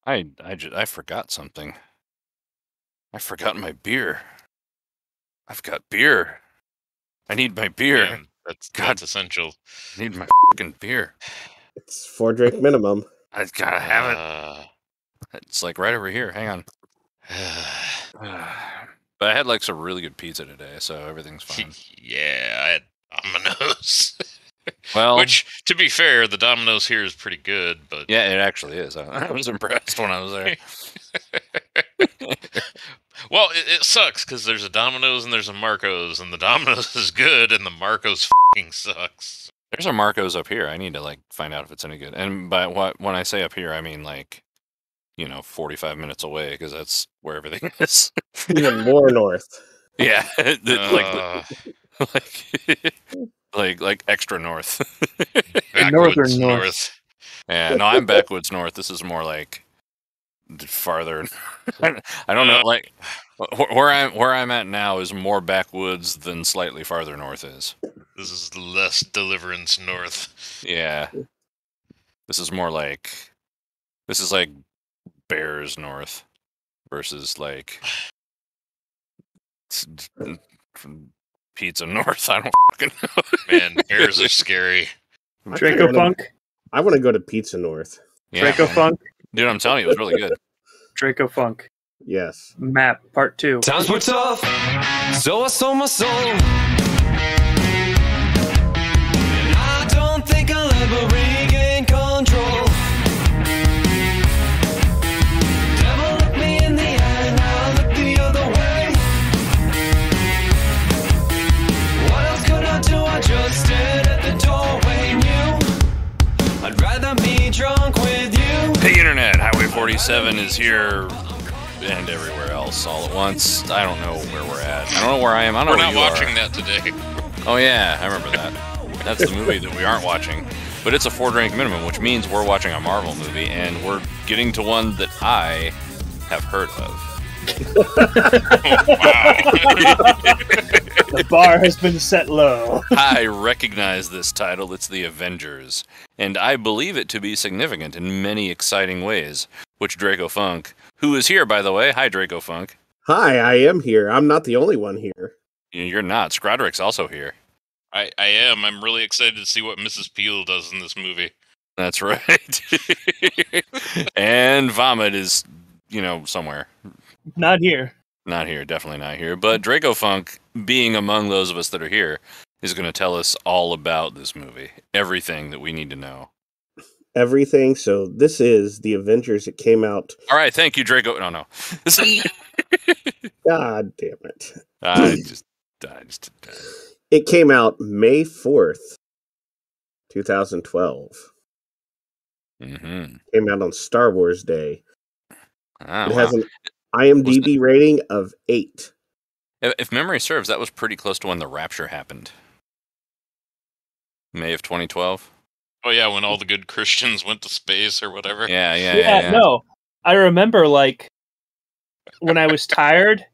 I forgot something. I forgot my beer. I've got beer. I need my beer. Man, that's God, essential. I need my fucking beer. It's 4-drink minimum. I gotta have it. Uh, It's like right over here. Hang on. But I had like some really good pizza today, so everything's fine. yeah, I had Domino's. Well, Which, to be fair, the Domino's here is pretty good, but yeah, it actually is. I was impressed when I was there. well, it sucks because there's a Domino's and there's a Marco's, and the Domino's is good, and the Marco's fucking sucks. There's a Marco's up here. I need to like find out if it's any good. And by when I say up here, I mean like 45 minutes away because that's where everything is. Even more north. Yeah, like extra north. Northern north. Yeah, no, I'm backwoods north. This is more like farther. I don't know. Like where I'm at now is more backwoods than slightly farther north is. This is less Deliverance north. Yeah, this is like Bears north versus like Pizza North. I don't fucking know. Man, bears are scary. Draco Funk. I want to go to Pizza North. Yeah, Draco man. Funk. Dude, I'm telling you, it was really good. Draco Funk. Yes. Map Part 2. Times were tough, so I sold my soul. And I don't think I'll ever regain control. Devil looked me in the eye, and I looked the other way. What else could I do? I just stood at the doorway, knew I'd rather be drunk with you. Hey, Internet, Highway 47 is here and everywhere else all at once. I don't know where we're at. I don't know where I am. I don't We're know not where you watching are. that today. Oh, yeah, I remember that. That's the movie that we aren't watching. But it's a 4-drink minimum, which means we're watching a Marvel movie, and we're getting to one that I have heard of. The bar has been set low. I recognize this title. It's The Avengers, and I believe it to be significant in many exciting ways, which Draco Funk, who is here, by the way. Hi, Draco Funk. Hi, I am here. I'm not the only one here. You're not. Scroderick's also here. I am. I'm really excited to see what Mrs. Peel does in this movie. That's right. And Vomit is, somewhere. Not here. Not here, definitely not here. But Draco Funk, being among those of us that are here, is going to tell us all about this movie. Everything that we need to know. Everything. So this is The Avengers. It came out. All right, thank you, Draco. No. God damn it. I just. It came out May 4th, 2012. Mm-hmm. Came out on Star Wars Day. Oh, It has an IMDb rating of 8. If memory serves, that was pretty close to when the Rapture happened. May of 2012. Oh yeah, when all the good Christians went to space or whatever. Yeah. No. I remember, like, when I was tired,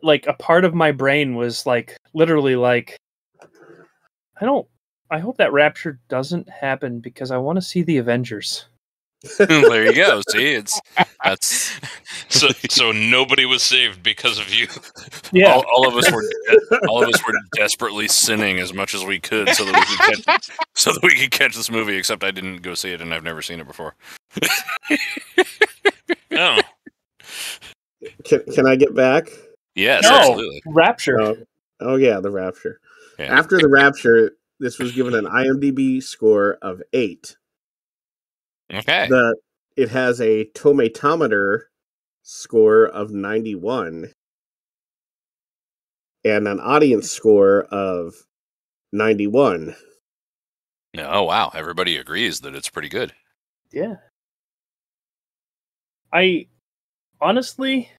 like, a part of my brain was, like, literally, like, I hope that Rapture doesn't happen because I want to see the Avengers. There you go. See, that's so nobody was saved because of you. Yeah. all of us were desperately sinning as much as we could so that we could catch this movie. Except I didn't go see it, and I've never seen it before. No. Can I get back? Yes, No. absolutely. Rapture. Oh yeah, the Rapture. Yeah. After the Rapture, this was given an IMDb score of 8. Okay. It has a Tomatometer score of 91 and an audience score of 91. Oh wow! Everybody agrees that it's pretty good. Yeah. I honestly,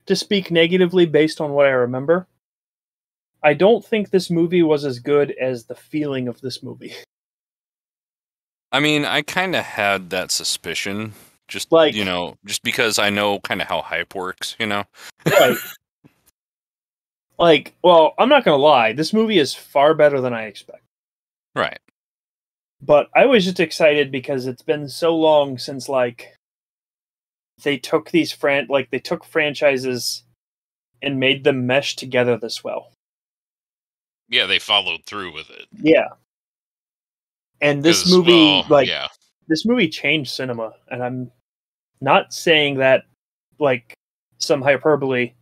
to speak negatively based on what I remember, I don't think this movie was as good as the feeling of this movie. I mean, I kind of had that suspicion, just Like- just because I know kind of how hype works, Right. Like, well, I'm not gonna lie, this movie is far better than I expected. Right. But I was just excited because it's been so long since, like, they took these they took franchises and made them mesh together this well. Yeah, they followed through with it. Yeah. And this 'Cause, movie, well, yeah. this movie changed cinema, and I'm not saying that like some hyperbole.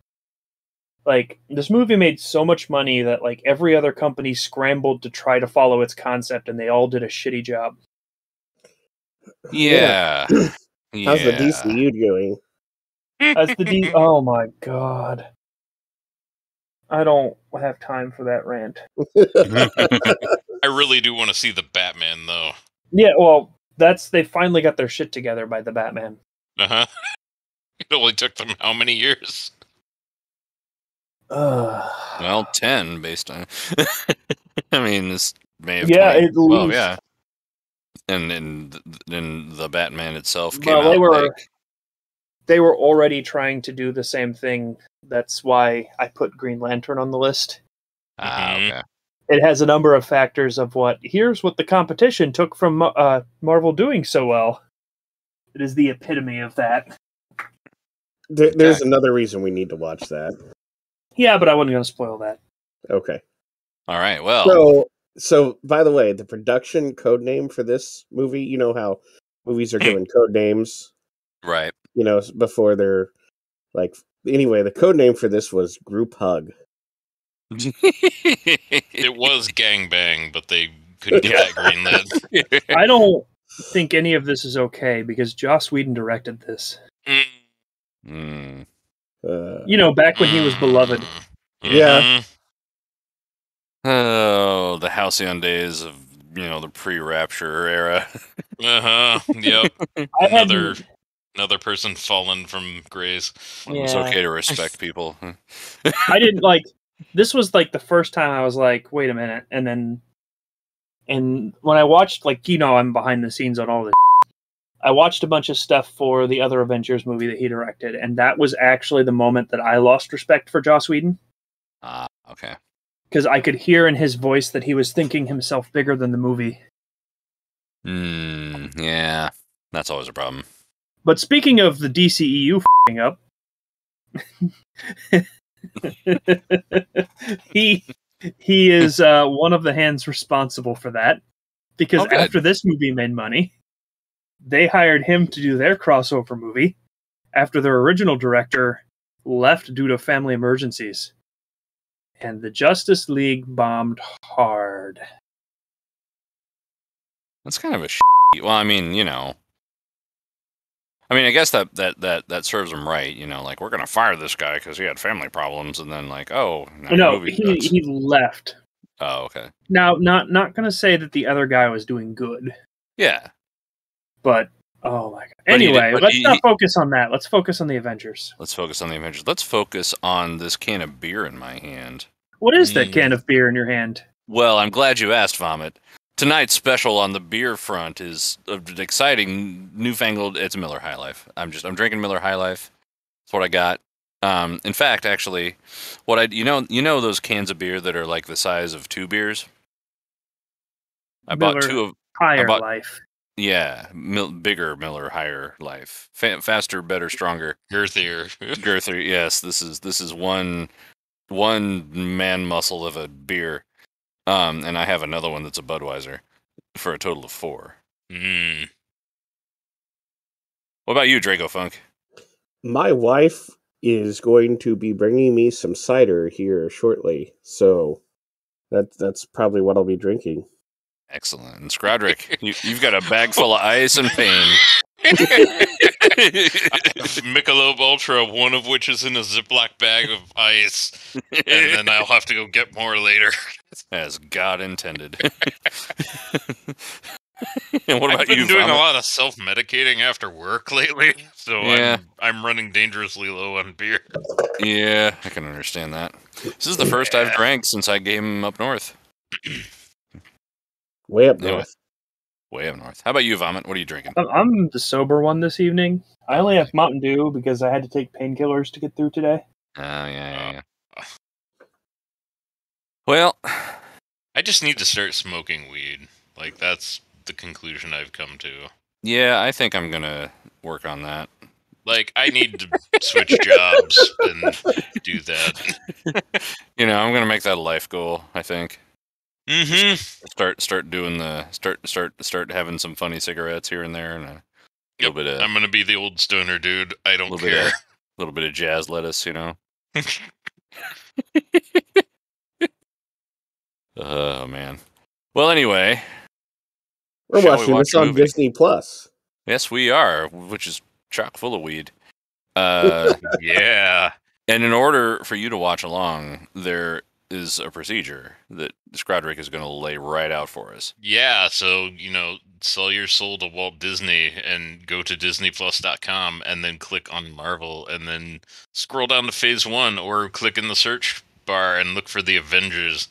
Like, this movie made so much money that like every other company scrambled to try to follow its concept, and they all did a shitty job. Yeah. How's the DCU doing? That's the oh my god. I don't have time for that rant. I really do want to see the Batman, though. Yeah, well, they finally got their shit together by the Batman. Uh-huh. It only took them how many years? Well, 10 based on. I mean, this may have. Yeah, 20, at least. yeah. And then the Batman itself came Well, out. they were already trying to do the same thing. That's why I put Green Lantern on the list. Okay. It has a number of factors of here's what the competition took from Marvel doing so well. It is the epitome of that. There's another reason we need to watch that. Yeah, but I wasn't going to spoil that. Okay. All right. Well. So by the way, the production code name for this movie, you know how movies are given code names, Right. you know, before they're like. Anyway, the code name for this was Group Hug. It was Gangbang, but they couldn't get that greenlit. I don't think any of this is okay because Joss Whedon directed this. Mm. You know, back when he was beloved. Yeah. Oh, the halcyon days of the pre-rapture era. Uh-huh. Yep. I had Another person fallen from grace. It's okay to respect people. I didn't this was like the first time I was like, wait a minute. And when I watched, I'm behind the scenes on all this. I watched a bunch of stuff for the other Avengers movie that he directed. And that was actually the moment that I lost respect for Joss Whedon. Okay. Because I could hear in his voice that he was thinking himself bigger than the movie. Yeah. That's always a problem. But speaking of the DCEU f***ing up, he is one of the hands responsible for that. Because after this movie made money, they hired him to do their crossover movie after their original director left due to family emergencies. And the Justice League bombed hard. That's kind of a well, I mean, I guess that serves him right, like we're gonna fire this guy because he had family problems, and then he left. Oh, okay. Now, not gonna say that the other guy was doing good. Yeah, but oh my god. Anyway, let's not focus on that. Let's focus on the Avengers. Let's focus on the Avengers. Let's focus on this can of beer in my hand. What is that can of beer in your hand? Well, I'm glad you asked, Vomit. Tonight's special on the beer front is an exciting, newfangled. It's Miller High Life. I'm drinking Miller High Life. That's what I got. In fact, actually, you know those cans of beer that are like the size of 2 beers. I bought 2 of Higher Life. Yeah, bigger Miller Higher Life, faster, better, stronger, girthier. Yes, this is one man muscle of a beer. And I have another one that's a Budweiser for a total of 4. Mm. What about you, Draco Funk? My wife is going to be bringing me some cider here shortly, so that's probably what I'll be drinking. Excellent. And Scrodrick, you've got a bag full of ice and pain. Michelob Ultra, one of which is in a Ziploc bag of ice, and then I'll have to go get more later. As God intended. And what about I've been you? doing a lot of self-medicating after work lately, so yeah. I'm running dangerously low on beer. Yeah, I can understand that. This is the first I've drank since I came up north. Way up north. Way up north. How about you, Vomit? What are you drinking? I'm the sober one this evening. I only have Mountain Dew because I had to take painkillers to get through today. Oh, yeah. Well, I just need to start smoking weed. Like, that's the conclusion I've come to. Yeah, I think I'm going to work on that. Like, I need to switch jobs and do that. I'm gonna make that a life goal. I think Mm-hmm. start doing the start having some funny cigarettes here and there, and a Yep. little bit of I'm gonna be the old stoner dude. I don't little care. little bit of jazz lettuce. Oh man. Well, anyway, We're shall we watching watch this a on movie? Disney Plus. Yes, we are, which is chock full of weed. Yeah. And in order for you to watch along, there is a procedure that Scrodrick is going to lay right out for us. Yeah, so, sell your soul to Walt Disney and go to DisneyPlus.com and then click on Marvel and then scroll down to Phase 1 or click in the search bar and look for the Avengers.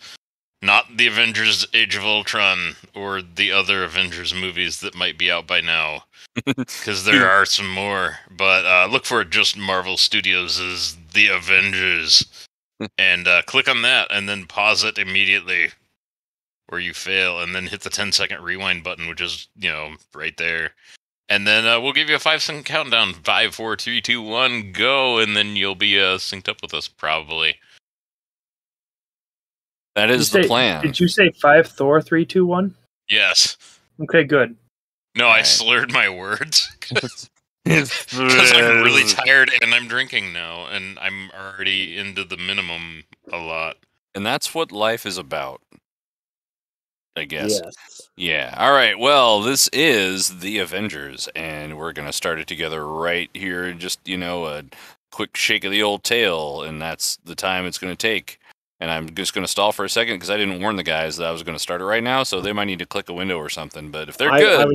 Not the Avengers Age of Ultron or the other Avengers movies that might be out by now. Because there are some more. But look for just Marvel Studios' The Avengers. And click on that and then pause it immediately. Or you fail. And then hit the 10-second rewind button, which is, right there. And then we'll give you a 5-second countdown. 5, 4, 3, 2, 1, go. And then you'll be synced up with us, probably. That is the plan. Did you say 5, Thor, 3, 2, 1? Yes. Okay, good. No, I slurred my words. Because I'm really tired and I'm drinking now. And I'm already into the minimum a lot. And that's what life is about, I guess. Yes. Yeah. All right. Well, this is The Avengers, and we're going to start it together right here. Just, a quick shake of the old tail, and that's the time it's going to take. And I'm just going to stall for a second because I didn't warn the guys that I was going to start it right now, so they might need to click a window or something. But if they're good...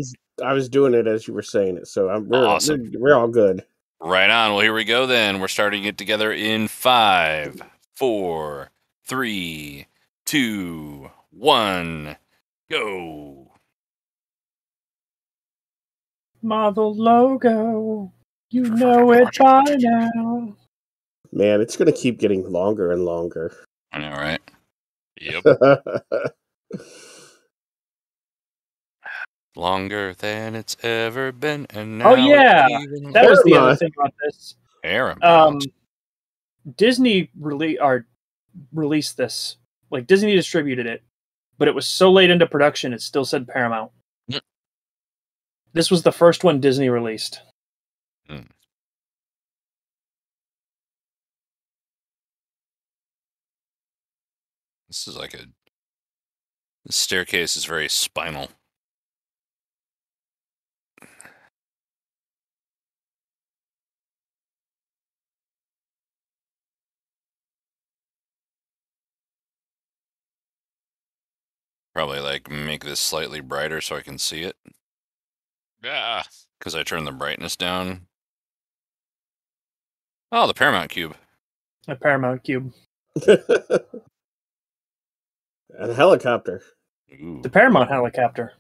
I was doing it as you were saying it, so Awesome. We're all good. Right on. Well, here we go then. We're starting it together in 5, 4, 3, 2, 1, go. Marvel logo. You know it by now. Man, it's going to keep getting longer and longer. I know, right? Yep. Longer than it's ever been, and now Oh yeah, that was the other thing about this. Paramount. Disney released this. Like Disney distributed it, but it was so late into production, it still said Paramount. Mm. This was the first one Disney released. Mm. This is like the staircase is very spinal. Probably like make this slightly brighter so I can see it. Yeah. Because I turned the brightness down. Oh, the Paramount Cube. A Paramount Cube. A helicopter. Ooh. The Paramount helicopter.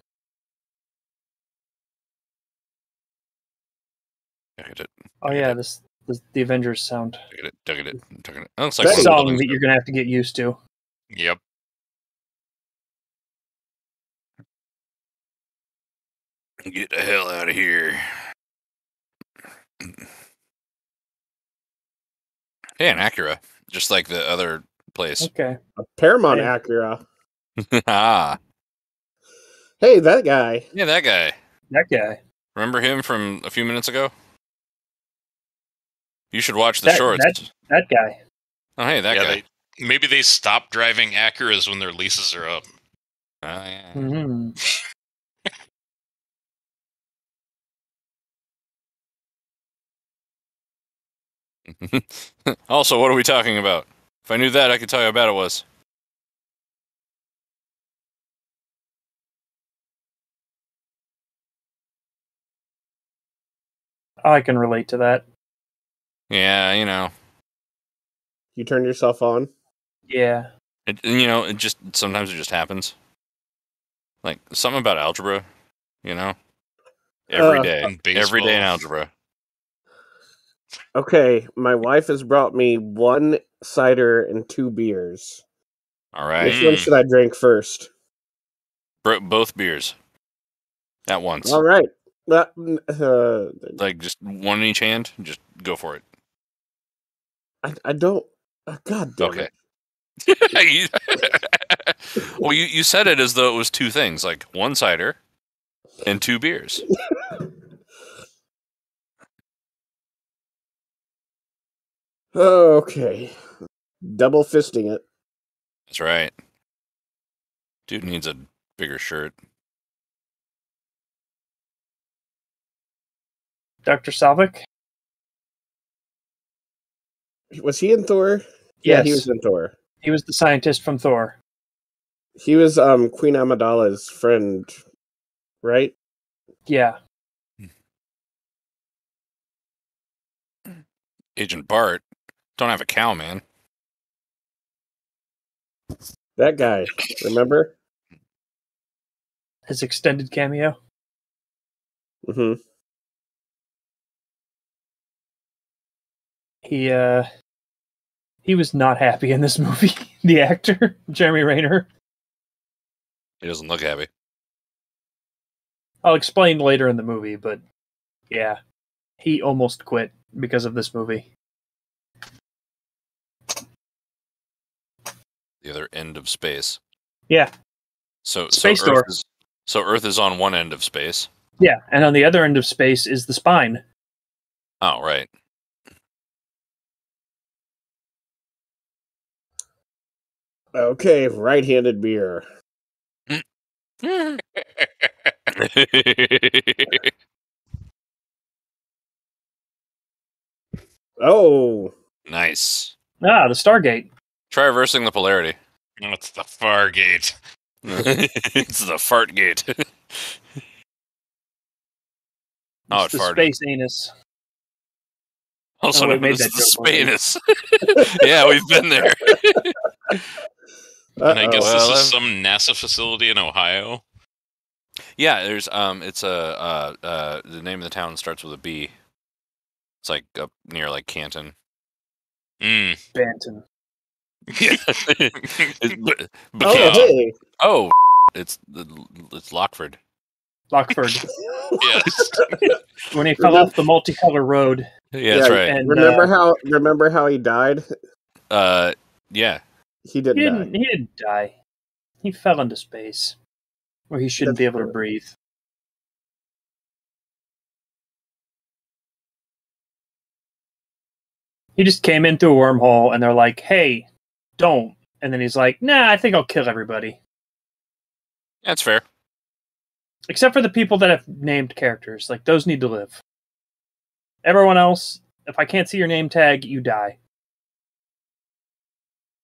Look at it. Oh yeah, this the Avengers sound. Look at it. It looks like That one of the Song buildings- that you're gonna have to get used to. Yep. Get the hell out of here. Hey, an Acura. Just like the other place. Okay. A Paramount Hey. Acura. Ah. Hey, that guy. Yeah, that guy. That guy. Remember him from a few minutes ago? You should watch the That- shorts. That guy. Oh, hey, that guy. Maybe they stop driving Acuras when their leases are up. Oh, yeah. Hmm. Also, what are we talking about? If I knew that, I could tell you how bad it was. I can relate to that. Yeah, You turn yourself on. Yeah. it just sometimes it just happens. Like something about algebra, every day, And baseball. every day in algebra. Okay, my wife has brought me 1 cider and 2 beers. All right, Which one should I drink first? Both beers at once. All right. Like just one in each hand. Just go for it. I don't. God damn Okay. it! Well, you said it as though it was two things, like one cider and two beers. Okay, double fisting it. That's right. Dude needs a bigger shirt. Dr. Salvik? Was he in Thor? Yeah, he was in Thor. He was the scientist from Thor. He was Queen Amidala's friend, right? Yeah. Agent Bart. Don't have a cow, man. That guy, remember? His extended cameo. Mm-hmm. He was not happy in this movie. The actor, Jeremy Renner. He doesn't look happy. I'll explain later in the movie, but yeah, he almost quit because of this movie. The other end of space. Yeah. So Space Earth door. Earth is on one end of space. Yeah, and on the other end of space is the spine. Oh, right. Okay, right-handed beer. Oh, Nice. Ah, the Stargate. Try reversing the polarity. That's the Fargate. It's the fart gate. Oh, it It's the farted. space anus. Also we known made as that the joke already. Spanus. Yeah, we've been there. And I guess Well, this is some NASA facility in Ohio. Yeah, there's it's the name of the town starts with a B. It's like up near like Canton. Mm. Banton. Yeah. It's oh, hey. Oh, it's Lockford. Lockford. Yes. When he fell off the multicolor road. Yeah, that's right. And Remember how he died? Yeah. He didn't die. he didn't die. He fell into space. Where he shouldn't That's be able to true. breathe. He just came in through a wormhole and they're like, hey, don't. And then he's like, nah, I think I'll kill everybody. That's fair. Except for the people that have named characters. Like, those need to live. Everyone else, if I can't see your name tag, you die.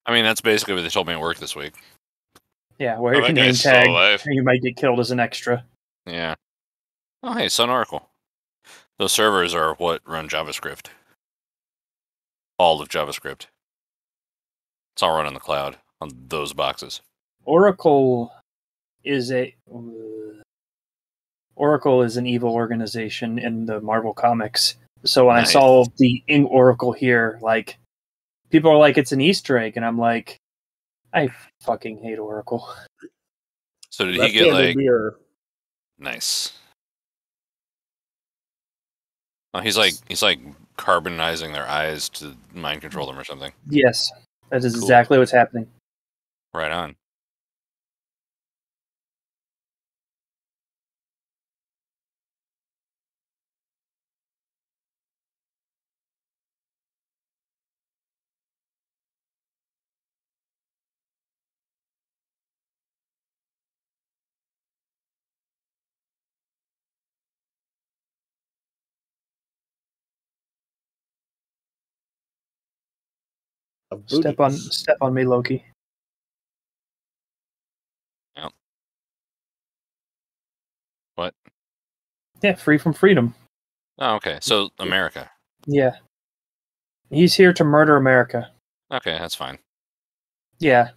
I mean, that's basically what they told me at work this week. Yeah, wear Oh, your that name guy's still tag, alive. or you might get killed as an extra. Yeah. Oh, hey, Sun Oracle. Those servers are what run JavaScript. All of JavaScript. It's all run in the cloud on those boxes. Oracle is an evil organization in the Marvel comics. So when Nice. I saw the Oracle here, like, people are like, it's an Easter egg, and I'm like, I fucking hate Oracle. So did he get Left-handed like beer. nice? Oh, he's like carbonizing their eyes to mind control them or something. Yes, that is Cool. exactly what's happening. Right on. Of Step booties. on me, Loki. Yep. What? Yeah, free from freedom. Oh, okay. So America. Yeah. He's here to murder America. Okay, that's fine. Yeah.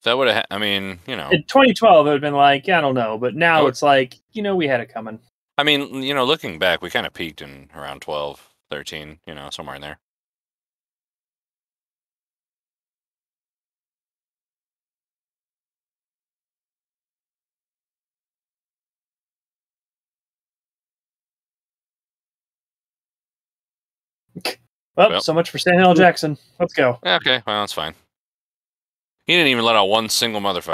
That would have. I mean, you know. In 2012, it would have been like, I don't know. But now Oh. it's like, we had it coming. I mean, you know, looking back, we kind of peaked in around 12, 13, you know, somewhere in there. Well, so much for Samuel L. Jackson. Let's go. Okay, well, that's fine. He didn't even let out one single motherfucker.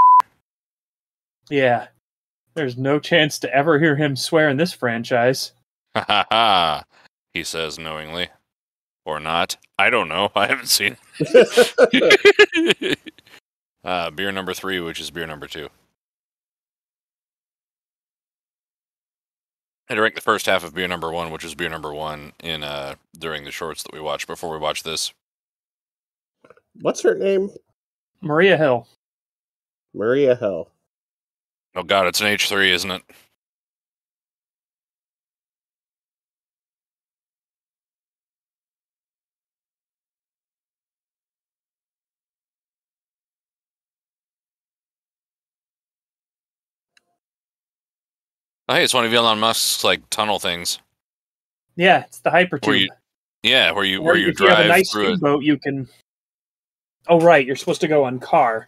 Yeah. There's no chance to ever hear him swear in this franchise. Ha ha ha, he says knowingly. Or not. I don't know. I haven't seen it. Beer number 3, which is beer number 2. I had to rank the first half of beer number 1, which was beer number 1, in during the shorts that we watched before we watched this. What's her name? Maria Hill. Maria Hill. Oh god, it's an H3, isn't it? Oh, hey, it's one of Elon Musk's like tunnel things. Yeah, it's the hypertube. Where you if drive you have a nice through it. speedboat, you can. Oh right, you're supposed to go on car.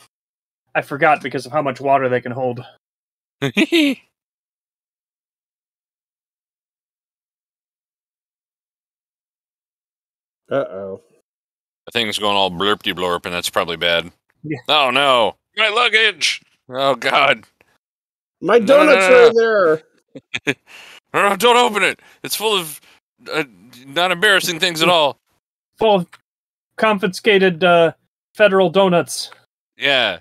I forgot because of how much water they can hold. Uh-oh. The thing's going all blurpty blurp, and that's probably bad. Yeah. Oh no! My luggage. Oh god! My No, no, donuts no, no. are in there! No, don't open it! It's full of not embarrassing things at all. Full of confiscated federal donuts. Yeah.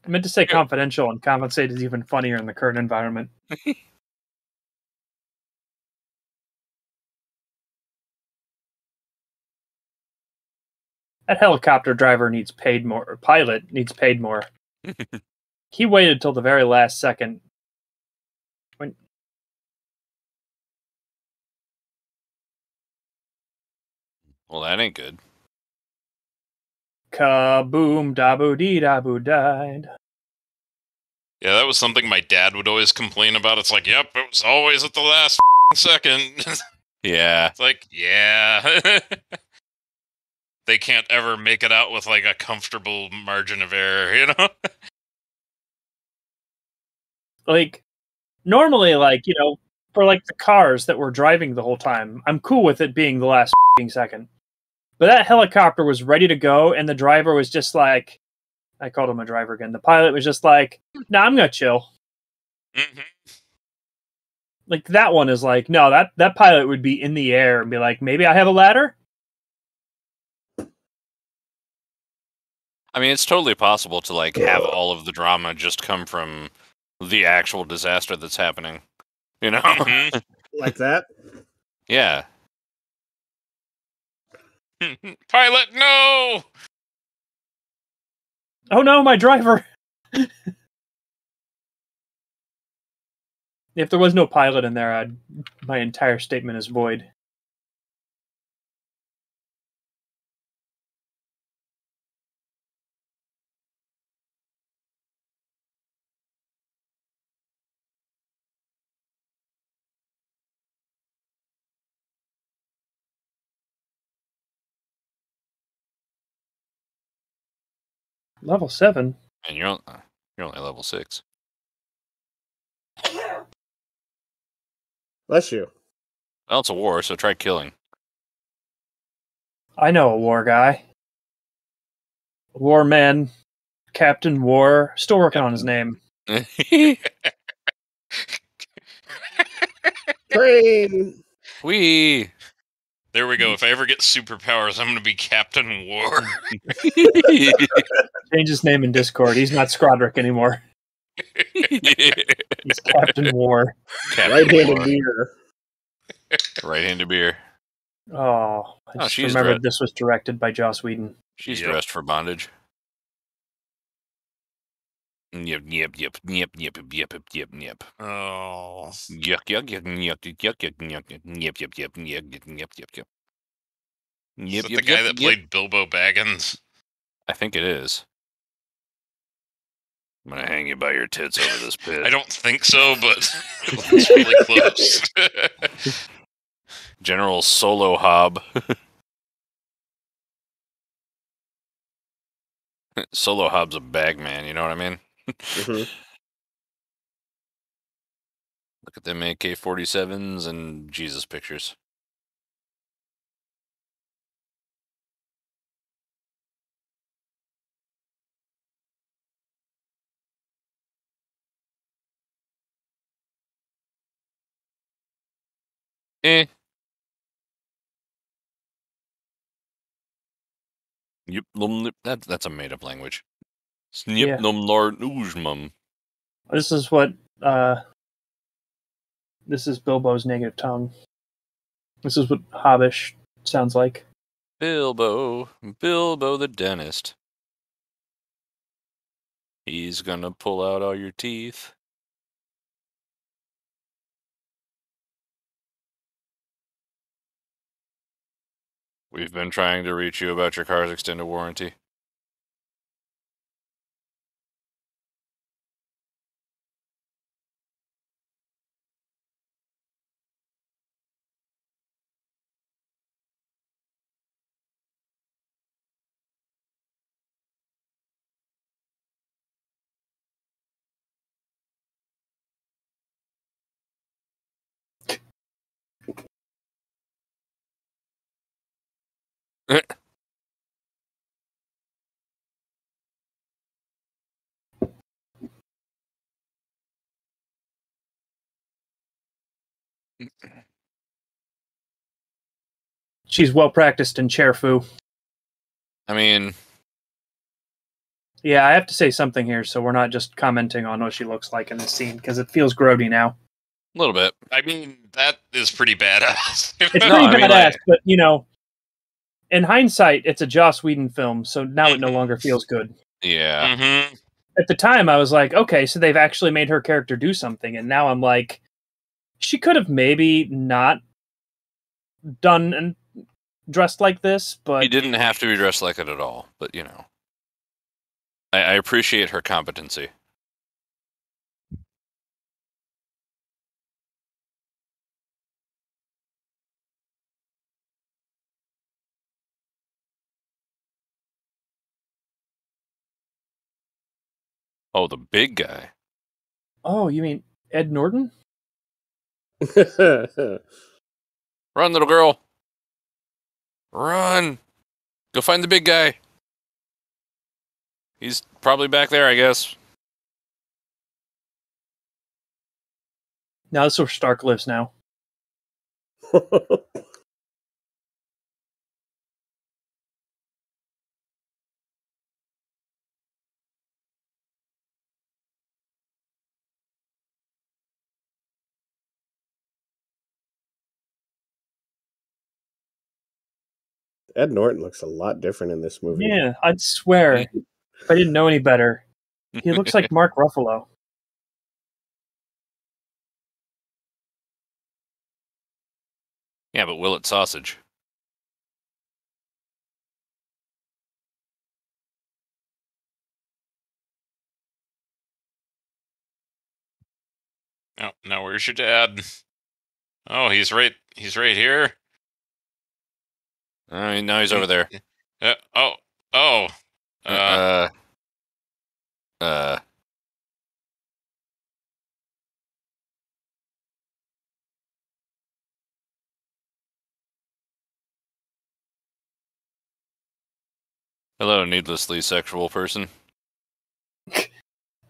I meant to say confidential, and compensate is even funnier in the current environment. That helicopter driver needs paid more, or pilot needs paid more. He waited till the very last second. Well, that ain't good. Kaboom, dabu dee dabu died. Yeah, that was something my dad would always complain about. It's like, yep, it was always at the last second. Yeah. It's like, yeah. They can't ever make it out with like a comfortable margin of error, you know? Like, normally, like, you know, for like the cars that were driving the whole time, I'm cool with it being the last second. But that helicopter was ready to go, and the driver was just like, I called him a driver again. The pilot was just like, nah, I'm gonna chill. Mm-hmm. Like, that one is like, no, that pilot would be in the air and be like, maybe I have a ladder? I mean, it's totally possible to like have all of the drama just come from the actual disaster that's happening. You know? Mhm. Like that? Yeah. Pilot, no! Oh no, my driver! If there was no pilot in there, my entire statement is void. Level 7? And you're only level 6. Bless you. Well, it's a war, so try killing. I know a war guy. Warman. Captain War. Still working on his name. Train! Wee. There we go. If I ever get superpowers, I'm going to be Captain War. Change his name in Discord. He's not Skrodrick anymore. He's Captain War. Right-handed beer. Right-handed beer. Oh, I just she's remembered dread. this was directed by Joss Whedon. She's Yep. dressed for bondage. Yep. Oh. Yuck. Is that the guy that played Bilbo Baggins? I think it is. I'm gonna hang you by your tits over this pit. I don't think so, but it looks really close. General Solo Hob. Solo Hob's a bag man, you know what I mean? Mhm. The Look at them AK-47s and Jesus pictures. Eh. Yep, that's a made-up language. Snip Yeah. num lord oojmum. This is what this is Bilbo's native tongue. This is what Hobbish sounds like. Bilbo the dentist. He's gonna pull out all your teeth. We've been trying to reach you about your car's extended warranty. She's well practiced in chair foo. I mean, Yeah, I have to say something here, so we're not just commenting on what she looks like in this scene, because it feels grody now. a little bit. I mean, that is pretty badass. It's No, pretty I mean, badass, like- but, you know, in hindsight, it's a Joss Whedon film, so now it no longer feels good. Yeah. Mm-hmm. At the time, I was like, okay, so they've actually made her character do something, and now I'm like, she could have maybe not done and dressed like this, but He didn't have to be dressed like it at all, but you know. I appreciate her competency. Oh, the big guy. oh, you mean Ed Norton? Run, little girl. Run. Go find the big guy. He's probably back there, I guess. No, this is where Stark lives now. Ed Norton looks a lot different in this movie. Yeah, I'd swear, if I didn't know any better, he looks like Mark Ruffalo. Yeah, but will it sausage? Oh, now where's your dad? Oh, he's right here. No, he's over there. Oh. Uh. Hello, needlessly sexual person.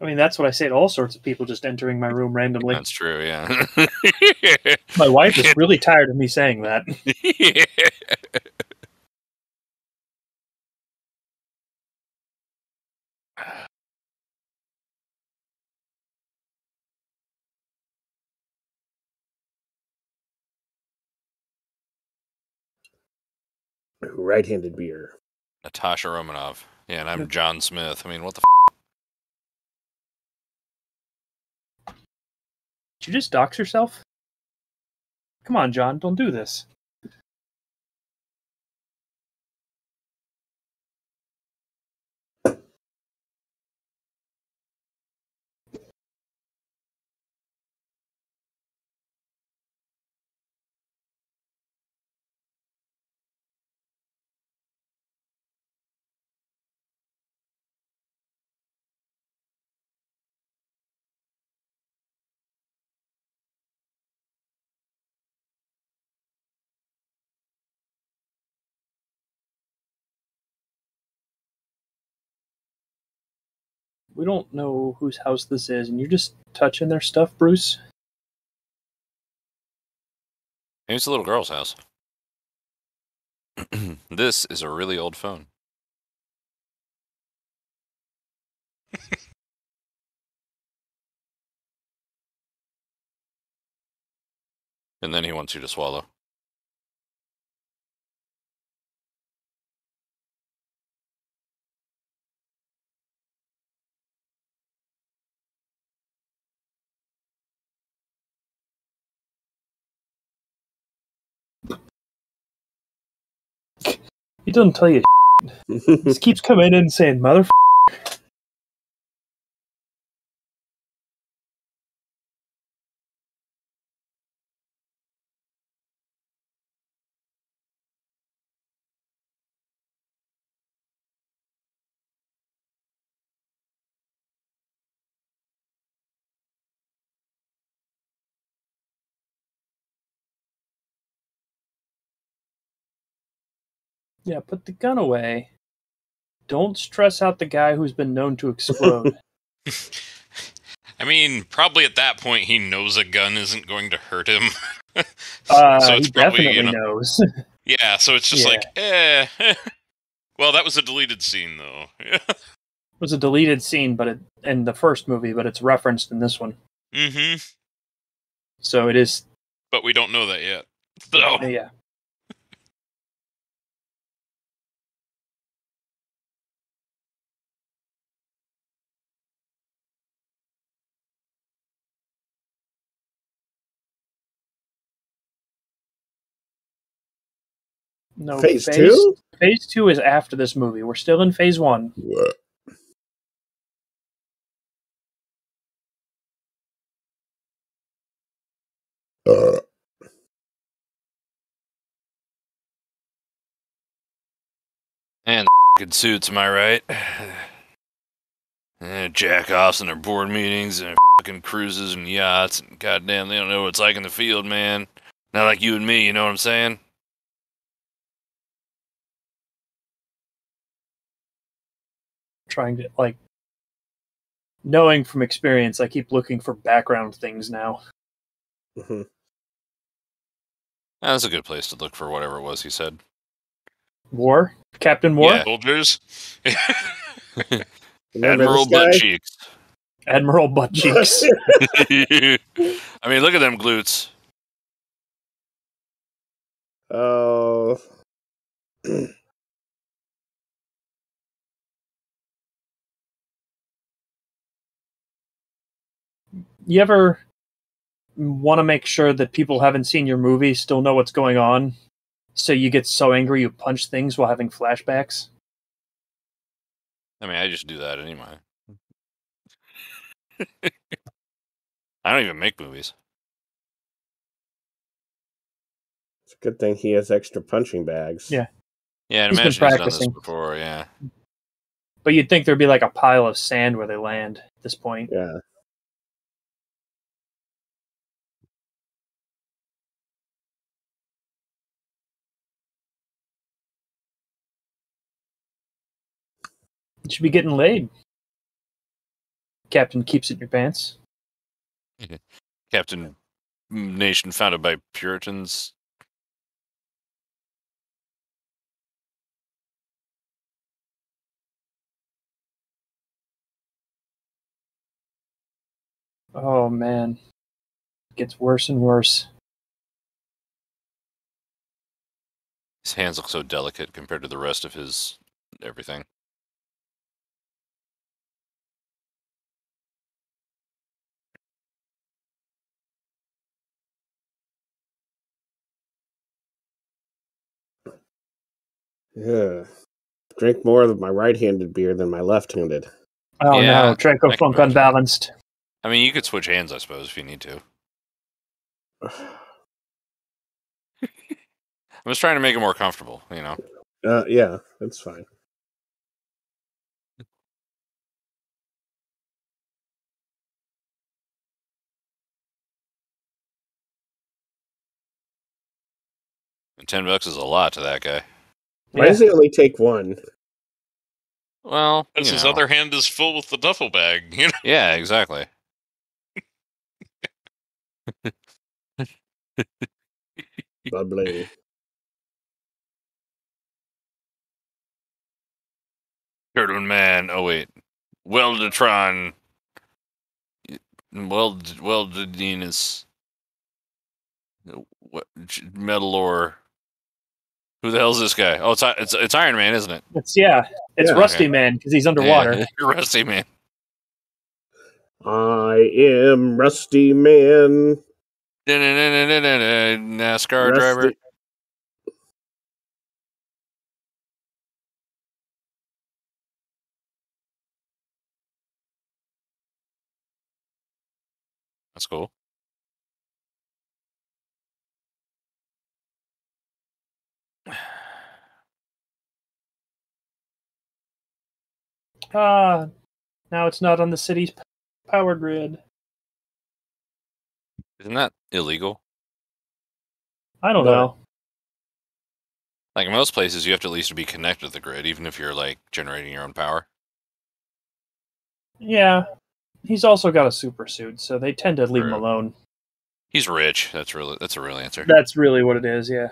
I mean, that's what I say to all sorts of people just entering my room randomly. That's true, yeah. My wife is really tired of me saying that. Yeah. Right-handed beer. Natasha Romanov. Yeah, and I'm John Smith. I mean, what the Did you just dox yourself? Come on, John, don't do this. We don't know whose house this is, and you're just touching their stuff, Bruce? Maybe it's a little girl's house. This is a really old phone. And then he wants you to swallow. He doesn't tell you. He just keeps coming in and saying, "Mother." Yeah, put the gun away. Don't stress out the guy who's been known to explode. I mean, probably at that point he knows a gun isn't going to hurt him. So it's he probably, definitely knows. Yeah, so it's just Yeah. like, Well, that was a deleted scene, though. It was a deleted scene, but in the first movie, but it's referenced in this one. Mm-hmm. So it is. But we don't know that yet. So. Yeah. No, Phase 2? Phase 2 is after this movie. We're still in phase 1. What? And good suits, am I right? Jack-offs in their board meetings and fucking cruises and yachts and goddamn, they don't know what it's like in the field, man. Not like you and me, you know what I'm saying? Trying to, like, knowing from experience, I keep looking for background things now. Mhm. That's a good place to look for whatever it was he said. War? Captain War? Yeah. Soldiers? Remember Admiral this guy? Butt Cheeks. Admiral Butt Cheeks. I mean, look at them glutes. Oh. You ever want to make sure that people haven't seen your movie still know what's going on, so you get so angry you punch things while having flashbacks? I mean, I just do that anyway. I don't even make movies. It's a good thing he has extra punching bags. Yeah. Yeah, I'd He's been imagine he's done this practicing. before, yeah. But you'd think there'd be like a pile of sand where they land at this point. Yeah. You should be getting laid. Captain keeps it in your pants. Captain Nation founded by Puritans. Oh man. It gets worse and worse. His hands look so delicate compared to the rest of his everything. Yeah. Drink more of my right-handed beer than my left-handed. Oh Yeah, no, Draco I can Funk imagine. unbalanced. I mean, you could switch hands, I suppose, if you need to. I'm just trying to make it more comfortable, you know. Yeah, that's fine. And $10 is a lot to that guy. Why does he only take one? Well, Because you his know. other hand is full with the duffel bag. You know? Yeah, exactly. Bubbly. Turtle Man. Oh wait, Weldatron. Weldedinus. What? Metalor. Who the hell's this guy? Oh, it's Iron Man, isn't it? It's Rusty Okay. Man because he's underwater. Yeah, Rusty Man. I am Rusty Man. NASCAR driver. Rusty. That's cool. Now it's not on the city's power grid. Isn't that illegal? I don't What? know. Like in most places, you have to at least be connected to the grid, even if you're like generating your own power. Yeah, he's also got a super suit, so they tend to leave him True. alone. He's rich. That's a real answer. That's really what it is. Yeah.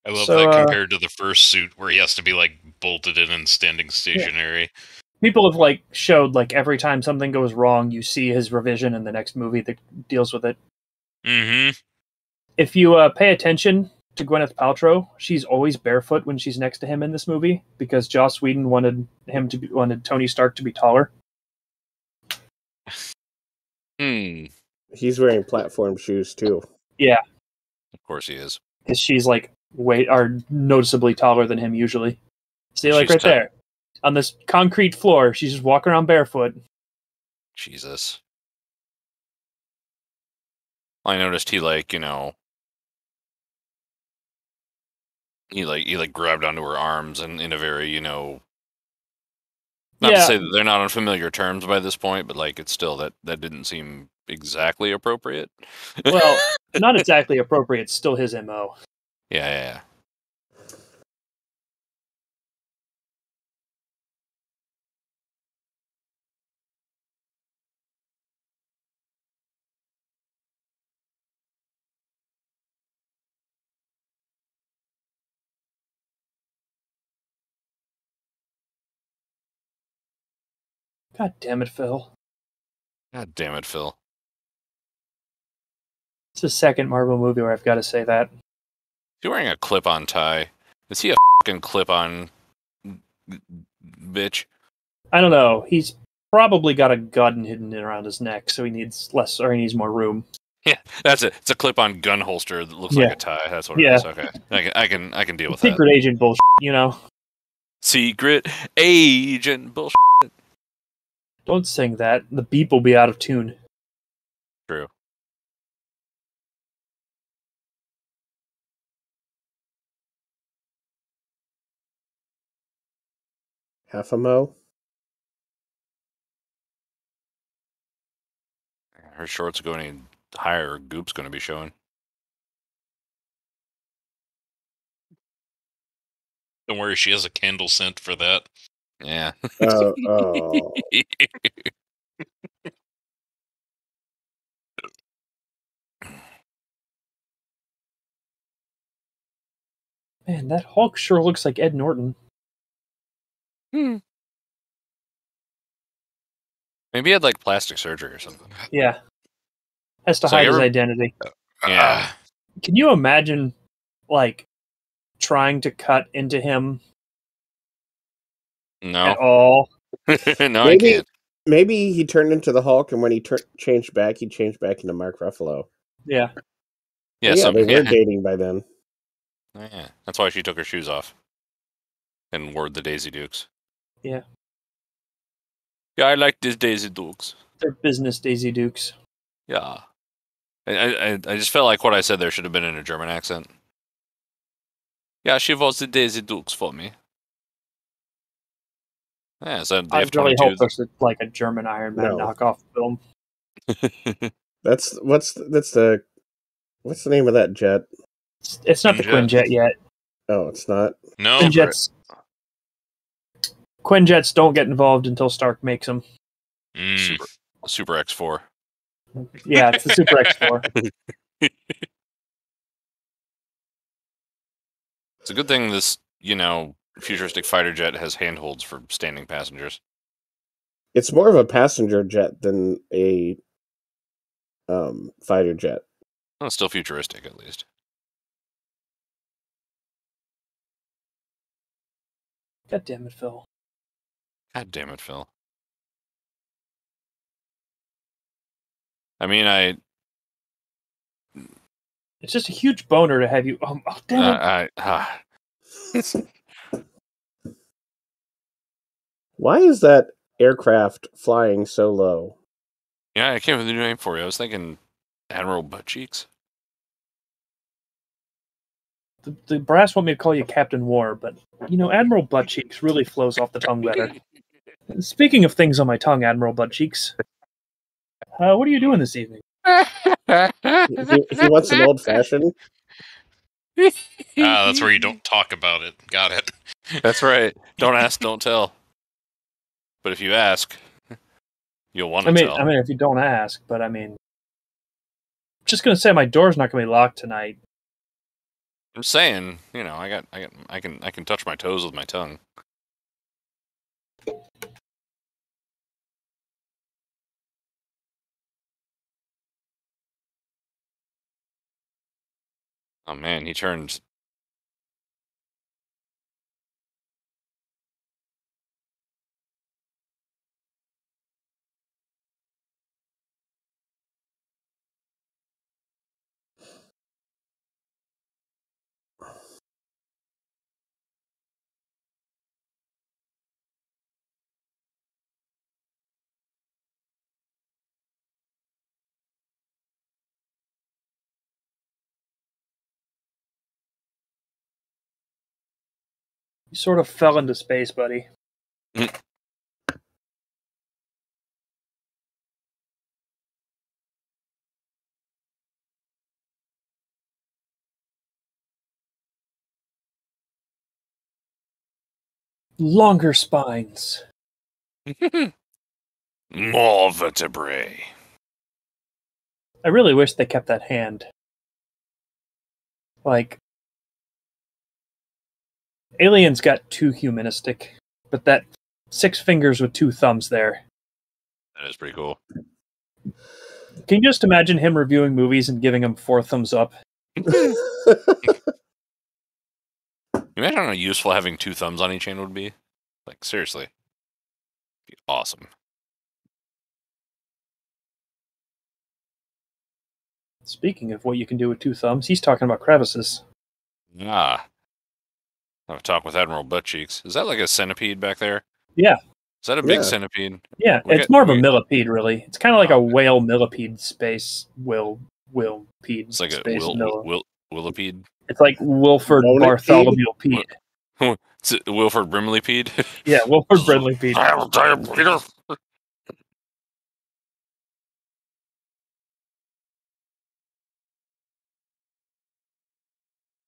I love So, that compared to the first suit where he has to be like bolted in and standing stationary. People have like showed like every time something goes wrong, you see his revision in the next movie that deals with it. Mm-hmm. If you pay attention to Gwyneth Paltrow, she's always barefoot when she's next to him in this movie because Joss Whedon wanted Tony Stark to be taller. He's wearing platform shoes too. Yeah, Of course he is. because she's like noticeably taller than him usually. See, like She's right tough. there on this concrete floor, she's just walking around barefoot. Jesus. I noticed he like, he grabbed onto her arms and in a very, not to Yeah. say that they're not on familiar terms by this point, but like it's still that didn't seem exactly appropriate. Well, not exactly appropriate. Still his MO. Yeah. God damn it, Phil. God damn it, Phil. It's the second Marvel movie where I've got to say that. He's wearing a clip-on tie. Is he a fucking clip-on bitch? I don't know. He's probably got a gun hidden around his neck, so he needs more room. Yeah, that's it. It's a clip-on gun holster that looks Yeah. like a tie. That's what Yeah. it is. Okay, I can deal with that. Secret agent bullshit, you know. Secret agent bullshit. Don't sing that. The beep will be out of tune. True. Half a mo. Her shorts are going any higher. Her goop's going to be showing. Don't worry, she has a candle scent for that. Yeah. Oh. Man, that Hulk sure looks like Ed Norton. Maybe he had like plastic surgery or something. Yeah. Has to So hide you his ever- identity. Yeah. Can you imagine, like, trying to cut into him at No. all? No, I Maybe- can't. Maybe he turned into the Hulk, and when he changed back, he changed back into Mark Ruffalo. Yeah. Yeah, They something. were Yeah. dating by then. Yeah. That's why she took her shoes off and wore the Daisy Dukes. Yeah. Yeah, I like these Daisy Dukes. They're business Daisy Dukes. Yeah. I just felt like what I said there should have been in a German accent. Yeah, she was the Daisy Dukes for me. Yeah, so the I really hope F-22. there's like a German Iron Man No. knockoff film. That's the what's the name of that jet? It's not the Quinjet. Quinjet yet. Oh, it's not. No, Quinjets don't get involved until Stark makes them. Super X4. Yeah, it's the Super X4. It's a good thing this, futuristic fighter jet has handholds for standing passengers. It's more of a passenger jet than a fighter jet. Well, it's still futuristic, at least. God damn it, Phil. God damn it, Phil. I mean, It's just a huge boner to have you. Oh, damn it. Why is that aircraft flying so low? I came with a new name for you. I was thinking Admiral Buttcheeks. The brass want me to call you Captain War, but Admiral Buttcheeks really flows off the tongue better. Speaking of things on my tongue, Admiral Buttcheeks, what are you doing this evening? He wants an old fashioned. that's where you don't talk about it. Got it. That's right. Don't ask, don't tell. But if you ask, you'll want to tell. I mean, if you don't ask, but I'm just gonna say my door's not gonna be locked tonight. I'm saying, I can touch my toes with my tongue. Oh man, he turned. You sort of fell into space, buddy. Longer spines. More vertebrae. I really wish they kept that hand. Like, Aliens got too humanistic, but that 6 fingers with 2 thumbs there. That is pretty cool. Can you just imagine him reviewing movies and giving them 4 thumbs up? Imagine how useful having 2 thumbs on each hand would be. Like, seriously. It'd be awesome. Speaking of what you can do with 2 thumbs, he's talking about crevices. Have a talk with Admiral Buttcheeks. Is that like a centipede back there? Yeah. Is that a big Yeah. centipede? Yeah, it's more of a millipede, really. It's kind of like a whale millipede space willipede. It's like a space willipede. It's like Wilford Willipede? Bartholomew Pede. It's a Wilford Brimleypede. Yeah, Wilford Brimley Pede.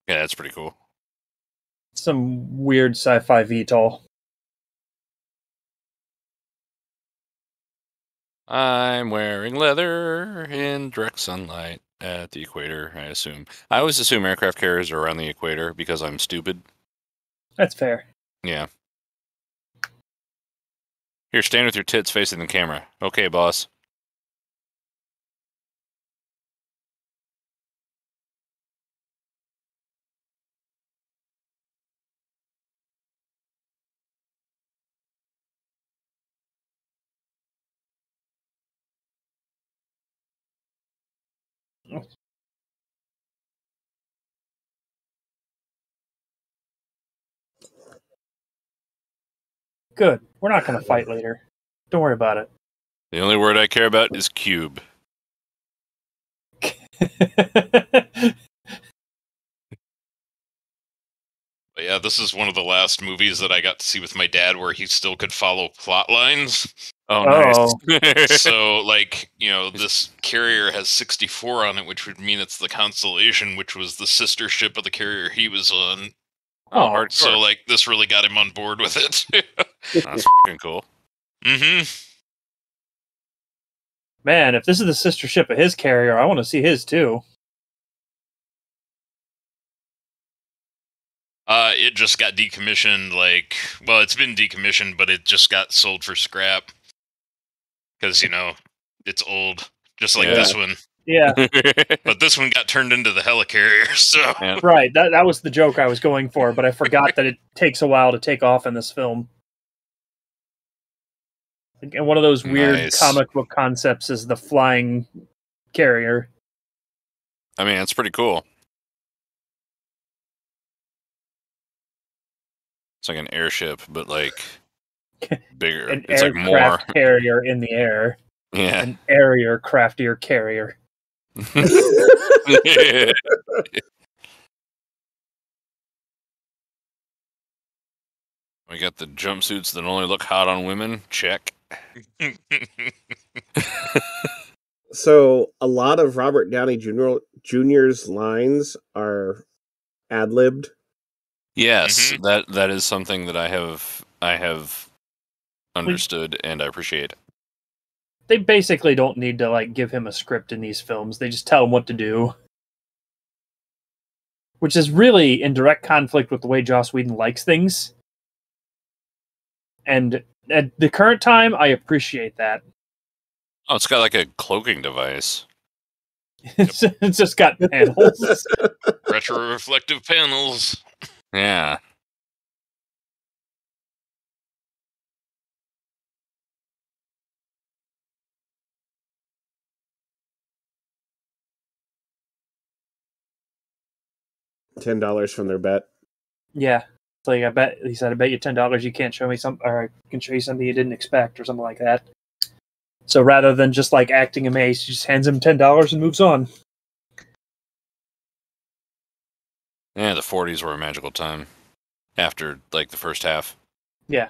Yeah, that's pretty cool. Some weird sci-fi VTOL. I'm wearing leather in direct sunlight at the equator, I assume. I always assume aircraft carriers are around the equator because I'm stupid. That's fair. Yeah. Here, stand with your tits facing the camera. Okay, boss. Good. We're not going to fight later. Don't worry about it. The only word I care about is cube. But yeah, this is one of the last movies that I got to see with my dad where he still could follow plot lines. Oh, nice. So, like, this carrier has 64 on it, which would mean it's the Constellation, which was the sister ship of the carrier he was on. Oh, hardcore. So, like, this really got him on board with it. That's fucking cool. Mm-hmm. Man, if this is the sister ship of his carrier, I want to see his too. It just got decommissioned, it's been decommissioned, but it just got sold for scrap. Because, it's old, just like this one. Yeah. But this one got turned into the helicarrier, so... Yeah. Right, that was the joke I was going for, but I forgot that it takes a while to take off in this film. And one of those weird comic book concepts is the flying carrier. I mean, it's pretty cool. It's like an airship, but like bigger. An It's like more aircraft carrier in the air. Yeah. An airier, craftier carrier. We got the jumpsuits that only look hot on women. Check. So a lot of Robert Downey Jr.'s lines are ad-libbed. Yes, that is something that I have understood and I appreciate. They basically don't need to give him a script in these films. They just tell him what to do. Which is really in direct conflict with the way Joss Whedon likes things. And at the current time, I appreciate that. Oh, it's got like a cloaking device. It's just got panels. Retro-reflective panels. Yeah. $10 from their bet. Yeah. It's like, he said, I bet you $10 you can't show me something, or I can show you something you didn't expect, or something like that. So rather than just acting amazed, he just hands him $10 and moves on. Yeah, the 40s were a magical time. After the first half. Yeah.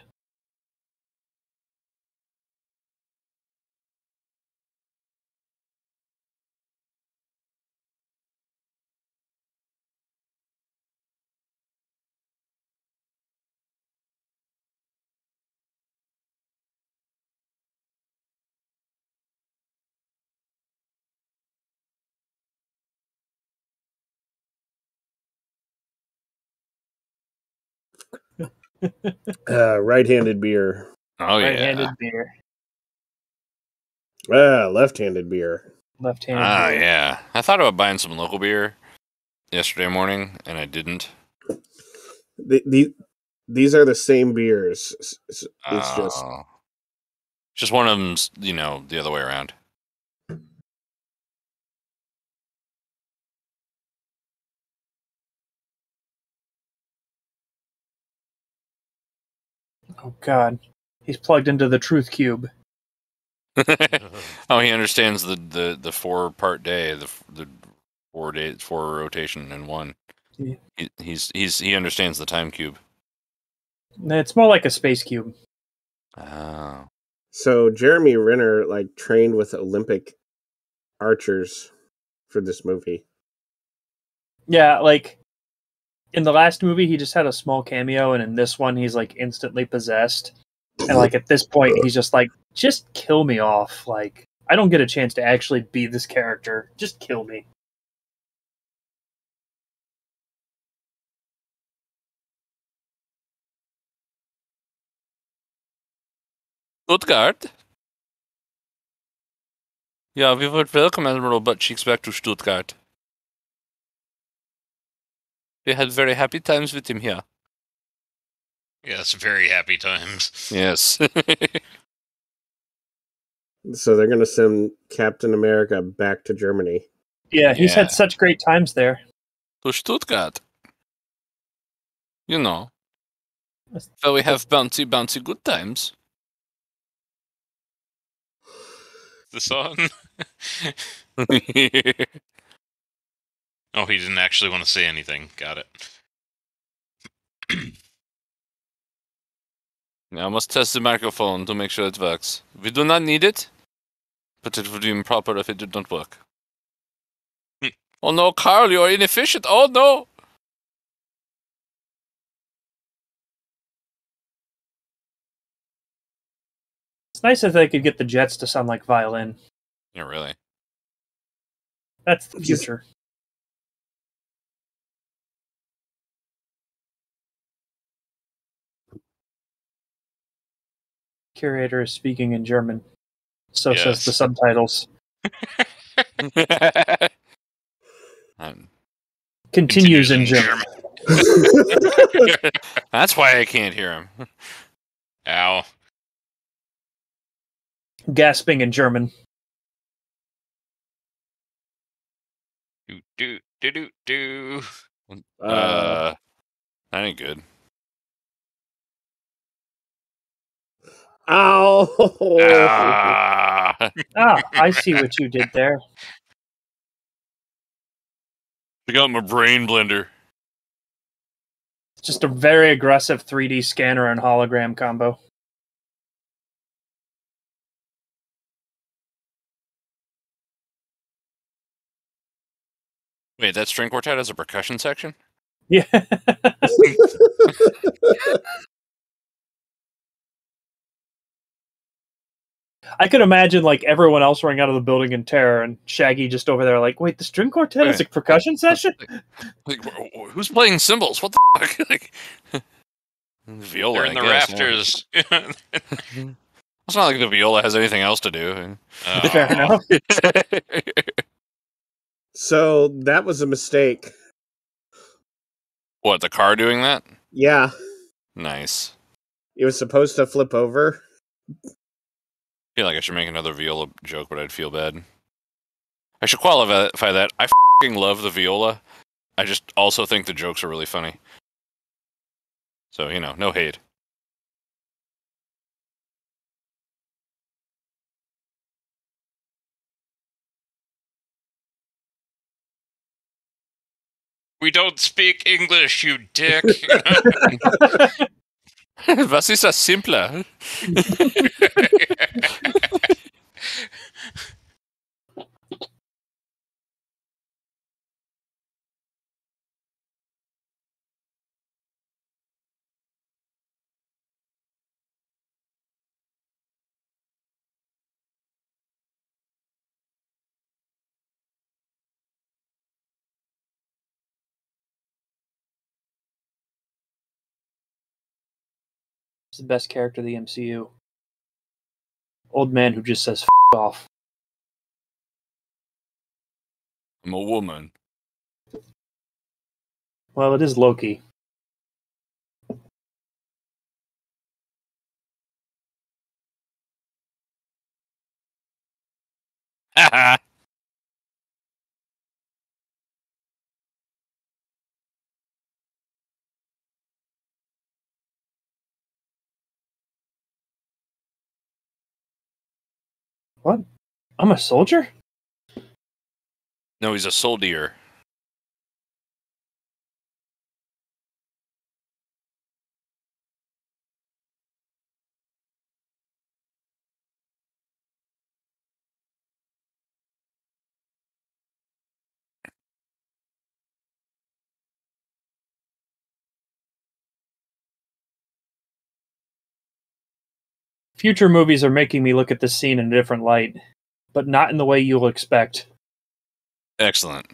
Right-handed beer. Oh, yeah. Right-handed beer. Left-handed beer. Left-handed beer. Yeah. I thought about buying some local beer yesterday morning, and I didn't. These are the same beers. It's just one of them's, the other way around. Oh, God. He's plugged into the Truth Cube. Oh, he understands the 4-part day, the 4 rotation in one. Yeah. He understands the time cube. It's more like a space cube. Oh. So Jeremy Renner trained with Olympic archers for this movie. Yeah, in the last movie he just had a small cameo, and in this one he's instantly possessed. And at this point he's just kill me off. I don't get a chance to actually be this character. Just kill me. Stuttgart? Yeah, we would welcome Admiral Buttcheeks back to Stuttgart. We had very happy times with him here. Yes, very happy times. Yes. So they're going to send Captain America back to Germany. Yeah, he's had such great times there. To Stuttgart. So we have bouncy good times. The song? Oh, he didn't actually want to say anything. Got it. Now I must test the microphone to make sure it works. We do not need it, but it would be improper if it did not work. Oh no, Carl, you are inefficient. Oh no! It's nice if they could get the jets to sound like violin. Yeah, really. That's the future. Curator is speaking in German. So says the Yes. subtitles. Um, Continues in German. That's why I can't hear him. Ow. Gasping in German. Do do do do do. That ain't good. Ow! Ah! I see what you did there. I got my brain blender. Just a very aggressive 3D scanner and hologram combo. Wait, that string quartet has a percussion section? Yeah. I could imagine like everyone else running out of the building in terror and Shaggy just over there like, wait, the string quartet is a percussion session? Like, who's playing cymbals? What the fuck? Like, viola, They're in the I guess, rafters. Yeah. It's not like the viola has anything else to do. Fair enough. So that was a mistake. What, the car doing that? Yeah, Nice. it was supposed to flip over. I feel like I should make another viola joke, but I'd feel bad. I should qualify that. I fucking love the viola. I just also think the jokes are really funny. So, no hate. We don't speak English, you dick. Was ist das simpler? He's the best character of the MCU. Old man who just says off. I'm a woman. Well, it is Loki. Haha. What? I'm a soldier? No, he's a soldier. Future movies are making me look at this scene in a different light, but not in the way you'll expect. Excellent.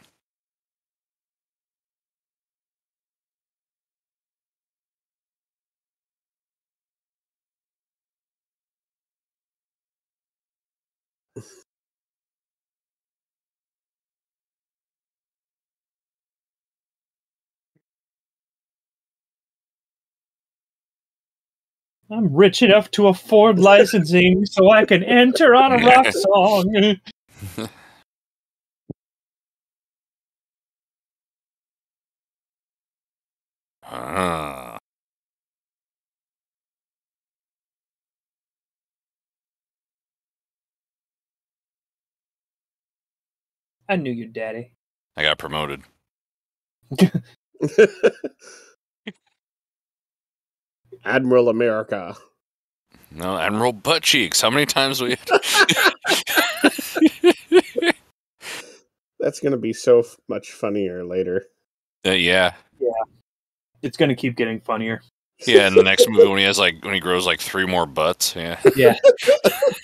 I'm rich enough to afford licensing so I can enter on a rock song. Ah. I knew you, Daddy. I got promoted. Admiral America. No, Admiral Butt Cheeks. How many times we? That's going to be so much funnier later. Yeah. It's going to keep getting funnier. Yeah, in the next movie when he grows like 3 more butts. Yeah, Yeah.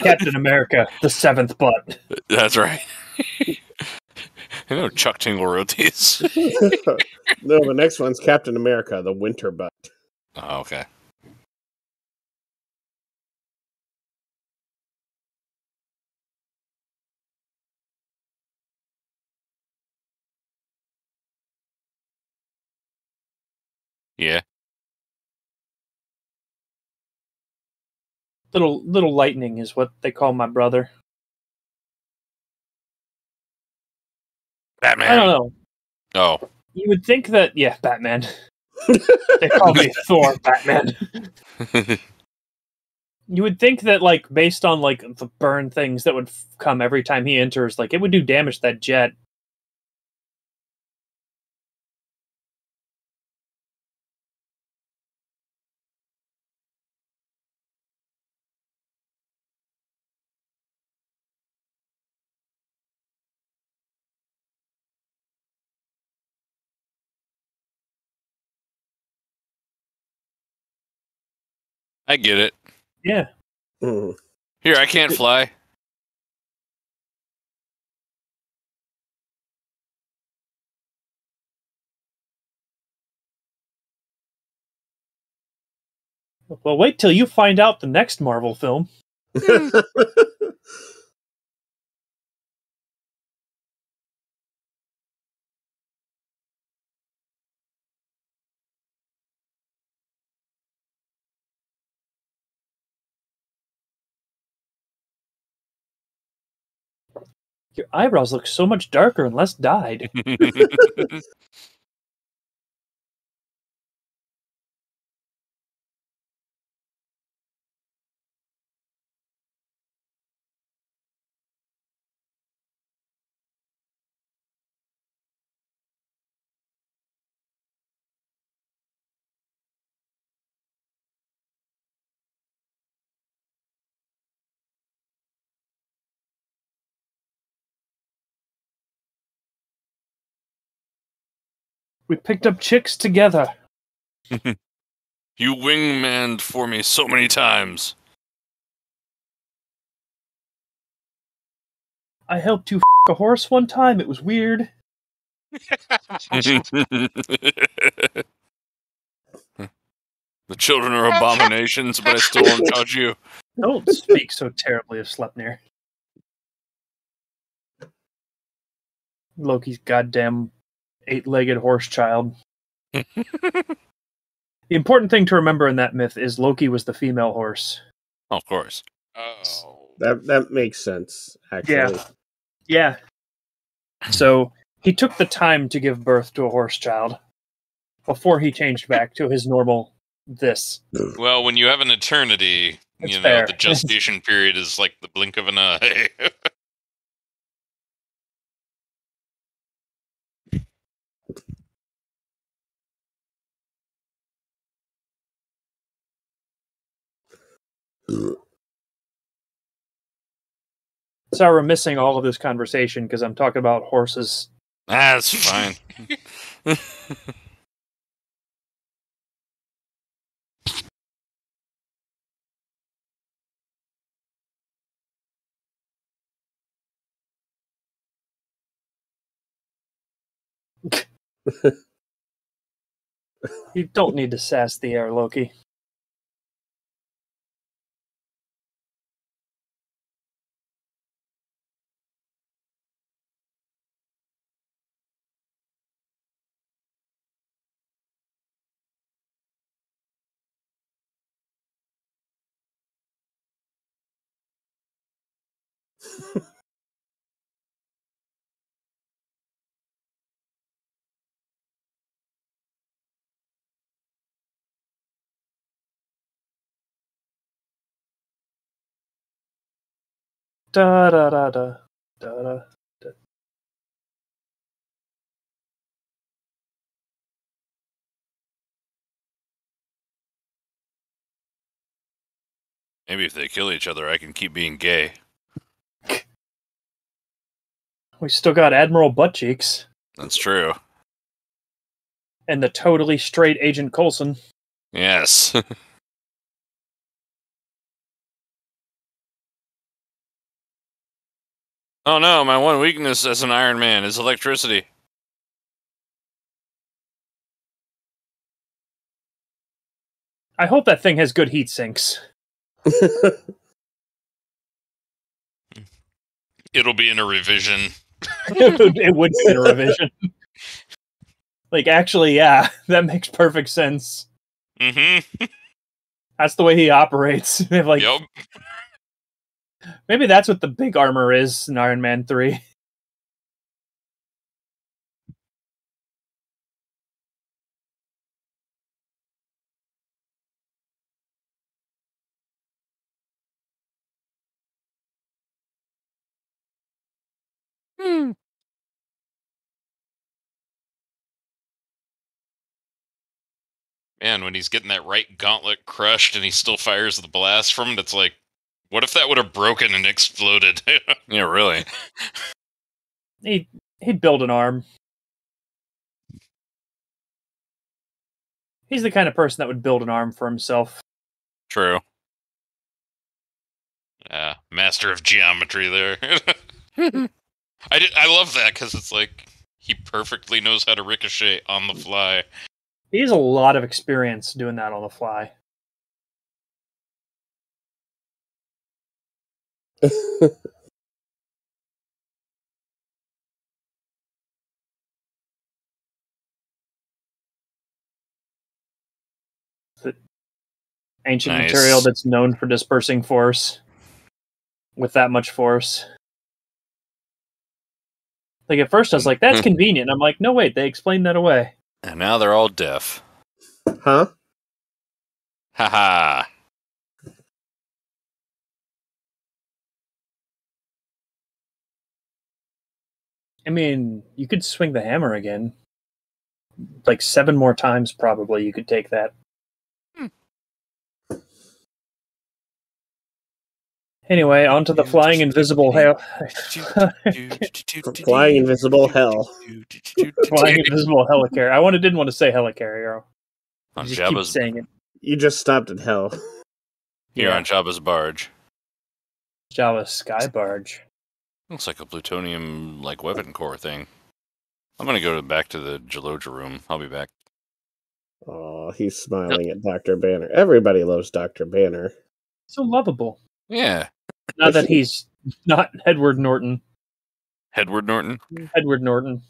Captain America, the 7th butt. that's right. I know Chuck Tingle wrote these. No, the next one's Captain America, the winter butt. Oh, okay. Yeah. Little lightning is what they call my brother. Batman. I don't know. Oh. You would think that, yeah, Batman. They call me Thor, Batman. You would think that, like, based on like the burn things that would come every time he enters, like it would do damage to that jet. I get it. Yeah. Mm. Here, I can't fly. Well, wait till you find out the next Marvel film. Your eyebrows look so much darker and less dyed. We picked up chicks together. You wingmaned for me so many times. I helped you a horse one time. It was weird. The children are abominations, but I still won't touch you. Don't speak so terribly of Sleipnir. Loki's goddamn 8-legged horse child. The important thing to remember in that myth is Loki was the female horse. Of course. Oh. That makes sense, actually. Yeah. So he took the time to give birth to a horse child before he changed back to his normal this. Well, when you have an eternity, That's fair. the gestation period is like the blink of an eye. Sorry, we're missing all of this conversation because I'm talking about horses. That's fine. You don't need to sass the air, Loki. Da da da da da da. Maybe if they kill each other, I can keep being gay. We still got Admiral Buttcheeks. That's true. And the totally straight Agent Coulson. Yes. Oh no, my one weakness as an Iron Man is electricity. I hope that thing has good heat sinks. It'll be in a revision. It would be in a revision. Like, actually, yeah, that makes perfect sense. Mm-hmm. That's the way he operates. Like, Yep. maybe that's what the big armor is in Iron Man 3. Man, when he's getting that right gauntlet crushed and he still fires the blast from it, it's like, what if that would have broken and exploded? Yeah, really. He'd build an arm. He's the kind of person that would build an arm for himself. True. Master of geometry there. I love that because it's like he perfectly knows how to ricochet on the fly. He has a lot of experience doing that on the fly. Ancient Nice. material that's known for dispersing force with that much force. Like, at first I was like, that's convenient. I'm like, no, wait, they explained that away. And now they're all deaf. Huh? Haha. I mean, you could swing the hammer again. Like 7 more times, probably, you could take that. Anyway, onto the flying invisible hell. Flying invisible hell. Flying invisible helicarrier. I didn't want to say helicarrier. I On just keep Jabba's, saying it. You just stopped at hell. here Yeah. on Jabba's barge. Java's sky barge. Looks like a plutonium like weapon core thing. I'm gonna go back to the Jaloja room. I'll be back. Oh, he's smiling at Dr. Banner. Everybody loves Dr. Banner. So lovable. Yeah. Now that he's not Edward Norton. Edward Norton. Edward Norton.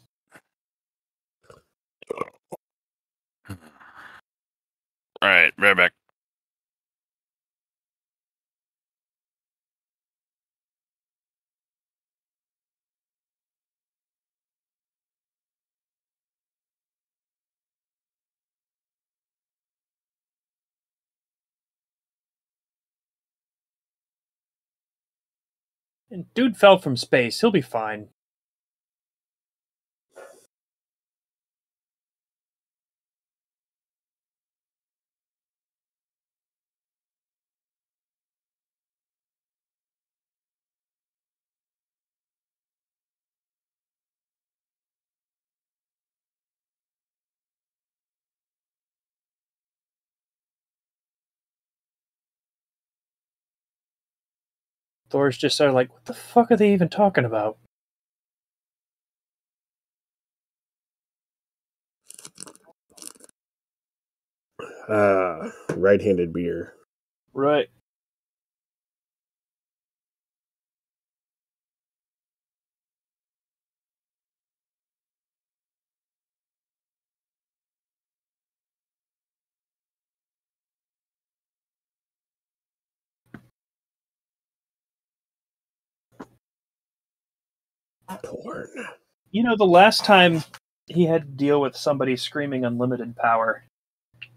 Alright, right back. And dude fell from space. He'll be fine. Thor's just sort of like, what the fuck are they even talking about? Right-handed beer. Right. Porn. You know, the last time he had to deal with somebody screaming unlimited power,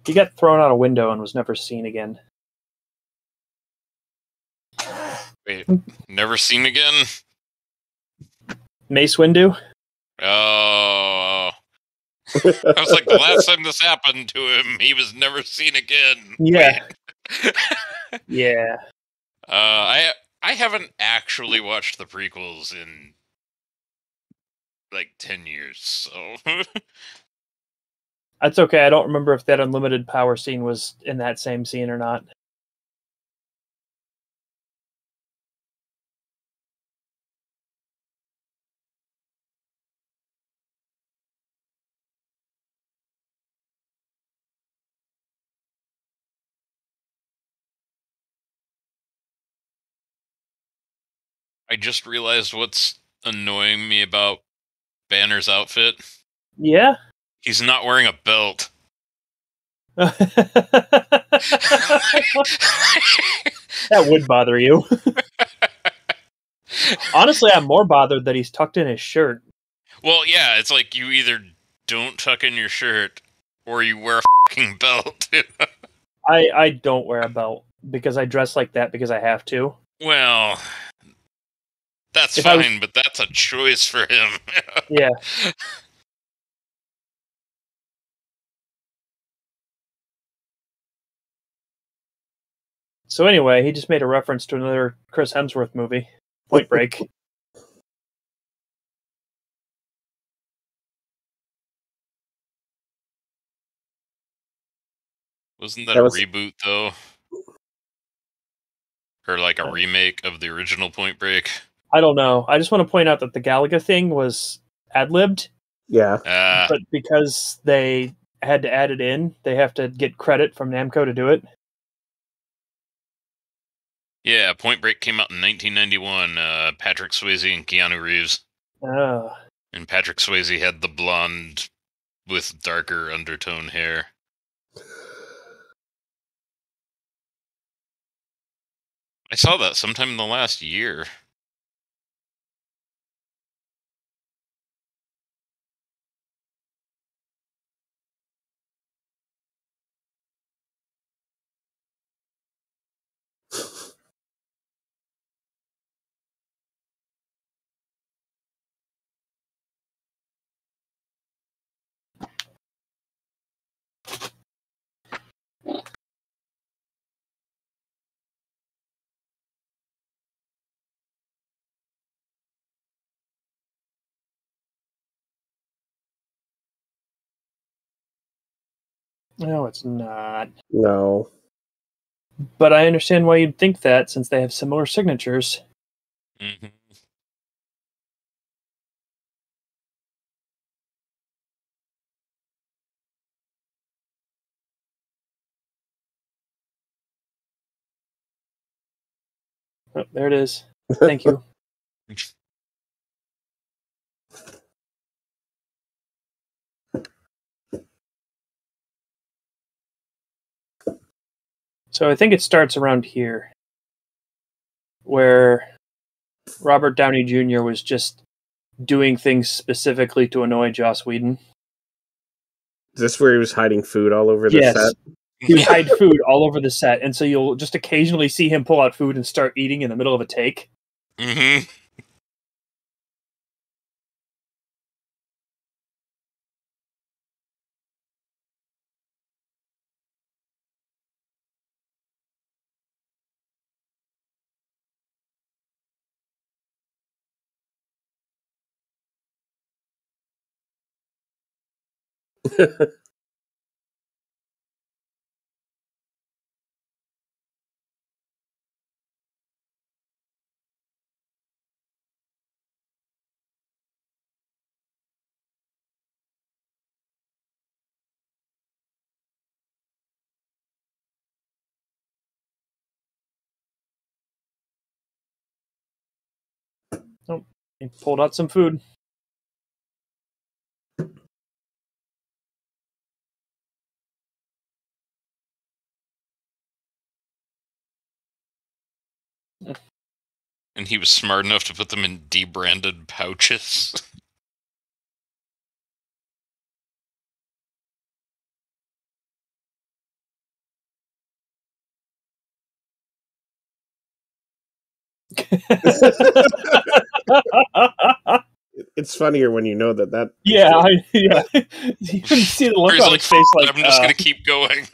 he got thrown out a window and was never seen again. Wait, never seen again? Mace Windu? Oh. I was like, the last time this happened to him, he was never seen again. Yeah. Wait. Yeah. I haven't actually watched the prequels in like 10 years, so That's okay. I don't remember if that unlimited power scene was in that same scene or not. I just realized what's annoying me about Banner's outfit. Yeah? He's not wearing a belt. That would bother you. Honestly, I'm more bothered that he's tucked in his shirt. Well, yeah, it's like you either don't tuck in your shirt or you wear a fucking belt. I don't wear a belt because I dress like that because I have to. Well, that's If I was- fine, but that's a choice for him. Yeah. So anyway, he just made a reference to another Chris Hemsworth movie, Point Break. Wasn't that That a was- reboot, though? Or like a remake of the original Point Break? I don't know. I just want to point out that the Galaga thing was ad-libbed, Yeah. but because they had to add it in, they have to get credit from Namco to do it. Yeah, Point Break came out in 1991. Patrick Swayze and Keanu Reeves. Oh. And Patrick Swayze had the blonde with darker undertone hair. I saw that sometime in the last year. No, it's not. No. But I understand why you'd think that, since they have similar signatures. Mm-hmm. Oh, there it is. Thank you. So I think it starts around here, where Robert Downey Jr. was just doing things specifically to annoy Joss Whedon. Is this where he was hiding food all over the Yes. set? He would hide food all over the set, and so you'll just occasionally see him pull out food and start eating in the middle of a take. Mm-hmm. He pulled out some food. And he was smart enough to put them in debranded pouches. It's funnier when you know that. Yeah. You can see the look He's on like, his face. Like, I'm just gonna keep going.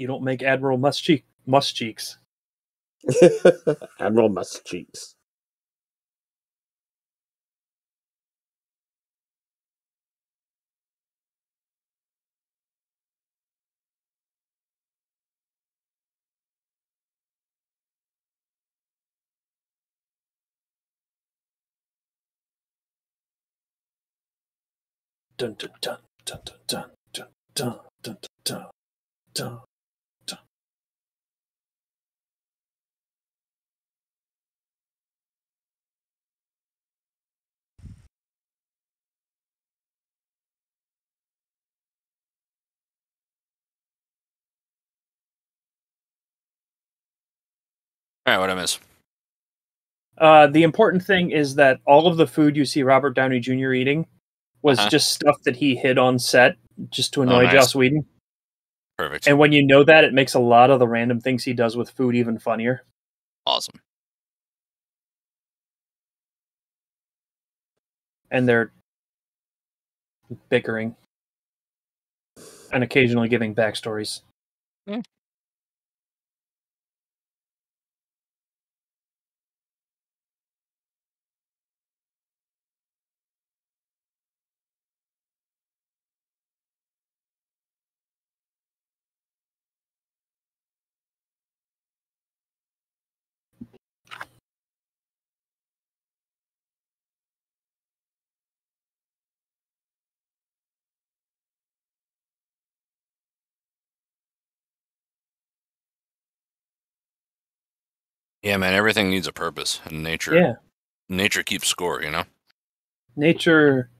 You don't make Admiral Muss Cheeks. Admiral Muss Cheeks. Dun dun dun dun dun dun dun dun dun dun dun. All right, what I miss? The important thing is that all of the food you see Robert Downey Jr. eating was just stuff that he hid on set just to annoy Joss Whedon. Perfect. And when you know that, it makes a lot of the random things he does with food even funnier. Awesome. And they're bickering and occasionally giving backstories. Yeah, man, everything needs a purpose, and nature keeps score, you know? Nature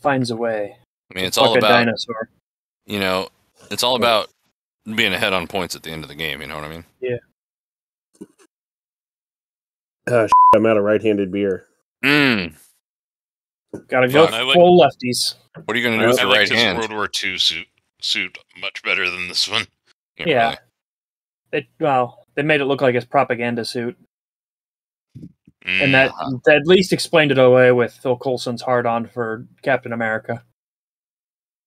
finds a way. I mean, it's all about a dinosaur. You know, it's all about being ahead on points at the end of the game, you know what I mean? Yeah. I'm out of right-handed beer. Mm. Gotta go full lefties. What are you going to do with your right hand? World War II suit much better than this one. Yeah. Really. They made it look like his propaganda suit. And that at least explained it away with Phil Coulson's hard-on for Captain America.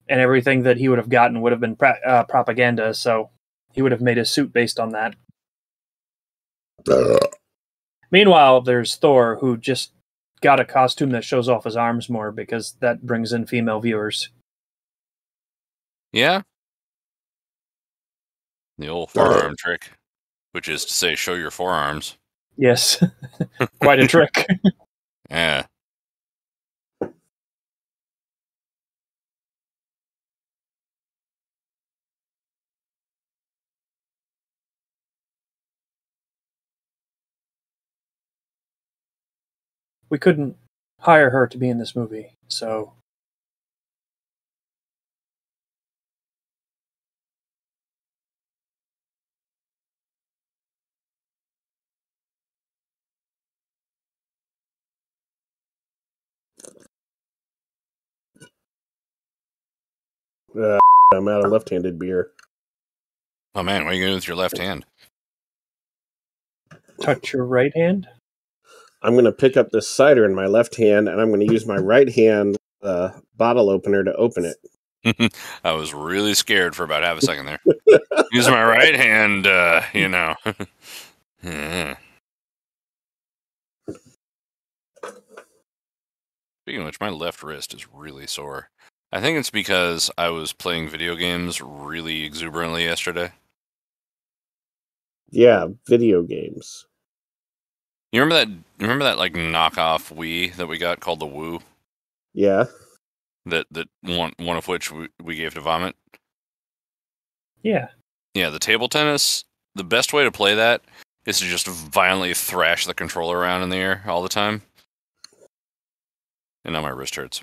And everything that he would have gotten would have been propaganda, so he would have made his suit based on that. Meanwhile, there's Thor, who just got a costume that shows off his arms more because that brings in female viewers. Yeah? The old forearm trick, which is to say, show your forearms. Yes. Quite a trick. Yeah. We couldn't hire her to be in this movie, so... I'm out of left-handed beer. Oh man, what are you going to do with your left hand? Touch your right hand? I'm going to pick up this cider in my left hand, and I'm going to use my right hand bottle opener to open it. I was really scared for about half a second there. Use my right hand, you know. Yeah. Speaking of which, my left wrist is really sore. I think it's because I was playing video games really exuberantly yesterday. Yeah, video games. You remember that like knockoff Wii that we got called the Woo? Yeah. That one of which we gave to Vomit? Yeah. Yeah, the table tennis, the best way to play that is to just violently thrash the controller around in the air all the time. And now my wrist hurts.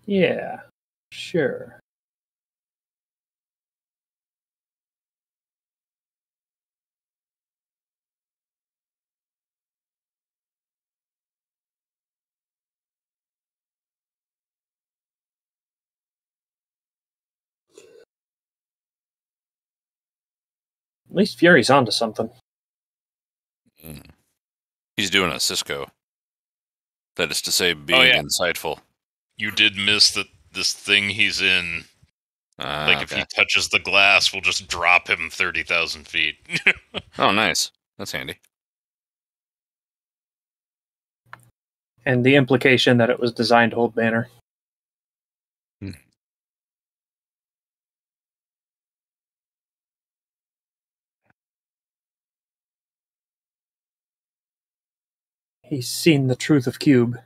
Yeah, sure. At least Fury's onto something. He's doing a Cisco. That is to say, being insightful. You did miss that this thing he's in Like if he touches the glass, we'll just drop him 30,000 feet. Oh, nice. That's handy. And the implication that it was designed to hold Banner. He's seen the truth of Cube.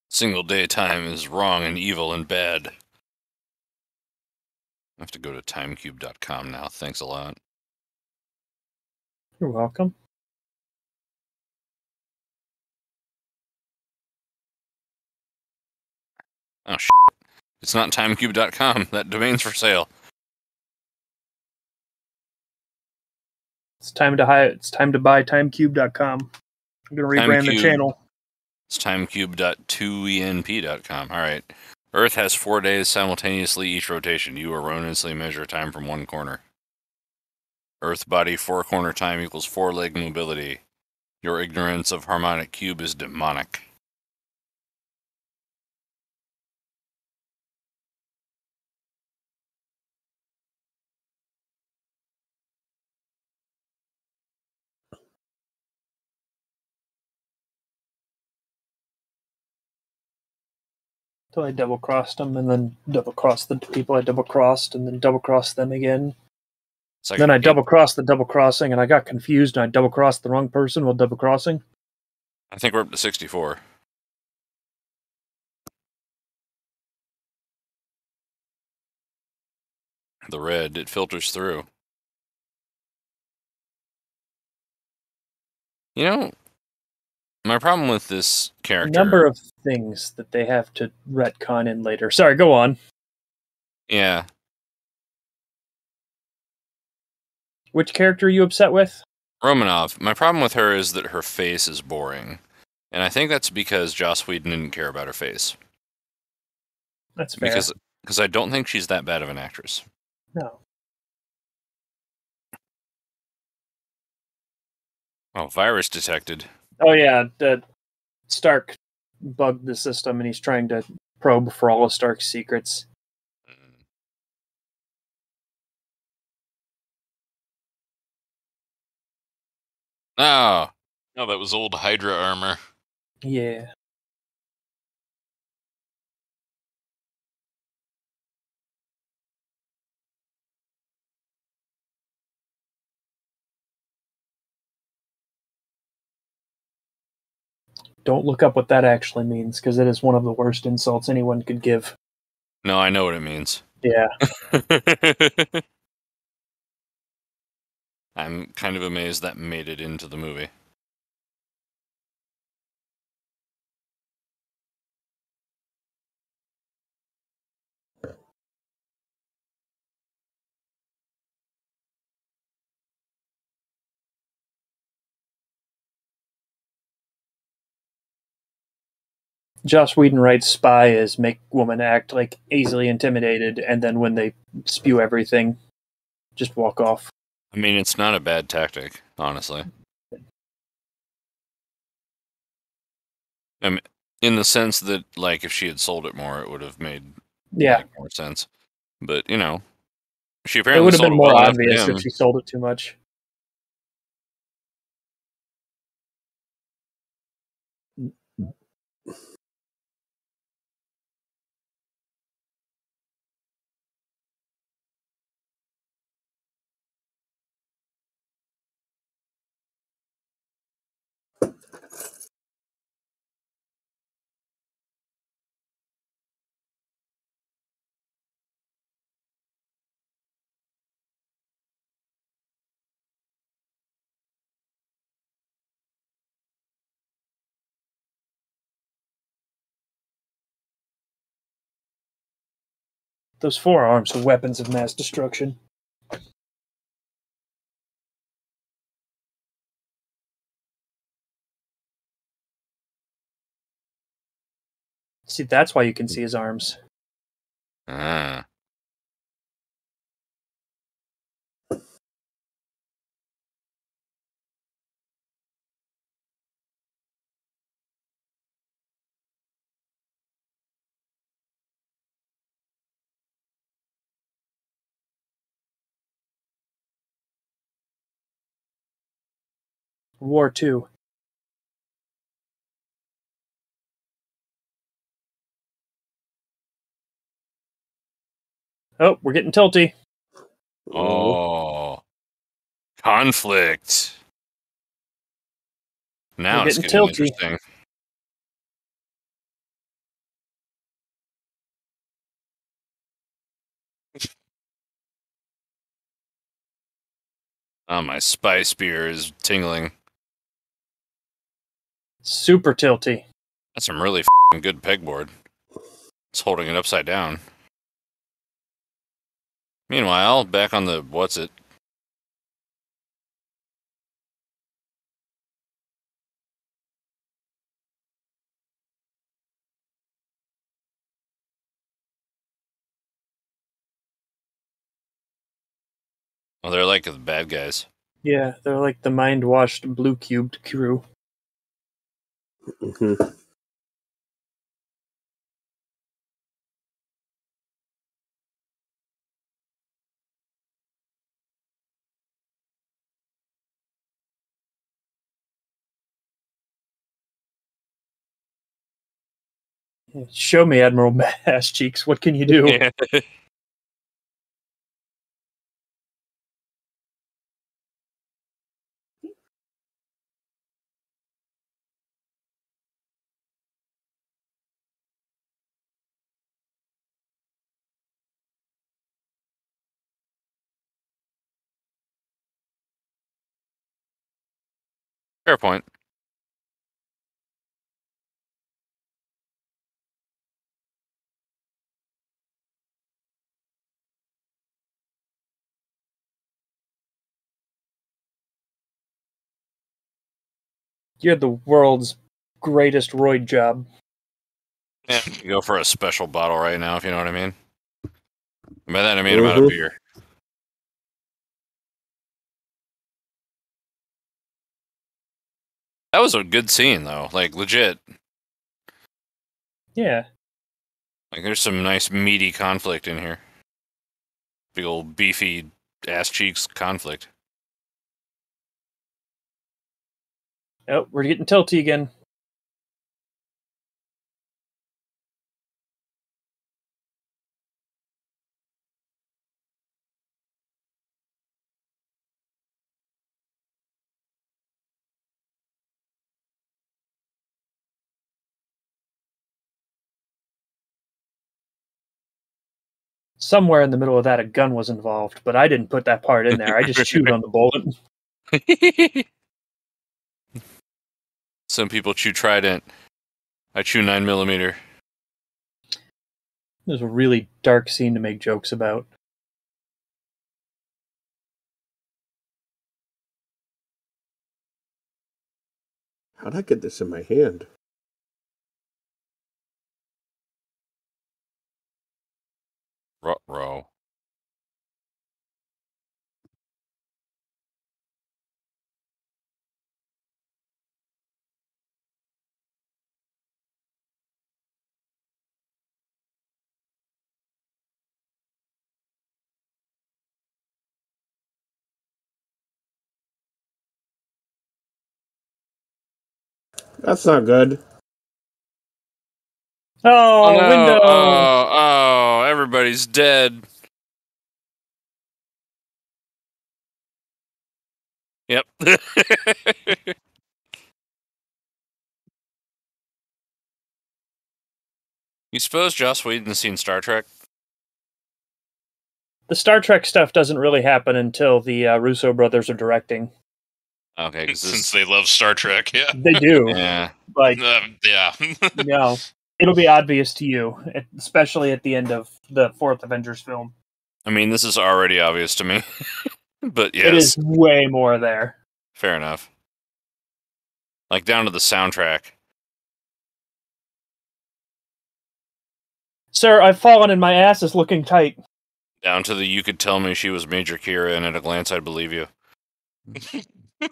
Single day time is wrong and evil and bad. I have to go to timecube.com now. Thanks a lot. You're welcome. Oh, shit. It's not timecube.com. That domain's for sale. It's time to buy timecube.com. I'm going to rebrand the channel. It's timecube.2enp.com. All right. Earth has 4 days simultaneously each rotation. You erroneously measure time from one corner. Earth body 4-corner time equals 4-leg mobility. Your ignorance of harmonic cube is demonic. So I double-crossed them, and then double-crossed the people I double-crossed, and then double-crossed them again. Like then I double-crossed the double-crossing, and I got confused, and I double-crossed the wrong person while double-crossing. I think we're up to 64. The red, it filters through. You know, my problem with this character... A number of things that they have to retcon in later. Sorry, go on. Yeah. Which character are you upset with? Romanov. My problem with her is that her face is boring. And I think that's because Joss Whedon didn't care about her face. That's fair. Because I don't think she's that bad of an actress. No. Oh, virus detected. Oh yeah, Stark bugged the system, and he's trying to probe for all of Stark's secrets. Oh. No, that was old Hydra armor. Yeah. Don't look up what that actually means, because it is one of the worst insults anyone could give. No, I know what it means. Yeah. I'm kind of amazed that made it into the movie. Joss Whedon writes spy as make woman act like easily intimidated, and then when they spew everything, just walk off. I mean, it's not a bad tactic, honestly. I mean, in the sense that, like, if she had sold it more, it would have made more sense. But, you know, she apparently it would have been more well obvious if she sold it too much. Those forearms are weapons of mass destruction. See, that's why you can see his arms. Ah. War 2. Oh, we're getting tilty. Oh, conflict. Now We're it's getting getting tilty. interesting. Oh, my spice spear is tingling. Super tilty. That's some really good pegboard. It's holding it upside down. Meanwhile, back on the what's it? Oh, they're like the bad guys. Yeah, they're like the mind-washed blue-cubed crew. Mhm. Show me, Admiral Ass Cheeks. What can you do? Yeah. Fair point. You're the world's greatest roid job. Yeah, you go for a special bottle right now, if you know what I mean. By that I mean I'm out of Mhm. beer. That was a good scene, though. Like, legit. Yeah. Like, there's some nice meaty conflict in here. Big old beefy ass cheeks conflict. Oh, we're getting tilty again. Somewhere in the middle of that, a gun was involved, but I didn't put that part in there. I just chewed on the bullet. Some people chew Trident. I chew 9mm. It was a really dark scene to make jokes about. How'd I get this in my hand? Ruh-roh. That's not good. Oh, no! window! Oh, everybody's dead. Yep. You suppose Joss Whedon's seen Star Trek? The Star Trek stuff doesn't really happen until the Russo brothers are directing. Okay, because Since they love Star Trek, yeah. They do. yeah. Like, Yeah. no. It'll be obvious to you, especially at the end of the fourth Avengers film. I mean, this is already obvious to me. But yes. It is way more there. Fair enough. Like, down to the soundtrack. Sir, I've fallen and my ass is looking tight. Down to the you could tell me she was Major Kira, and at a glance I'd believe you. I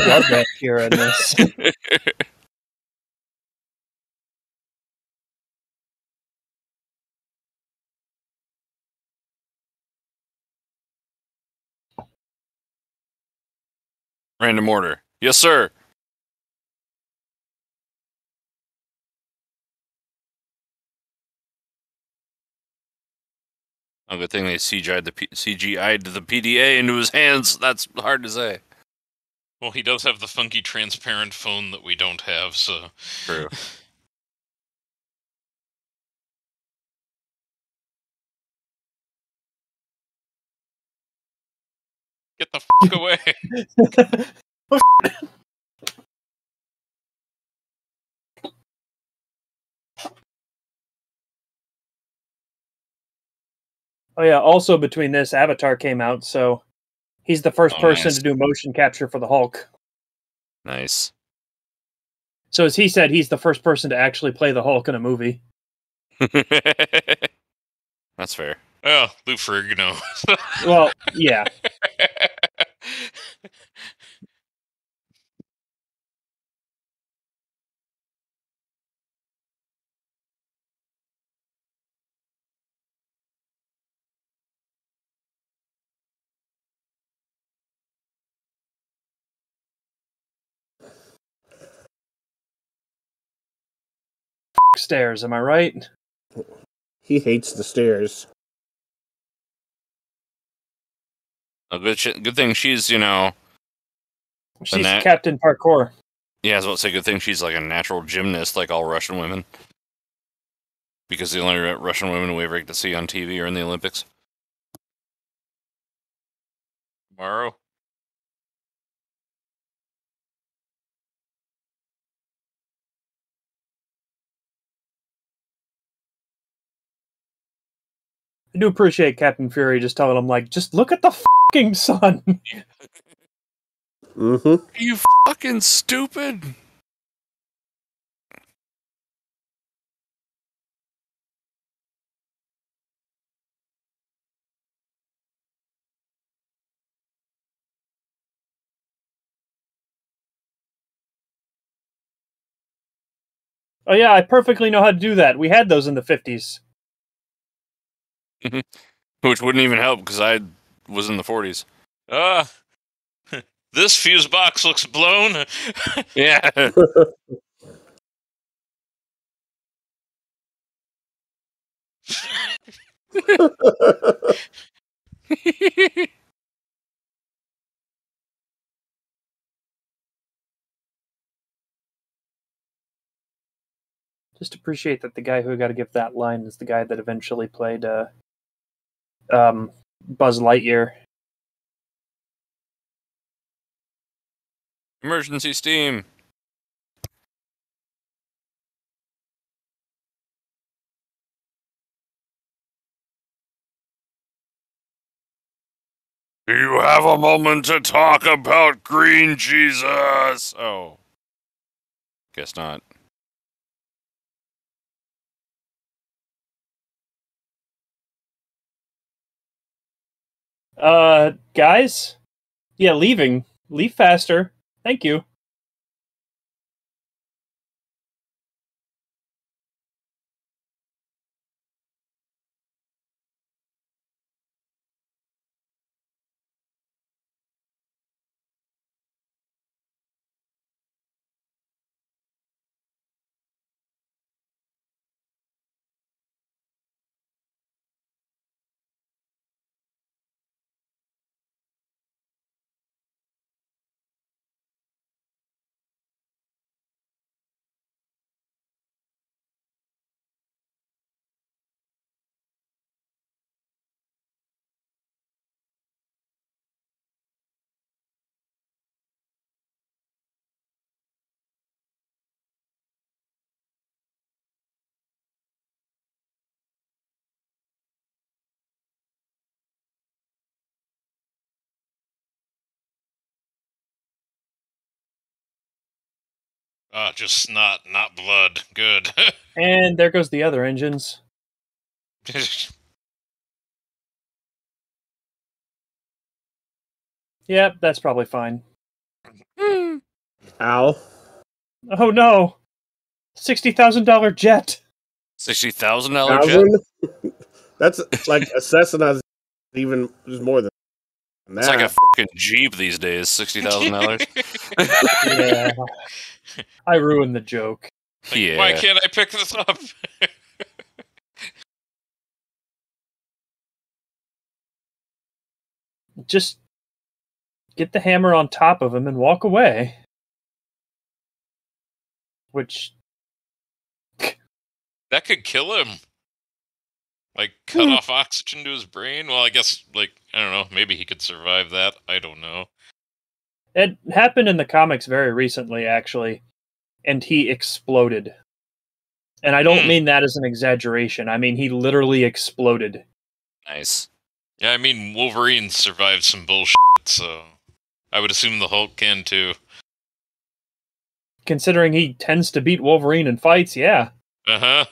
love that Kira in this. Random order. Yes, sir. Oh, good thing they CGI'd the PDA into his hands. That's hard to say. Well, he does have the funky transparent phone that we don't have, so... True. Get the fuck away! Oh yeah, also between this, Avatar came out, so he's the first person nice. to do motion capture for the Hulk. Nice. So as he said, he's the first person to actually play the Hulk in a movie. That's fair. Oh, Lou Ferrigno. Well, yeah. Stairs, am I right? He hates the stairs. A good thing she's, She's that- Captain Parkour. yeah, I was about to say, good thing she's like a natural gymnast, like all Russian women. Because the only Russian women we ever get to see on TV are in the Olympics. Tomorrow? I do appreciate Captain Fury just telling him, like, just look at the fucking sun. Mm-hmm. Are you fucking stupid? Oh yeah, I perfectly know how to do that. We had those in the 50s. Which wouldn't even help because I was in the 40s. This fuse box looks blown. Yeah. Just appreciate that the guy who got to give that line is the guy that eventually played Buzz Lightyear. Emergency steam. Do you have a moment to talk about green Jesus? Oh. Guess not. Guys? Yeah, leaving. Leave faster. Thank you. Just snot, not blood. Good. And there goes the other engines. Yep, that's probably fine. Ow. Oh no! $60,000 jet! $60,000 jet? That's like a Cessna. Even is more than It's like a fucking Jeep these days, $60,000. Yeah. I ruined the joke. Like, Yeah. why can't I pick this up? Just get the hammer on top of him and walk away. Which... That could kill him. Like, cut off oxygen to his brain? Well, I guess, like, I don't know. Maybe he could survive that. I don't know. It happened in the comics very recently, actually. And he exploded. And I don't mean that as an exaggeration. I mean, he literally exploded. Nice. Yeah, I mean, Wolverine survived some bullshit, so I would assume the Hulk can too. Considering he tends to beat Wolverine in fights, yeah. Uh-huh.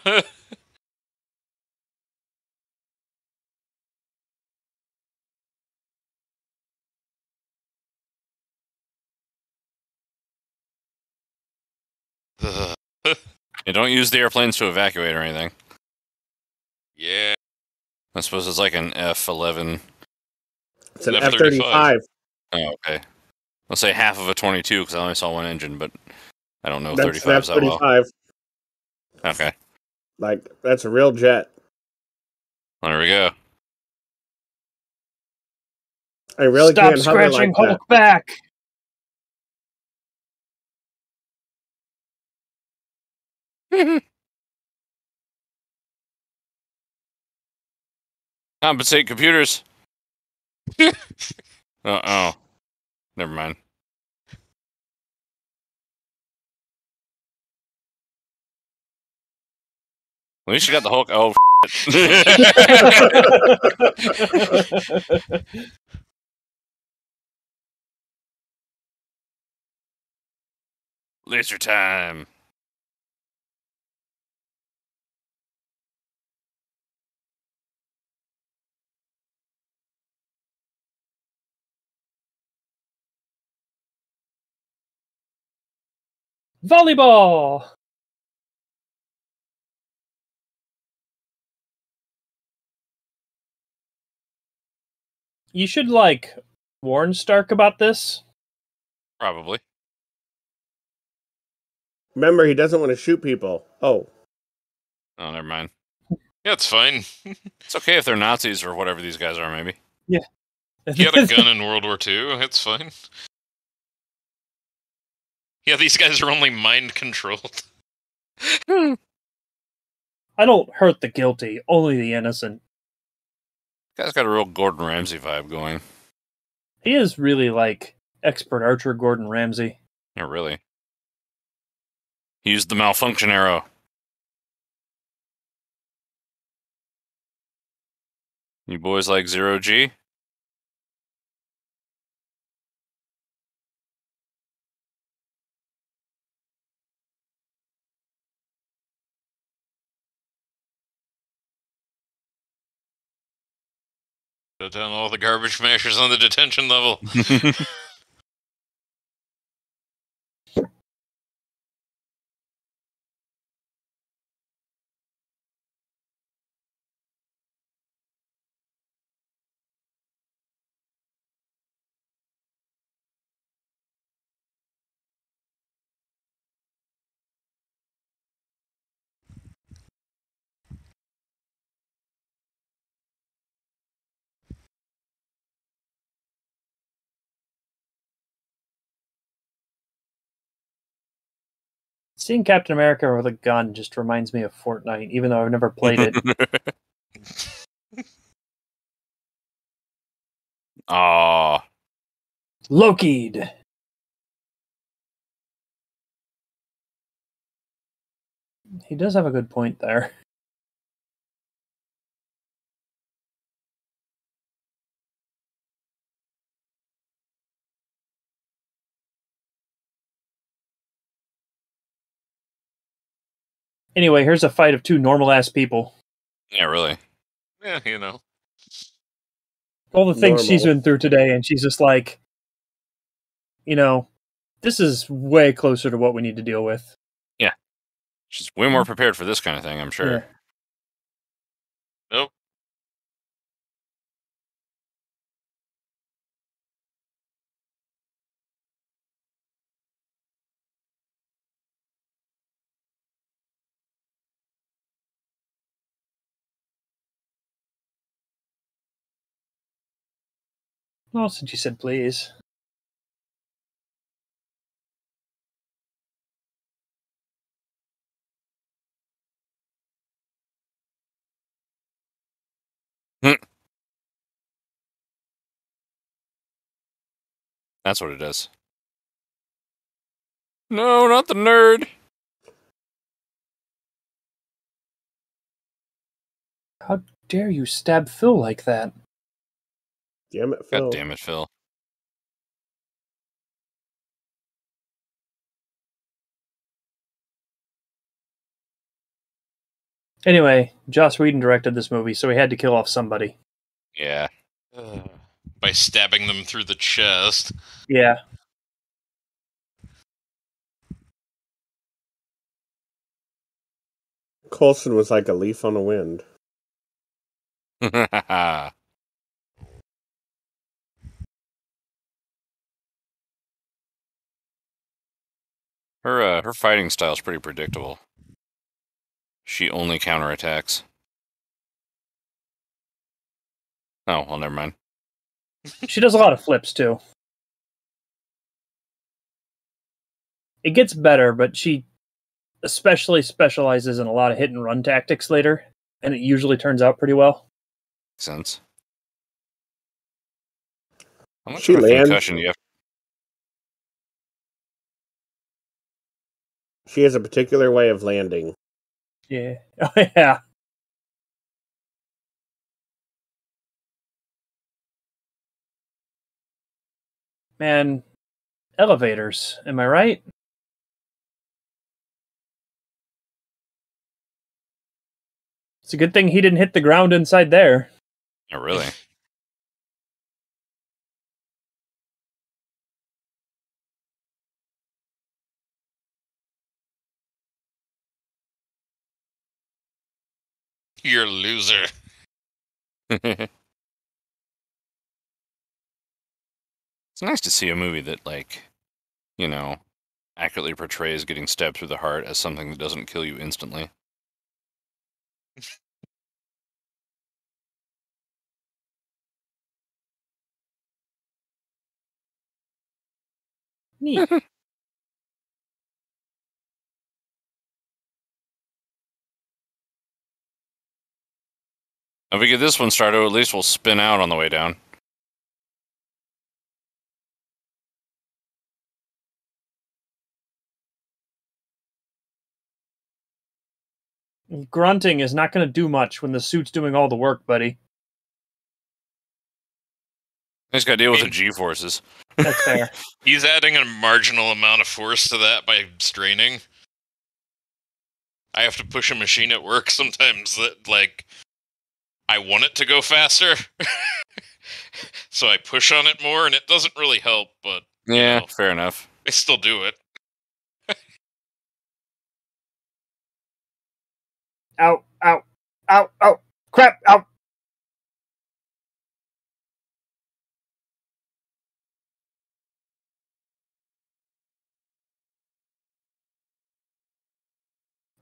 Yeah, don't use the airplanes to evacuate or anything. Yeah. I suppose it's like an F-11. It's an F-35. F-35. Oh, okay. I'll say half of a 22 because I only saw one engine, but I don't know That's 35s an that well. F-35. Okay. Like, that's a real jet. There we go. I really Stop can't hover scratching like Hulk back! Compensate computers. Uh-oh. Never mind. At least you got the Hulk. Oh, laser time. Volleyball! You should, like, warn Stark about this. Probably. Remember, he doesn't want to shoot people. Oh. Oh, never mind. Yeah, it's fine. It's okay if they're Nazis or whatever these guys are, maybe. Yeah. He had a gun in World War II. It's fine. Yeah, these guys are only mind controlled. I don't hurt the guilty, only the innocent. Guy's got a real Gordon Ramsay vibe going. He is really like expert archer Gordon Ramsay. Yeah, really. He used the malfunction arrow. You boys like Zero G? Shut down all the garbage mashers on the detention level. Seeing Captain America with a gun just reminds me of Fortnite, even though I've never played it. Aw. Loki'd. He does have a good point there. Anyway, here's a fight of two normal-ass people. Yeah, really. Yeah, you know. All the things Normal. she's been through today, and she's just like, you know, this is way closer to what we need to deal with. She's way more prepared for this kind of thing, I'm sure. Yeah. Nope. Well, since you said please. That's what it is. No, not the nerd. How dare you stab Phil like that? Damn it, Phil. God damn it, Phil. Anyway, Joss Whedon directed this movie, so he had to kill off somebody. Yeah. By stabbing them through the chest. Yeah. Coulson was like a leaf on the wind. Her fighting style is pretty predictable. She only counterattacks. Oh, well, never mind. She does a lot of flips, too. It gets better, but she especially specializes in a lot of hit and run tactics later, and it usually turns out pretty well. Makes sense. How much She of a lands. concussion do you have? She has a particular way of landing. Yeah. Oh, yeah. Man, elevators, am I right? It's a good thing he didn't hit the ground inside there. Oh, really? You're a loser. It's nice to see a movie that, like, you know, accurately portrays getting stabbed through the heart as something that doesn't kill you instantly. Neat. If we get this one started, at least we'll spin out on the way down. Grunting is not going to do much when the suit's doing all the work, buddy. He's got to deal with the G-forces. That's fair. He's adding a marginal amount of force to that by straining. I have to push a machine at work sometimes that, like, I want it to go faster. So I push on it more, and it doesn't really help, but Yeah, you know, fair enough. I still do it. Ow, ow, ow, ow, crap, ow.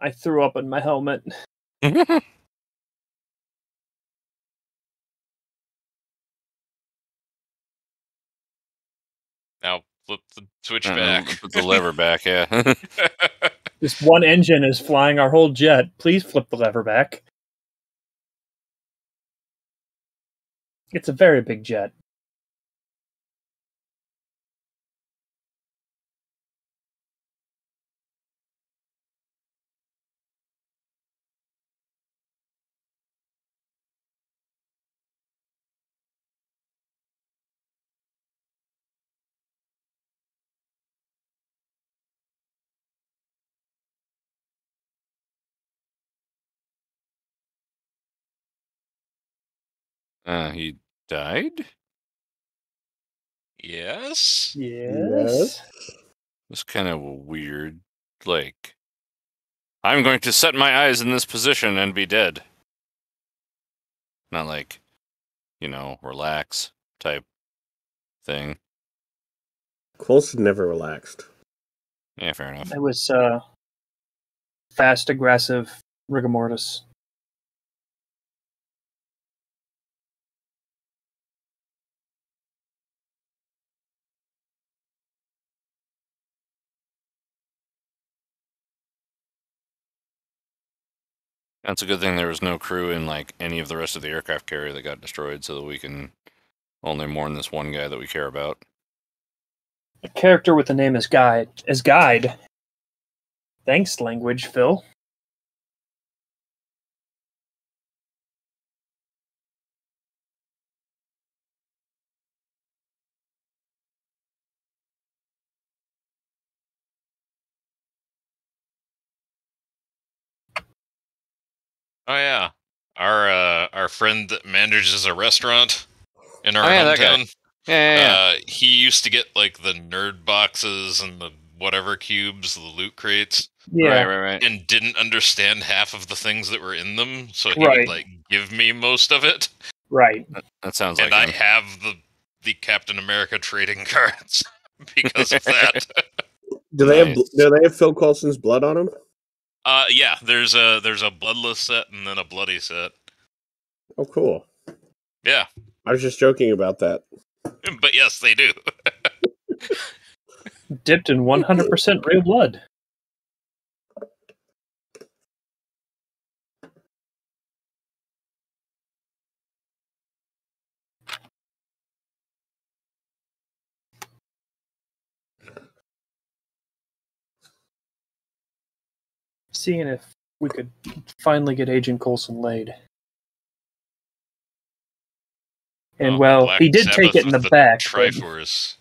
I threw up in my helmet. Now flip the switch back. Put the lever back, yeah. This one engine is flying our whole jet. Please flip the lever back. It's a very big jet. He died? Yes? Yes. It's kind of weird. Like, I'm going to set my eyes in this position and be dead. Not like, relax type thing. Coulson never relaxed. Yeah, fair enough. It was fast, aggressive rigor mortis. That's a good thing there was no crew in like any of the rest of the aircraft carrier that got destroyed, so that we can only mourn this one guy that we care about. A character with the name as Guide. Thanks, language, Phil. Oh yeah, our friend that manages a restaurant in our that guy. hometown. Yeah. He used to get like the nerd boxes and the whatever cubes, the loot crates, Yeah. Right. and didn't understand half of the things that were in them, so he Right. would like give me most of it. Right. That sounds And like I him. have the Captain America trading cards because of that. Do they Nice. have Phil Coulson's blood on them? Yeah, there's a bloodless set and then a bloody set. Oh, cool. Yeah, I was just joking about that. but yes, they do. Dipped in 100% real blood. Seeing if we could finally get Agent Coulson laid. And well, Black he did Sabbath take it in with the back. but- Triforce.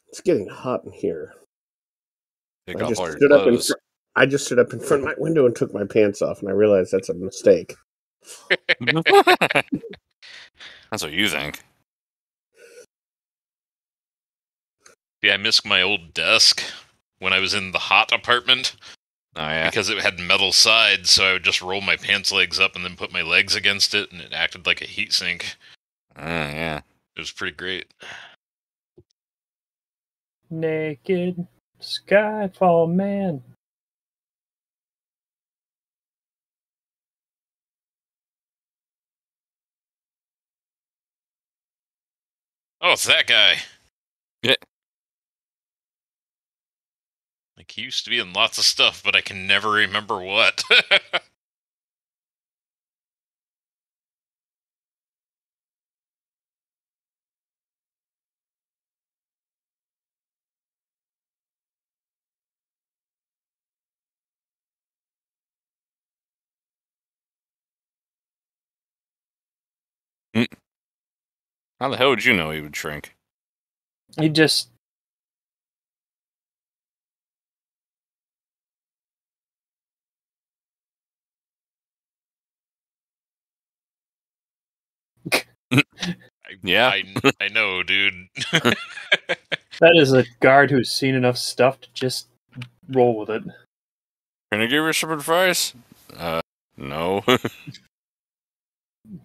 It's getting hot in here. Take I off just all your stood up in clothes. I just stood up in front of my window and took my pants off, and I realized that's a mistake. That's what you think. Yeah, I missed my old desk when I was in the hot apartment Oh yeah. because it had metal sides, so I would just roll my pants legs up and then put my legs against it, and it acted like a heat sink. Yeah. It was pretty great. Naked Skyfall Man. Oh, it's that guy. Yeah. Like, he used to be in lots of stuff, but I can never remember what. How the hell would you know he would shrink? He just Yeah. I know, dude. that is a guard who's seen enough stuff to just roll with it. Can I give you some advice? No.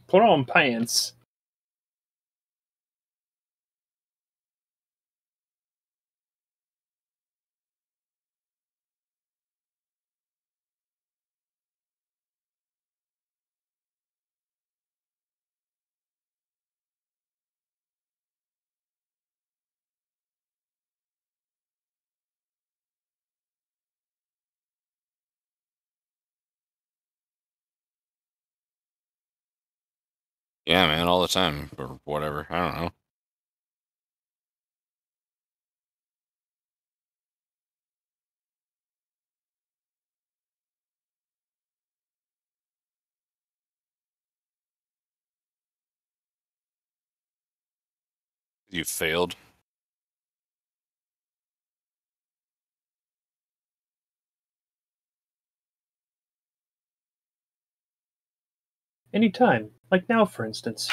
Put on pants. Yeah, man, all the time or whatever. I don't know. You failed. Anytime. Like now, for instance.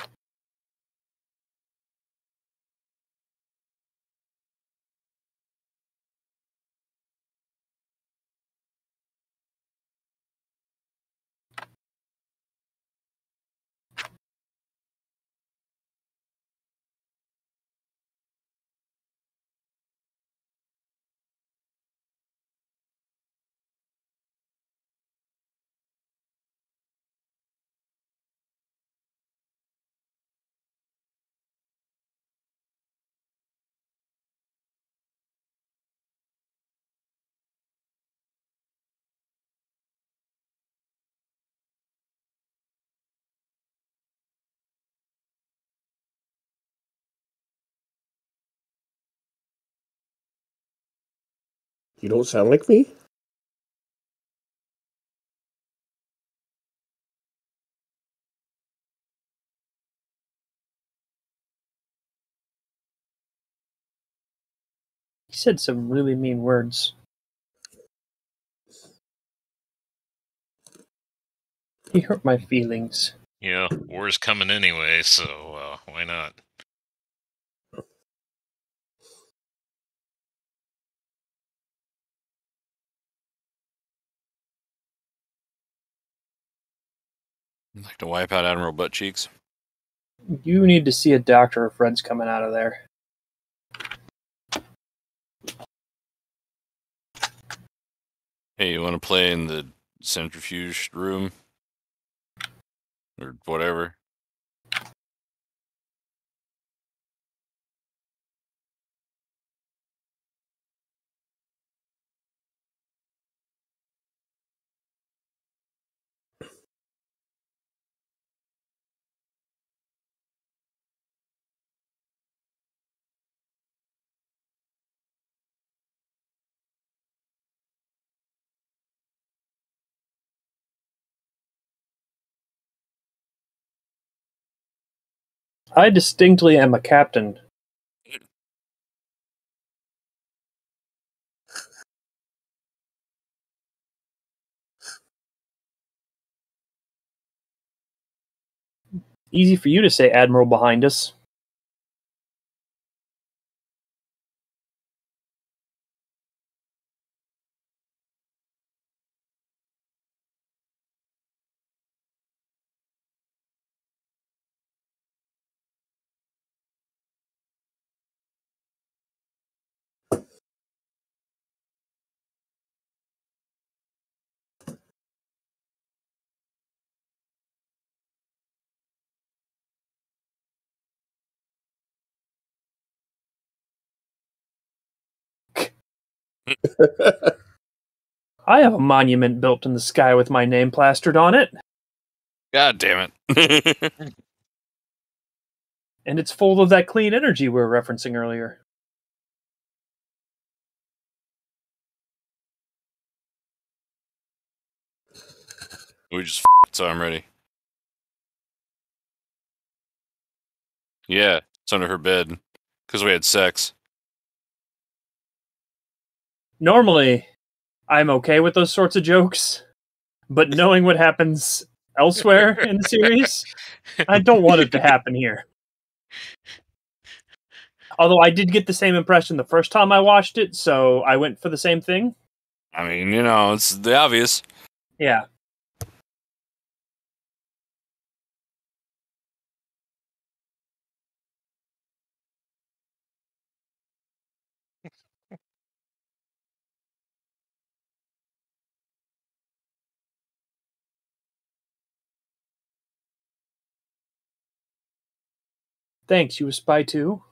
You don't sound like me? He said some really mean words. He hurt my feelings. Yeah, war's coming anyway, so why not? I'd like to wipe out Admiral Butt Cheeks. You need to see a doctor if Fred's coming out of there. Hey, you want to play in the centrifuge room? Or whatever? I distinctly am a captain. Easy for you to say, Admiral behind us. I have a monument built in the sky with my name plastered on it. God damn it. And it's full of that clean energy we were referencing earlier. We just so I'm ready. Yeah, it's under her bed. Because we had sex. Normally, I'm okay with those sorts of jokes, but knowing what happens elsewhere in the series, I don't want it to happen here. Although I did get the same impression the first time I watched it, so I went for the same thing. I mean, you know, it's the obvious. Yeah. Thanks, you a spy too?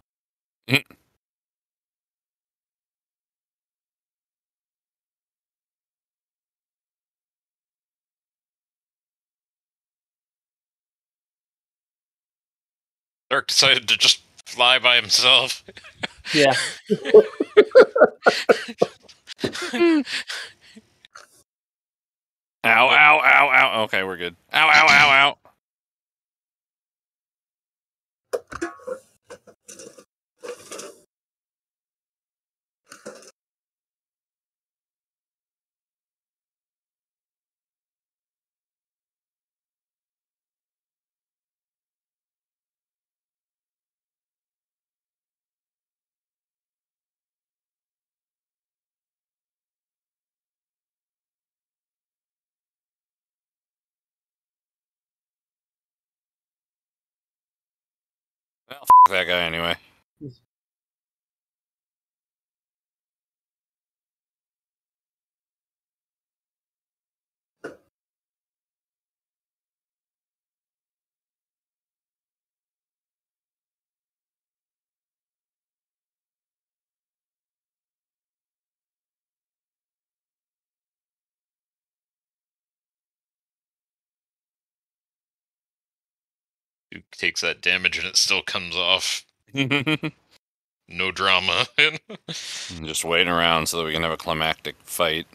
Dark decided to just fly by himself. Yeah. Ow, ow, ow, ow. Okay, we're good. Ow, ow, ow, ow. Well, that guy anyway. Who takes that damage and it still comes off. no drama. I'm just waiting around so that we can have a climactic fight.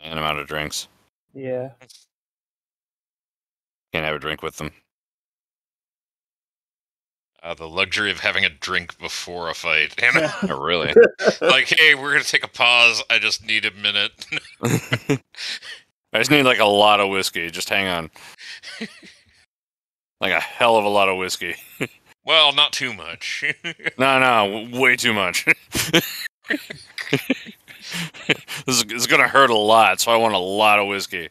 And I'm out of drinks. Yeah. Can't have a drink with them. The luxury of having a drink before a fight. Oh, really? Like, hey, we're gonna take a pause. I just need a minute. I just need like a lot of whiskey. Just hang on. Like a hell of a lot of whiskey. Well, not too much. No, way too much. This is gonna hurt a lot, so I want a lot of whiskey.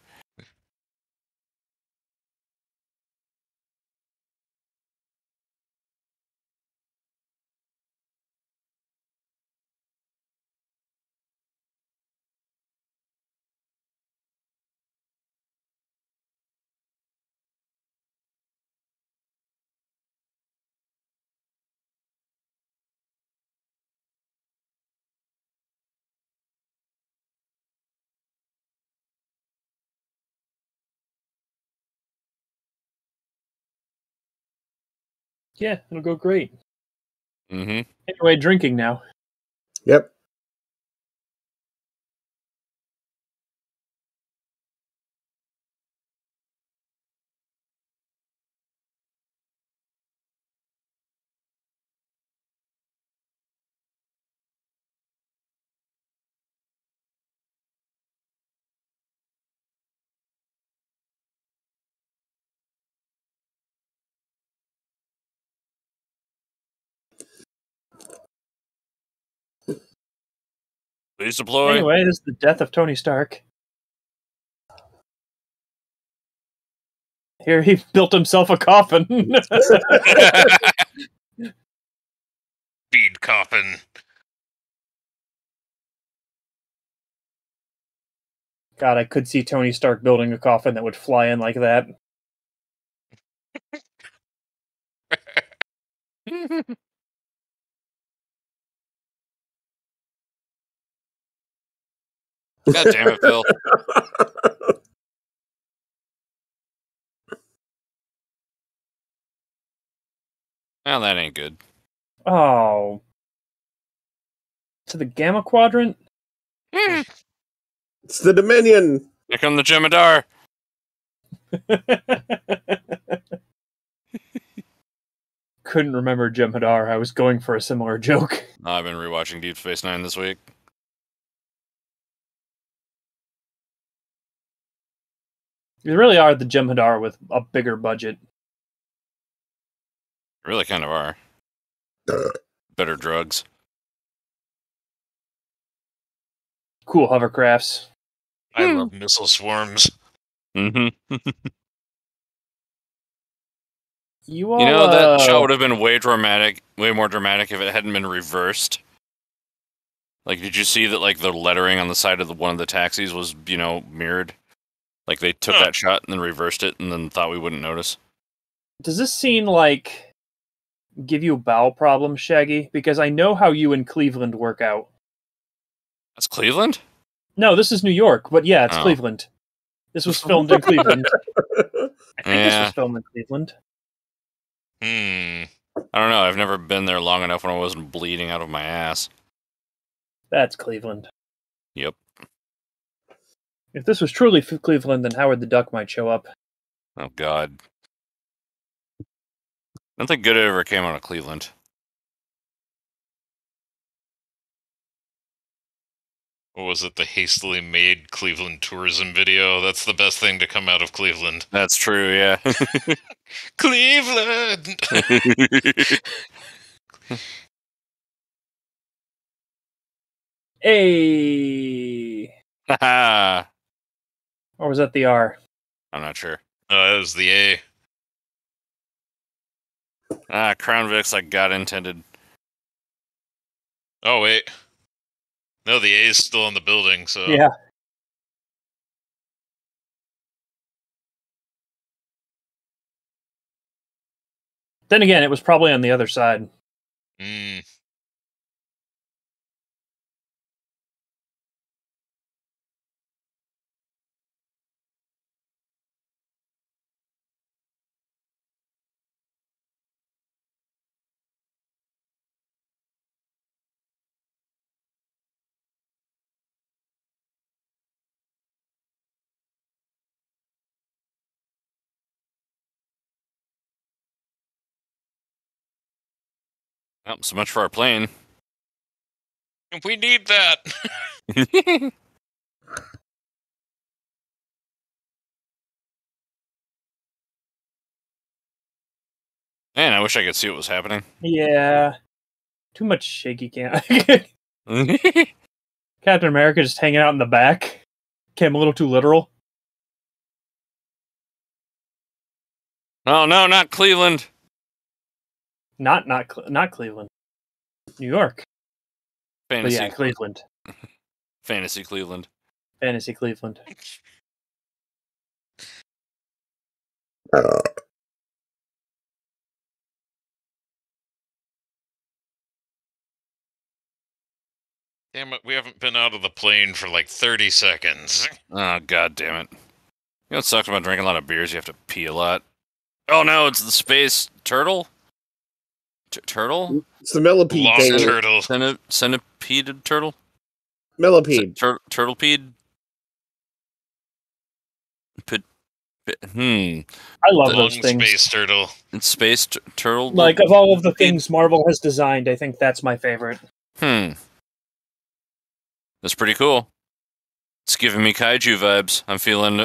Yeah, it'll go great. Mm-hmm. Anyway, drinking now. Yep. Please deploy. Anyway, this is the death of Tony Stark. Here he built himself a coffin. Bead coffin. God, I could see Tony Stark building a coffin that would fly in like that. God damn it, Phil. Well, that ain't good. Oh. To the Gamma Quadrant? It's the Dominion. Here come the Jem'Hadar. Couldn't remember Jem'Hadar. I was going for a similar joke. I've been rewatching Deep Space Nine this week. You really are the Jem'Hadar with a bigger budget. Really kind of are. Better drugs. Cool hovercrafts. I love missile swarms. Mm-hmm. You all, You know, that shot would have been way more dramatic if it hadn't been reversed. Like, did you see that, like, the lettering on the side of one of the taxis was, mirrored? Like, they took that shot and then reversed it and then thought we wouldn't notice. Does this scene, like, give you bowel problems, Shaggy? Because I know how you and Cleveland work out. That's Cleveland? No, this is New York, but yeah, it's Oh. Cleveland. This was filmed in Cleveland. I think this Yeah. was filmed in Cleveland. Hmm. I don't know. I've never been there long enough when I wasn't bleeding out of my ass. That's Cleveland. Yep. If this was truly Cleveland, then Howard the Duck might show up. Oh, God. Nothing good ever came out of Cleveland. What was it? The hastily made Cleveland tourism video? That's the best thing to come out of Cleveland. That's true, yeah. Cleveland! Hey! Haha. Or was that the R? I'm not sure. That was the A. Crown Vicks like God intended. Oh, wait. No, the A is still in the building, so... Yeah. Then again, it was probably on the other side. Mm. Well, so much for our plane. We need that. Man, I wish I could see what was happening. Yeah. Too much shaky cam. Captain America just hanging out in the back. Came a little too literal. Oh no, not Cleveland. Not Cleveland. New York. But Fantasy, yeah, Cleveland. fantasy Cleveland. Fantasy Cleveland. Damn it, we haven't been out of the plane for like 30 seconds. Oh god damn it! You know what sucks about drinking a lot of beers? You have to pee a lot. Oh no, it's the space turtle. Turtle? It's the millipede Long thing. turtle. Centipede turtle? Millipede. Turtlepede? I love Long those things. space turtle. It's space turtle. Like, of all of the things Marvel has designed, I think that's my favorite. That's pretty cool. It's giving me kaiju vibes. I'm feeling a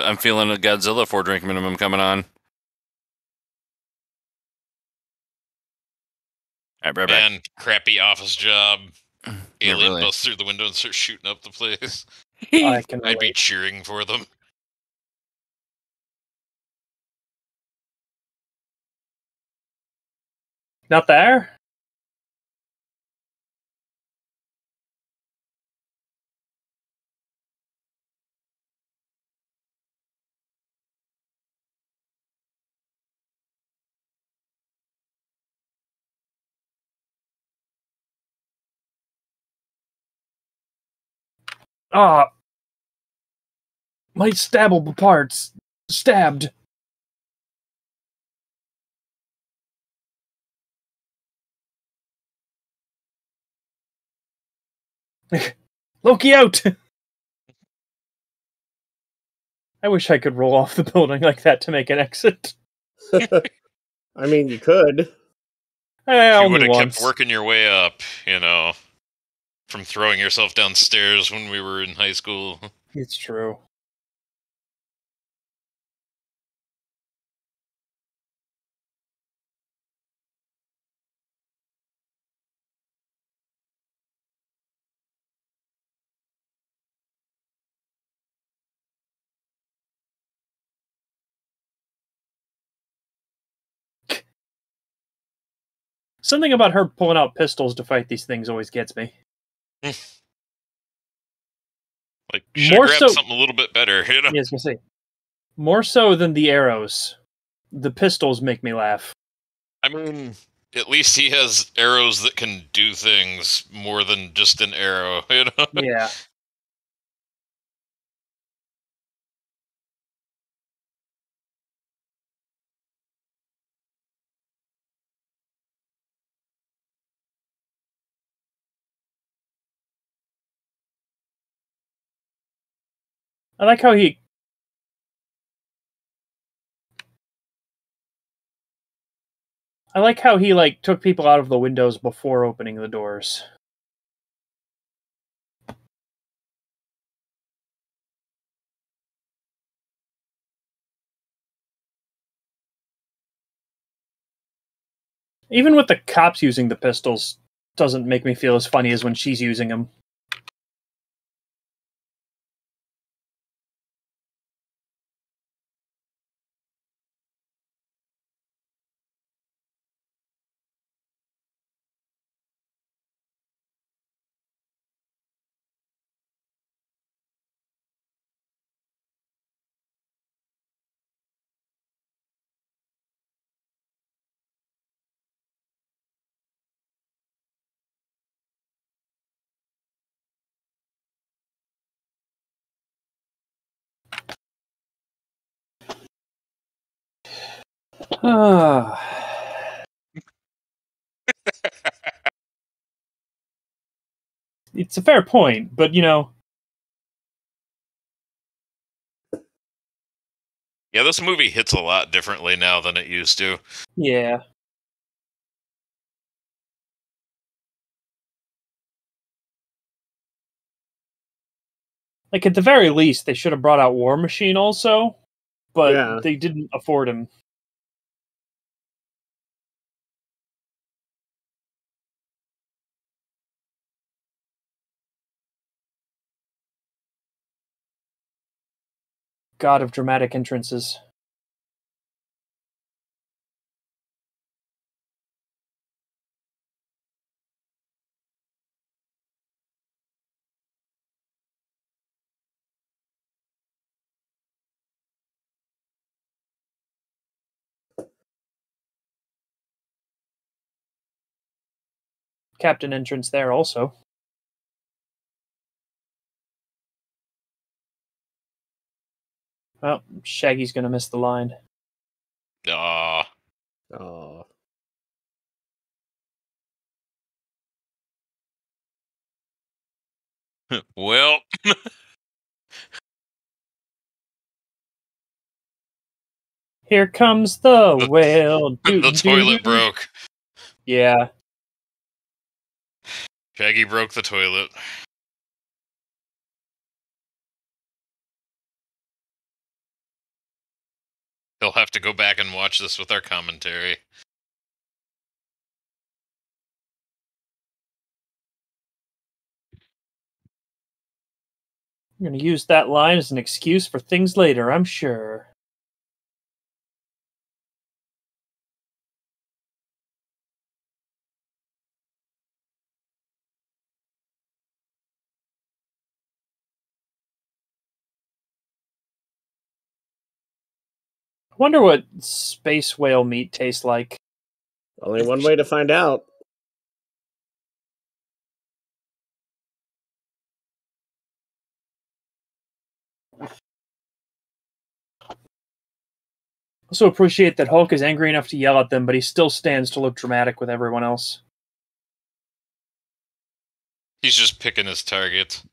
Godzilla 4 drink minimum coming on. All right, right back. Man, crappy office job. Yeah, Alien really. busts through the window and starts shooting up the place. I can I'd be relate. cheering for them. Not there? Ah. My stabbable parts. Stabbed. Loki out! I wish I could roll off the building like that to make an exit. I mean, you could. If you would Only have once. kept working your way up, from throwing yourself downstairs when we were in high school. It's true. Something about her pulling out pistols to fight these things always gets me. Like, should have More grabbed so- something a little bit better, Yeah, I was gonna say. More so than the arrows. The pistols make me laugh. I mean, at least he has arrows that can do things more than just an arrow, Yeah. I like how he... took people out of the windows before opening the doors. Even with the cops using the pistols, doesn't make me feel as funny as when she's using them. It's a fair point, but Yeah, this movie hits a lot differently now than it used to. yeah. Like, at the very least, they should have brought out War Machine also, but Yeah. they didn't afford him. God of dramatic entrances. Captain entrance there also. Oh, Shaggy's gonna miss the line. Aw. Oh. Well, Here comes the whale. the toilet broke. Yeah. Shaggy broke the toilet. He'll have to go back and watch this with our commentary. I'm gonna use that line as an excuse for things later, I'm sure. I wonder what space whale meat tastes like. Only one way to find out. Also appreciate that Hulk is angry enough to yell at them, but he still stands to look dramatic with everyone else. He's just picking his targets.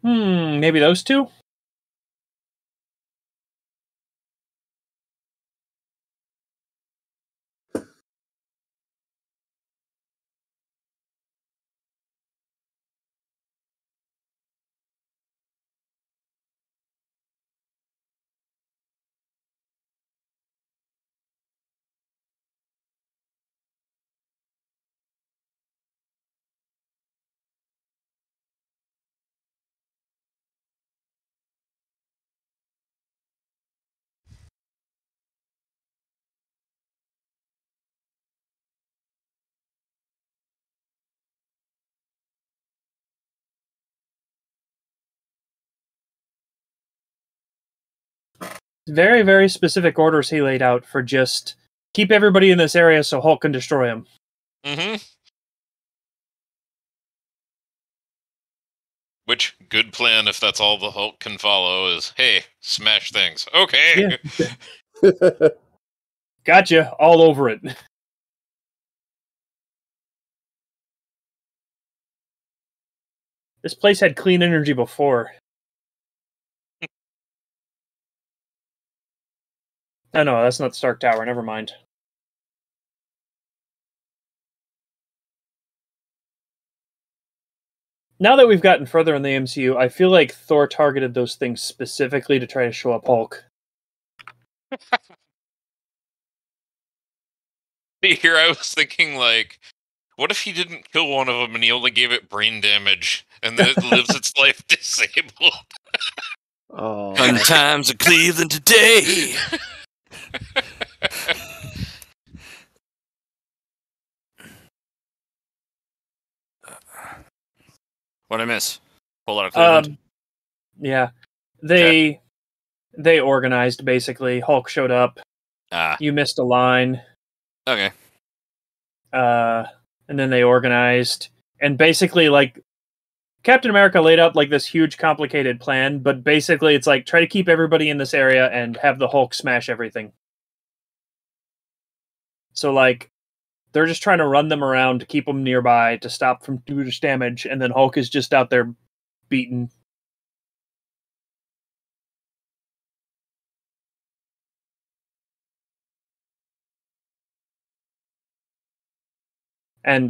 Maybe those two? Very, very specific orders he laid out for just keep everybody in this area so Hulk can destroy him. Mm-hmm. Which, good plan if that's all the Hulk can follow is, hey, smash things. Okay. Yeah. Gotcha. All over it. This place had clean energy before. Oh no, that's not Stark Tower. Never mind. Now that we've gotten further in the MCU, I feel like Thor targeted those things specifically to try to show up Hulk. Here I was thinking, like, what if he didn't kill one of them and he only gave it brain damage and then it lives its life disabled? Oh. Fun times of Cleveland today. What'd I miss? Whole lot of Cleveland. Yeah. They organized, basically. Hulk showed up. You missed a line. Okay. And then they organized. And basically, like, Captain America laid out like this huge, complicated plan, but basically it's like try to keep everybody in this area and have the Hulk smash everything. So like they're just trying to run them around to keep them nearby to stop from too much damage, and then Hulk is just out there beaten. And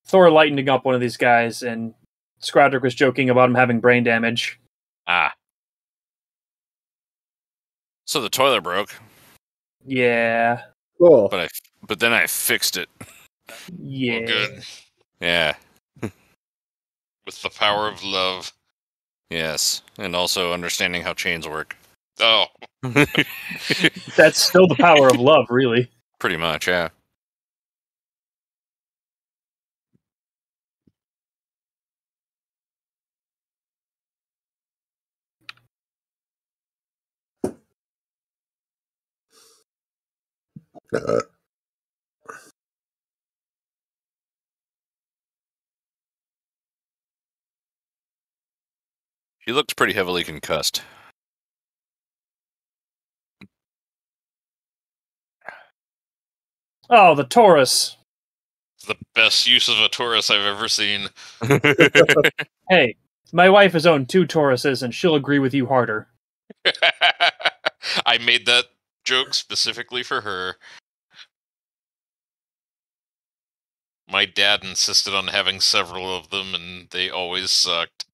Thor lightening up one of these guys, and Skradrick was joking about him having brain damage. Ah. So the toilet broke. Yeah. Cool. But then I fixed it. Yeah. Well, good. Yeah. With the power of love. Yes. And also understanding how chains work. Oh. That's still the power of love, really. Pretty much, yeah. She looks pretty heavily concussed. Oh, the Taurus. It's the best use of a Taurus I've ever seen. Hey, my wife has owned 2 Tauruses, and she'll agree with you harder. I made that joke specifically for her. My dad insisted on having several of them, and they always sucked.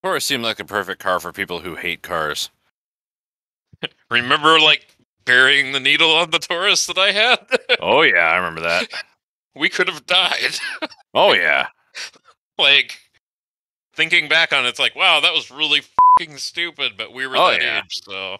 Taurus seemed like a perfect car for people who hate cars. Remember, like, burying the needle on the Taurus that I had? Oh yeah, I remember that. We could have died. Oh yeah. Like, thinking back on it, it's like, wow, that was really fucking stupid, but we were that yeah. age, so...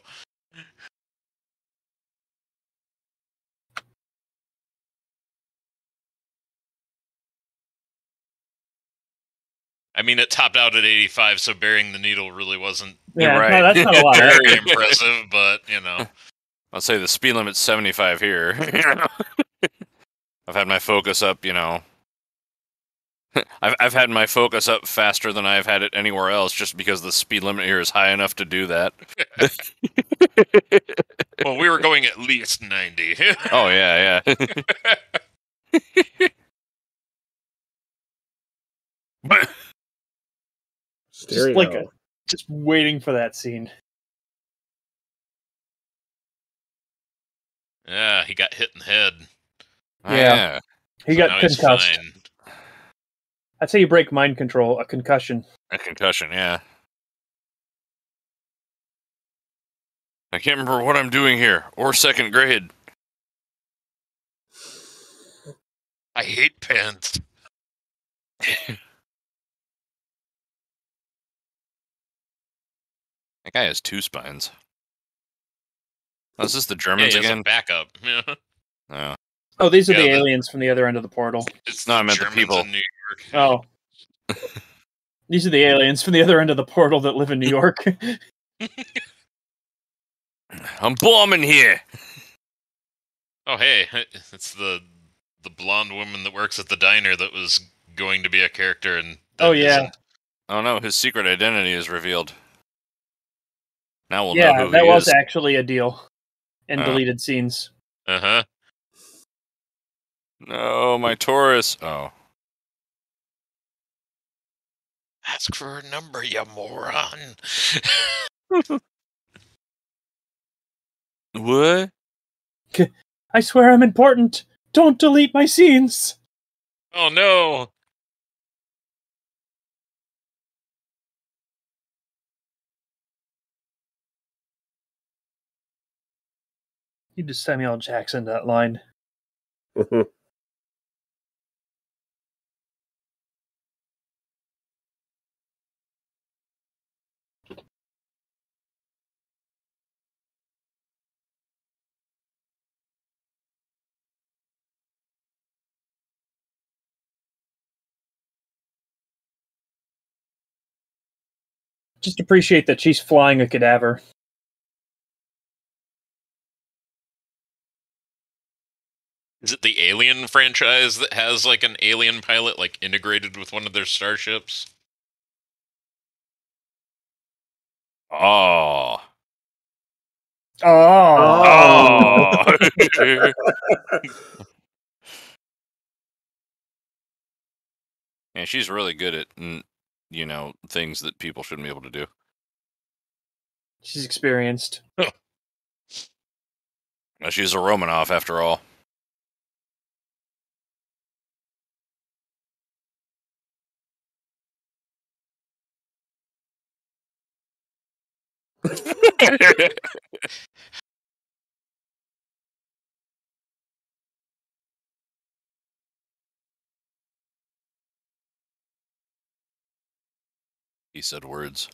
I mean, it topped out at 85, so burying the needle really wasn't Yeah, right. no, that's not a lot. very impressive, but, you know. I'll say the speed limit's 75 here. I've had my focus up, you know. I've had my focus up faster than I've had it anywhere else, just because the speed limit here is high enough to do that. Well, we were going at least 90. Oh yeah, yeah. Stereo. Just waiting for that scene. Yeah, he got hit in the head. Yeah. He So got now he's concussed. fine. That's how you break mind control, a concussion. A concussion, yeah. I can't remember what I'm doing here, or second grade. I hate pens. That guy has 2 spines. Oh, is this the Yeah, Germans he has again? a backup. Yeah. Oh. Oh, these are Yeah, the the- aliens from the other end of the portal. It's No, I the meant the Germans people. in New York. Oh. These are the aliens from the other end of the portal that live in New York. I'm bombing here. Oh, hey, it's the blonde woman that works at the diner that was going to be a character and Oh, yeah. isn't. Oh no, his secret identity is revealed. Now we'll know Yeah, who that he was is. actually a deal in Oh. deleted scenes. Uh-huh. No, my Taurus. Oh. Ask for a number, you moron. What? I swear I'm important. Don't delete my scenes. Oh, no. You just Samuel Jackson that line. Just appreciate that she's flying a cadaver. Is it the Alien franchise that has like an alien pilot like integrated with one of their starships? Oh. Oh. Oh. Yeah, she's really good at, things that people shouldn't be able to do. She's experienced. Well, she's a Romanov after all. He said words.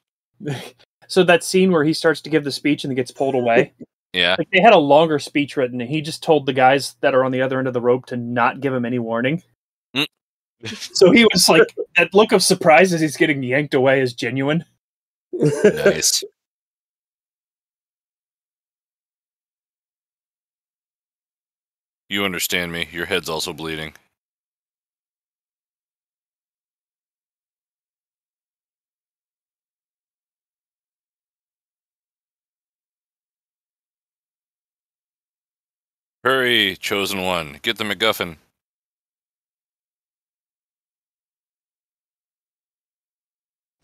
So that scene where he starts to give the speech and then gets pulled away. Yeah. Like they had a longer speech written, and he just told the guys that are on the other end of the rope to not give him any warning. Mm. So he was like, that look of surprise as he's getting yanked away is genuine. Nice. You understand me. Your head's also bleeding. Hurry, chosen one. Get the MacGuffin.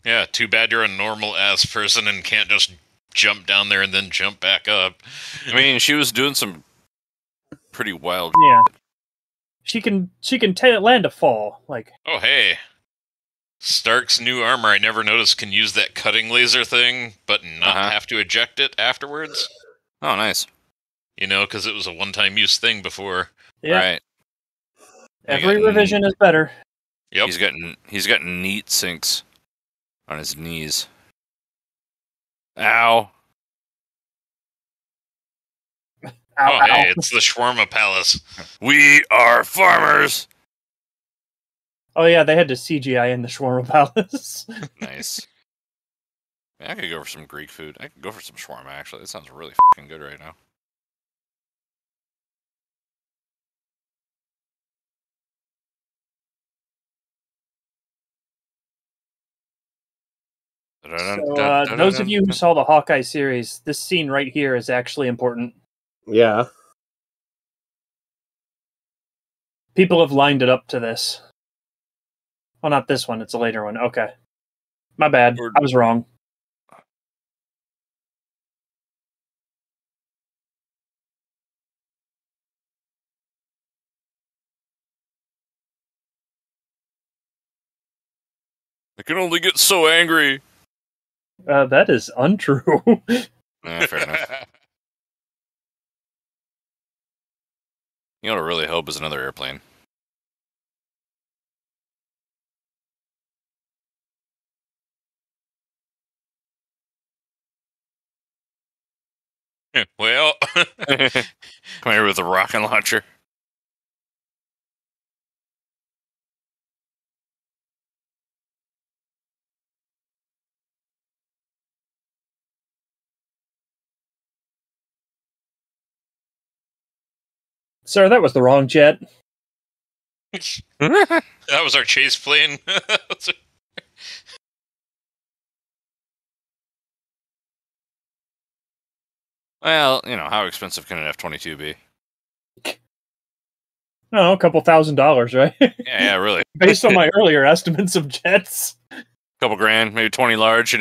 Yeah, too bad you're a normal ass person and can't just jump down there and then jump back up. I mean, she was doing some pretty wild. Yeah. She can land a fall. Like, Oh, hey. Stark's new armor, I never noticed, can use that cutting laser thing, but not have to eject it afterwards. Oh, nice. You know, because it was a one-time use thing before. yeah, Right. every revision is better. Yep. He's got neat sinks on his knees. Ow. Ow, Oh, hey, ow. it's the Shawarma Palace. We are farmers. Oh yeah, they had to CGI in the Shawarma Palace. Nice. Man, I could go for some Greek food. I could go for some shawarma, actually. That sounds really fucking good right now. So, those of you who saw the Hawkeye series, this scene right here is actually important. Yeah. People have lined it up to this. Well, not this one. It's a later one. Okay. My bad. I was wrong. I can only get so angry. That is untrue. Fair enough. You know what I really hope is another airplane. Well, Come here with a rocket launcher. Sir, that was the wrong jet. that was our chase plane. Well, how expensive can an F-22 be? No, a couple $1,000, right? Yeah, really. Based on my earlier estimates of jets. Couple grand, maybe 20 large,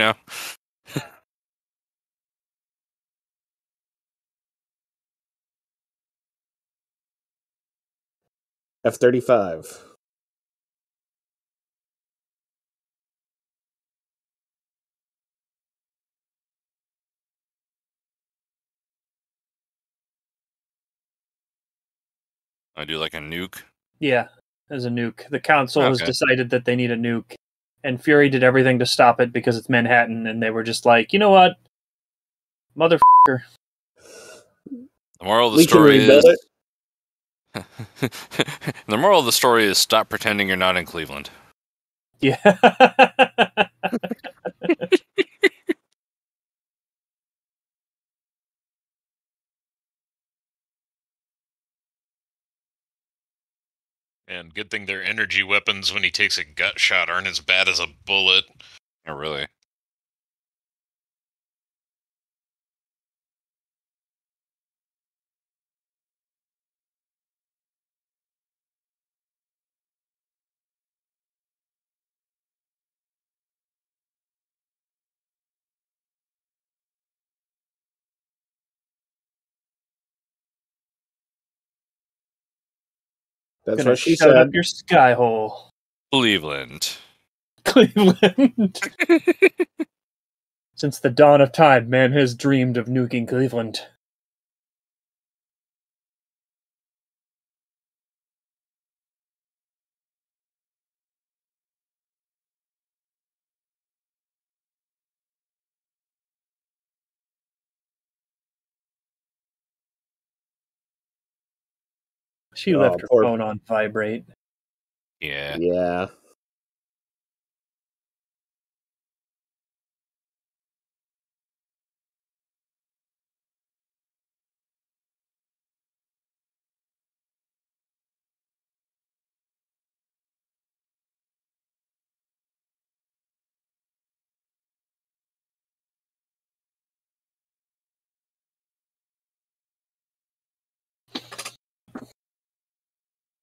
F-35. I do like a nuke. Yeah, as a nuke. The council has Okay. decided that they need a nuke. And Fury did everything to stop it because it's Manhattan, and they were just like, you know what? Motherfucker. The moral of the We can story rebuild is... The moral of the story is stop pretending you're not in Cleveland. Yeah. And good thing their energy weapons when he takes a gut shot aren't as bad as a bullet. Oh, really? That's Gonna what she shut up said. your sky hole. Cleveland. Cleveland. Since the dawn of time, man has dreamed of nuking Cleveland. She left her poor- phone on vibrate. Yeah. Yeah.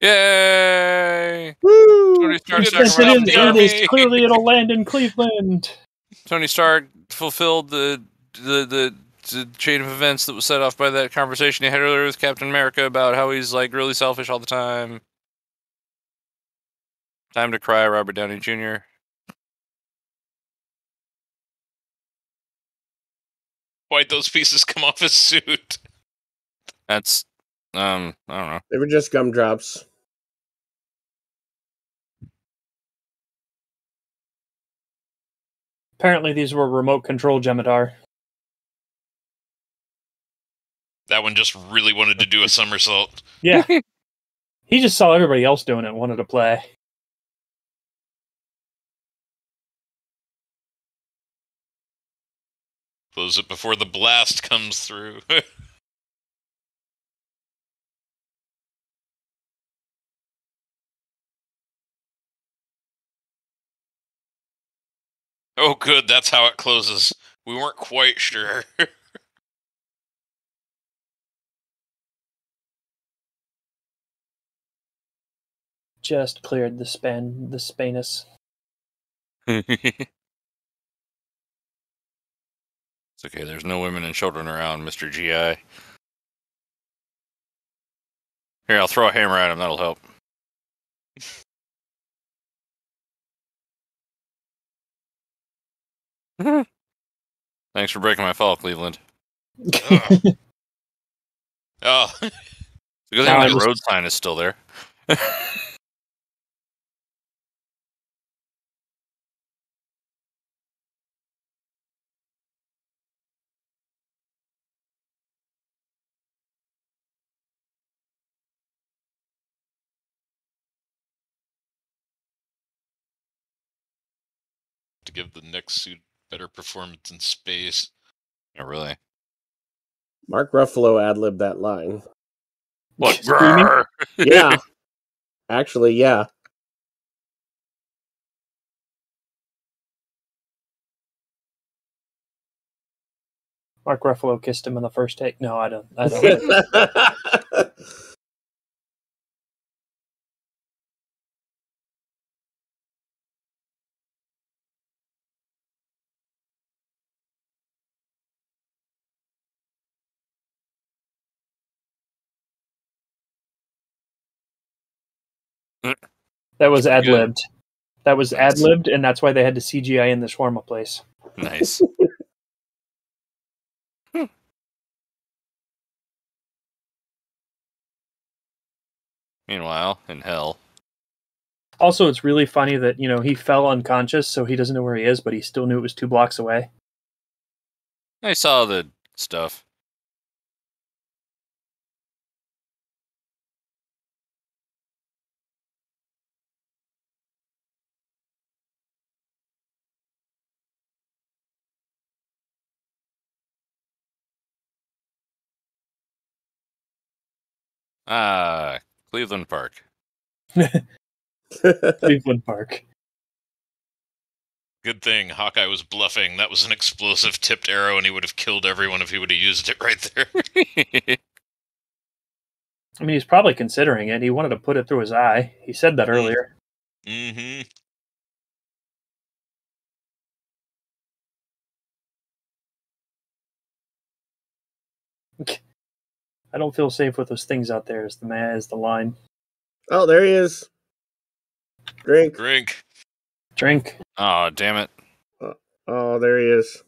Yay! Woo! Tony Stark Good started stuff, running the Army. It is. Clearly, it'll land in Cleveland. Tony Stark fulfilled the chain of events that was set off by that conversation he had earlier with Captain America about how he's like really selfish all the time. Time to cry, Robert Downey Jr. Why'd those pieces come off his suit? That's I don't know. They were just gumdrops. Apparently, these were remote control Jem'Hadar. That one just really wanted to do a somersault. Yeah. He just saw everybody else doing it and wanted to play. Close it before the blast comes through. Oh, good. That's how it closes. We weren't quite sure. Just cleared the Spanus. It's okay. There's no women and children around, Mr. GI. Here, I'll throw a hammer at him. That'll help. Thanks for breaking my fall, Cleveland. Oh, Because Now I the just- road sign is still there. to give the next suit better performance in space. Oh, really? Mark Ruffalo ad-libbed that line. What? Screaming? Grrr! Yeah. Actually, yeah. Mark Ruffalo kissed him in the first take. No, I don't. I don't. That was Pretty ad good. libbed. That was Nice. ad libbed, and that's why they had to CGI in the shawarma place. Nice. Meanwhile, in hell. Also, it's really funny that he fell unconscious, so he doesn't know where he is, but he still knew it was 2 blocks away. I saw the stuff. Ah, Cleveland Park. Cleveland Park. Good thing Hawkeye was bluffing. That was an explosive tipped arrow, and he would have killed everyone if he would have used it right there. I mean, he's probably considering it. He wanted to put it through his eye. He said that earlier. Mm-hmm. I don't feel safe with those things out there. Is the line? Oh, there he is. Drink. Drink. Oh, damn it. Oh, there he is.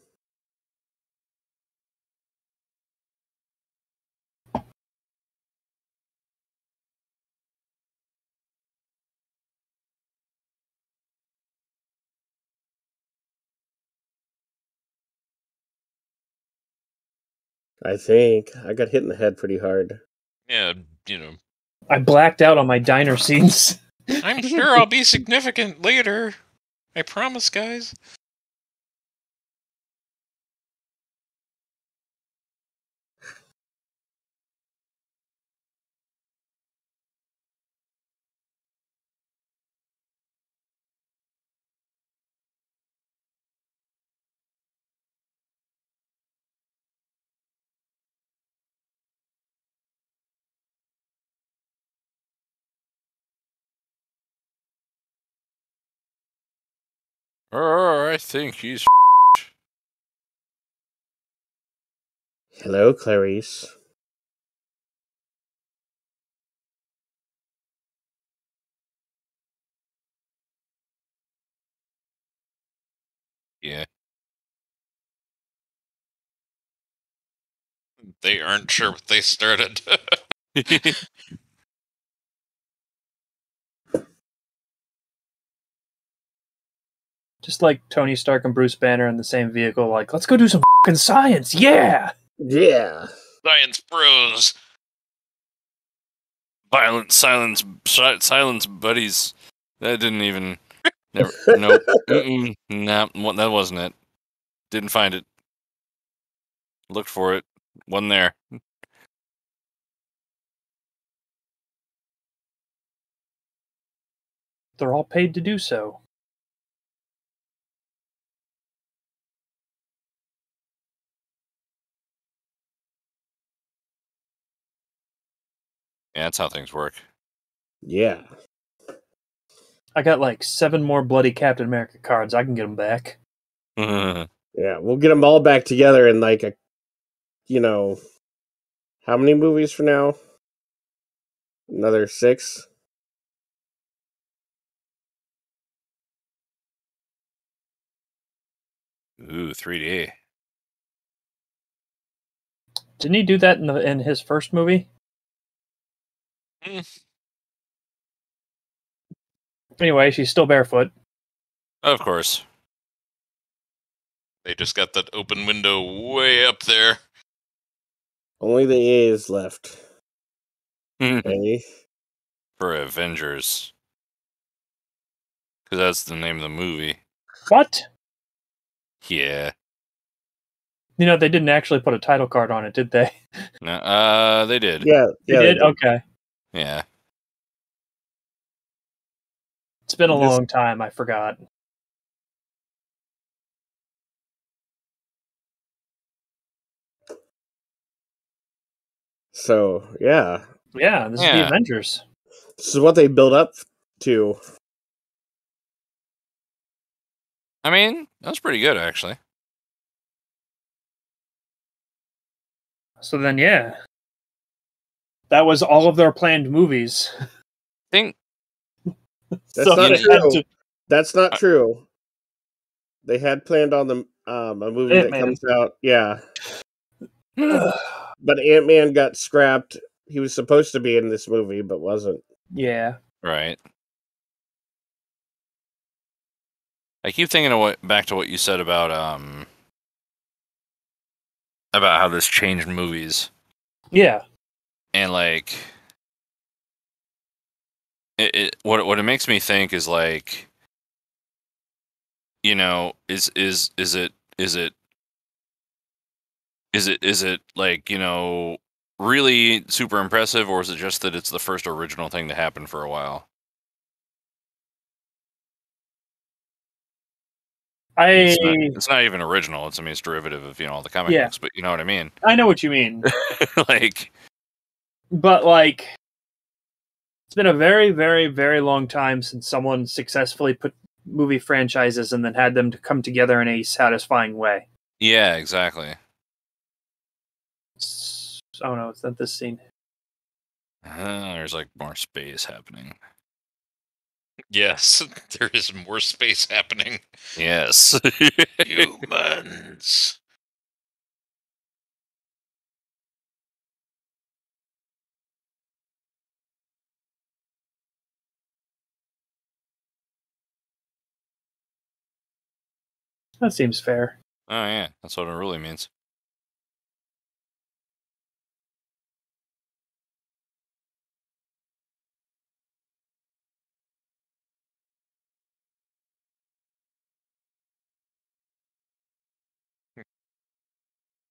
I think I got hit in the head pretty hard. Yeah, I blacked out on my diner scenes. I'm sure I'll be significant later. I promise, guys. I think he's. Hello, Clarice. Yeah. They aren't sure what they started. Just like Tony Stark and Bruce Banner in the same vehicle, like, let's go do some fucking science, yeah! Yeah. Science bros. Violent silence buddies. That didn't even. Never. Nope. Nah, that wasn't it. Didn't find it. Looked for it. Wasn't there. They're all paid to do so. Yeah, that's how things work. Yeah. I got like 7 more bloody Captain America cards. I can get them back. Yeah, we'll get them all back together in like how many movies for now? Another 6? Ooh, 3D. Didn't he do that in his first movie? Anyway, she's still barefoot. Of course. They just got that open window way up there. Only the A is left. Okay. For Avengers. Because that's the name of the movie. What? Yeah. You know, they didn't actually put a title card on it, did they? No, they did. Yeah, They did? Okay. Yeah. It's been a long time. I forgot. So, yeah. Yeah, this is the Avengers. This is what they build up to. I mean, that's pretty good, actually. So then, yeah. That was all of their planned movies. Think That's not true. That's not true. They had planned on the a movie Ant-Man. that comes out. Yeah. But Ant-Man got scrapped. He was supposed to be in this movie, but wasn't. Yeah. Right. I keep thinking of back to what you said about how this changed movies. Yeah. And like what it makes me think is like, you know, is it like, you know, really super impressive, or is it just that it's the first original thing to happen for a while? It's not even original. It's derivative of all the comic books, but you know what I mean. I know what you mean. But it's been a very, very, very long time since someone successfully put movie franchises and then had them to come together in a satisfying way. Yeah, exactly. Oh no, it's not this scene. There's more space happening. Yes, there is more space happening. Yes. Humans. That seems fair. Oh yeah, that's what it really means.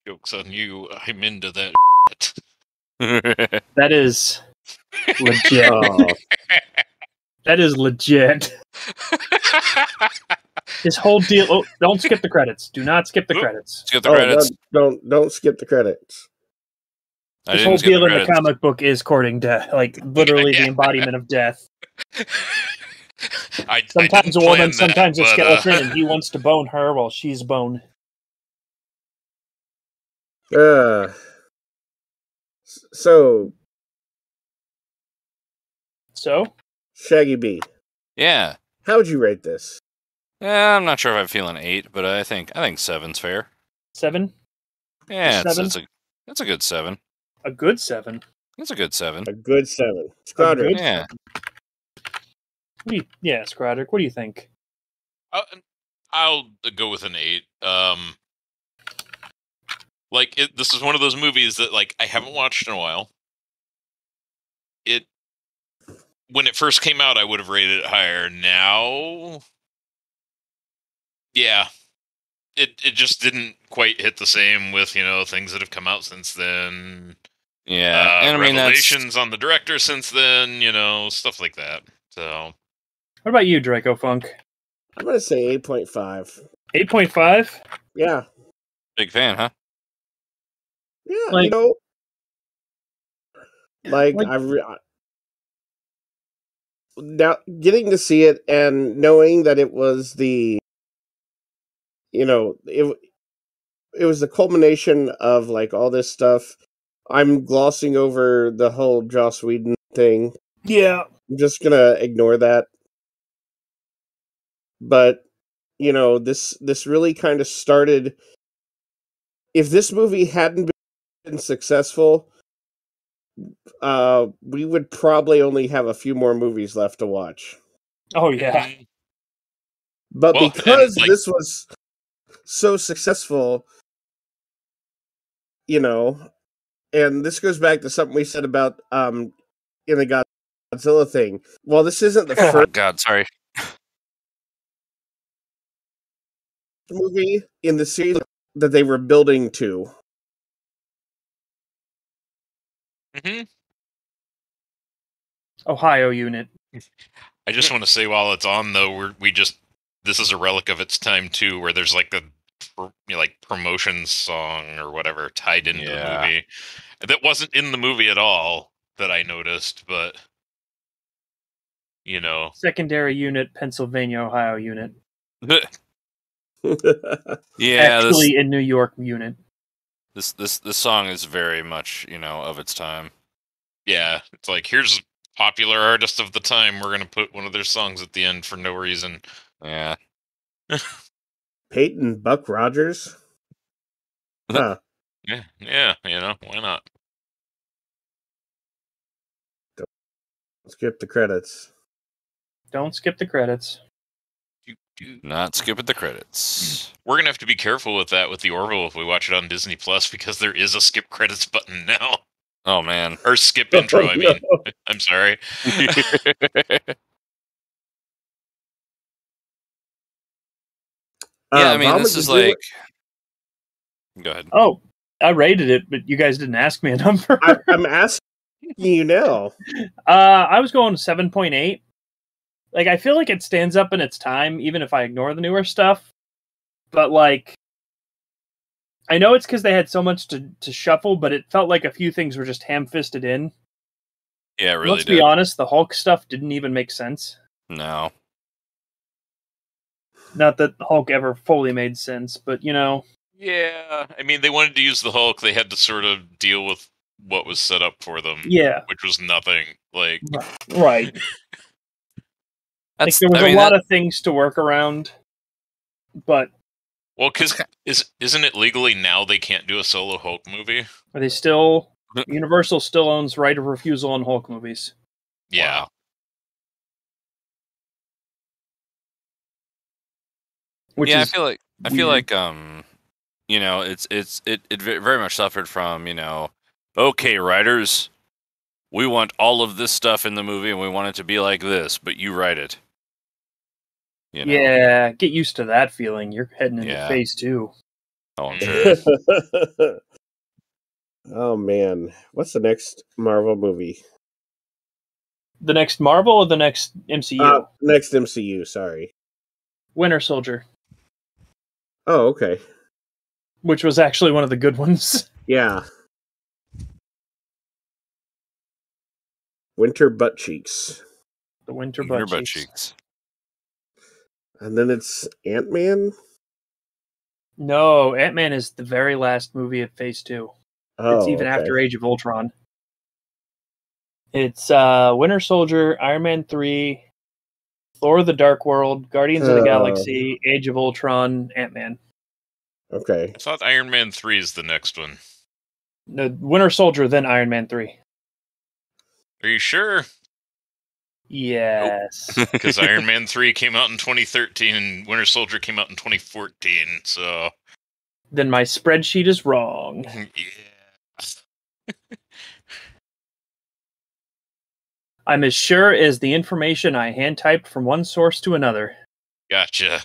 Joke's on you. I'm into that. That is legit. That is legit. His whole deal. Oh, don't skip the credits. Do not skip the credits. Skip the credits. Don't skip the credits. His whole deal in the comic book is courting death, literally the embodiment of death. Sometimes a woman, sometimes a skeleton, and he wants to bone her while she's bone. So Shaggy B. Yeah. How would you rate this? I'm not sure if I'm feeling 8, but I think 7's fair. 7? Yeah, it's a good 7. A good 7. It's a good 7. A good 7. Squadron. Yeah. Scrodrick, what do you think? I'll go with an 8. This is one of those movies that I haven't watched in a while. When it first came out, I would have rated it higher. Now, yeah, it just didn't quite hit the same with things that have come out since then. Yeah, and revelations on the director since then. Stuff like that. So, what about you, Draco Funk? I'm gonna say 8.5. 8.5? Yeah. Big fan, huh? Yeah, now getting to see it and knowing that it was it was the culmination of all this stuff. I'm glossing over the whole Joss Whedon thing. Yeah. I'm just gonna ignore that. But this really kind of started. If this movie hadn't been successful, we would probably only have a few more movies left to watch. Oh yeah. But because this was so successful, and this goes back to something we said about in the Godzilla thing. Well, this isn't the first movie in the series that they were building to. Mm-hmm. Ohio unit. I just want to say, while it's on though, this is a relic of its time too, where there's a promotion song or whatever tied into the movie that wasn't in the movie at all that I noticed, but Secondary unit, Pennsylvania, Ohio unit. Yeah, actually in New York unit. This song is very much of its time. Yeah, it's here's a popular artist of the time. We're gonna put one of their songs at the end for no reason. Yeah. Peyton Buck Rogers. Huh. Yeah. Why not? Don't skip the credits. Don't skip the credits. Not skipping the credits. We're gonna have to be careful with that with the Orville if we watch it on Disney Plus, because there is a skip credits button now. Oh man. Or skip intro, I mean. I'm sorry. Yeah, I mean, this is Go ahead. Oh, I rated it, but you guys didn't ask me a number. I'm asking you now. I was going 7.8. I feel like it stands up in its time, even if I ignore the newer stuff. But like, I know it's because they had so much to shuffle, but it felt like a few things were just ham-fisted in. Yeah, it really Let's did. be honest, the Hulk stuff didn't even make sense. No. Not that Hulk ever fully made sense, but you know. Yeah, I mean, they wanted to use the Hulk. They had to sort of deal with what was set up for them. Yeah. Which was nothing. Like, right. Like there was a lot of things to work around, but well, because isn't it legally now they can't do a solo Hulk movie? are they still? Universal still owns right of refusal on Hulk movies. Yeah. Wow. Which yeah, is I feel like you know, it very much suffered from, you know, okay, writers, we want all of this stuff in the movie and we want it to be like this, but you write it. You know? Yeah, get used to that feeling. You're heading into Yeah. phase 2. Oh, I'm sure. Oh man, what's the next Marvel movie? The next Marvel or the next MCU? Next MCU, sorry. Winter Soldier, Oh, okay. which was actually one of the good ones. Yeah. Winter Butt Cheeks. The Winter Your Butt butt Cheeks. cheeks. And then it's Ant-Man? No, Ant-Man is the very last movie of phase 2. Oh, It's even okay. after Age of Ultron. It's Winter Soldier, Iron Man 3, Thor: The Dark World, Guardians of the Galaxy, Age of Ultron, Ant-Man. Okay. I thought Iron Man 3 is the next one. No, Winter Soldier, then Iron Man 3. Are you sure? Yes. Because Iron Man 3 came out in 2013 and Winter Soldier came out in 2014, so... Then my spreadsheet is wrong. Yeah. I'm as sure as the information I hand-typed from one source to another. Gotcha.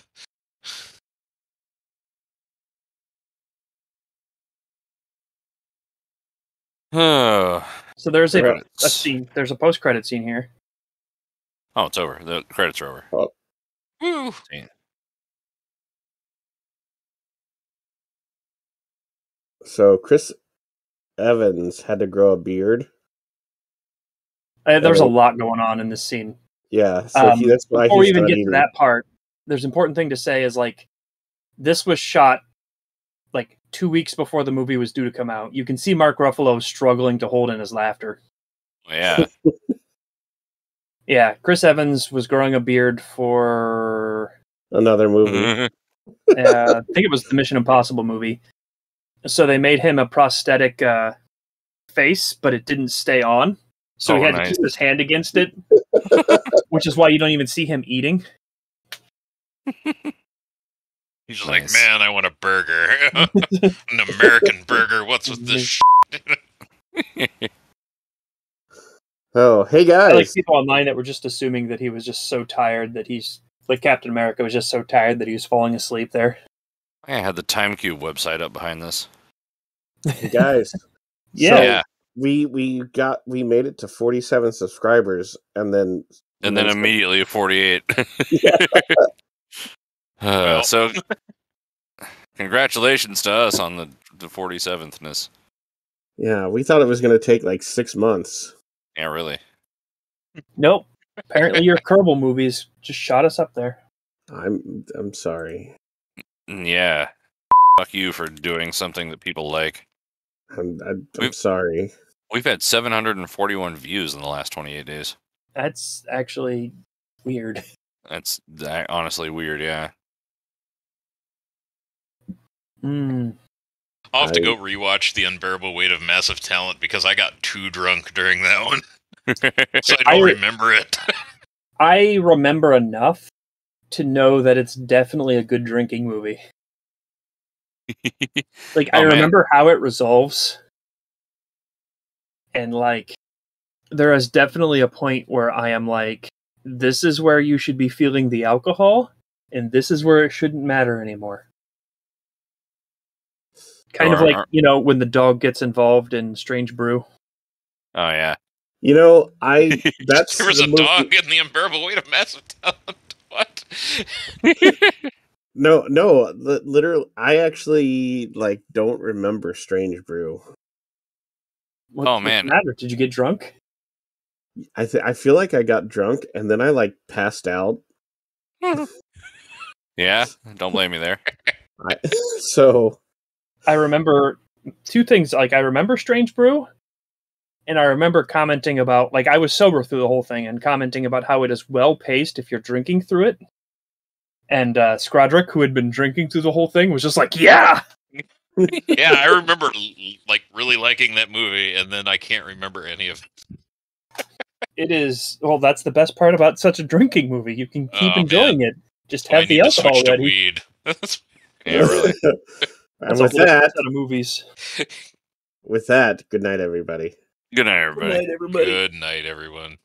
Oh, So there's a Credits. scene. There's a post-credit scene here. it's over. The credits are over. Woo! So Chris Evans had to grow a beard. There's a lot going on in this scene. Yeah, so that's why Before we he's even not get to eating. that part, there's an important thing to say is like, this was shot like 2 weeks before the movie was due to come out. You can see Mark Ruffalo struggling to hold in his laughter. Yeah. Yeah, Chris Evans was growing a beard for Another movie. I think it was the Mission Impossible movie. So they made him a prosthetic face, but it didn't stay on. So he had to keep his hand against it, which is why you don't even see him eating. He's Nice. like, man, I want a burger. An American burger. What's with this Oh, hey I guys. like people online that were just assuming that he was just so tired that he's like Captain America was just so tired that he was falling asleep there. I had the Time Cube website up behind this. Hey guys. Yeah. Yeah. We made it to 47 subscribers and then Immediately 48. Well. So, congratulations to us on the 47thness. Yeah, we thought it was going to take like 6 months. Yeah, really. Nope. Apparently your Kerbal movies just shot us up there. I'm sorry. Yeah. Fuck you for doing something that people like. I'm sorry. We've had 741 views in the last 28 days. That's actually weird. That's honestly weird, yeah. Mm. I'll have to go rewatch The Unbearable Weight of Massive Talent because I got too drunk during that one. So I don't remember it. I remember enough to know that it's definitely a good drinking movie. Like, I remember how it resolves. And, like, there is definitely a point where I am like, this is where you should be feeling the alcohol, and this is where it shouldn't matter anymore. Kind of like, you know, when the dog gets involved in Strange Brew. Oh, yeah. You know, that's there was the a movie- dog in The Unbearable Weight of Massive Talent. What? No, literally, I actually don't remember Strange Brew. What's man. the matter? Did you get drunk? I feel like I got drunk and then I passed out. Yeah, don't blame me there. So I remember two things. I remember Strange Brew, and I remember commenting about I was sober through the whole thing and commenting about how it is well paced if you're drinking through it. And Skrodrick, who had been drinking through the whole thing, was just like, "Yeah." Yeah, I remember really liking that movie, and then I can't remember any of it. It is that's the best part about such a drinking movie. You can keep enjoying it. Just I have the need to alcohol switch to ready. weed. Yeah, really. and That's a with whole different that, set of movies. good night, everybody. Good night, everybody. Good night, everybody. Good night, everyone.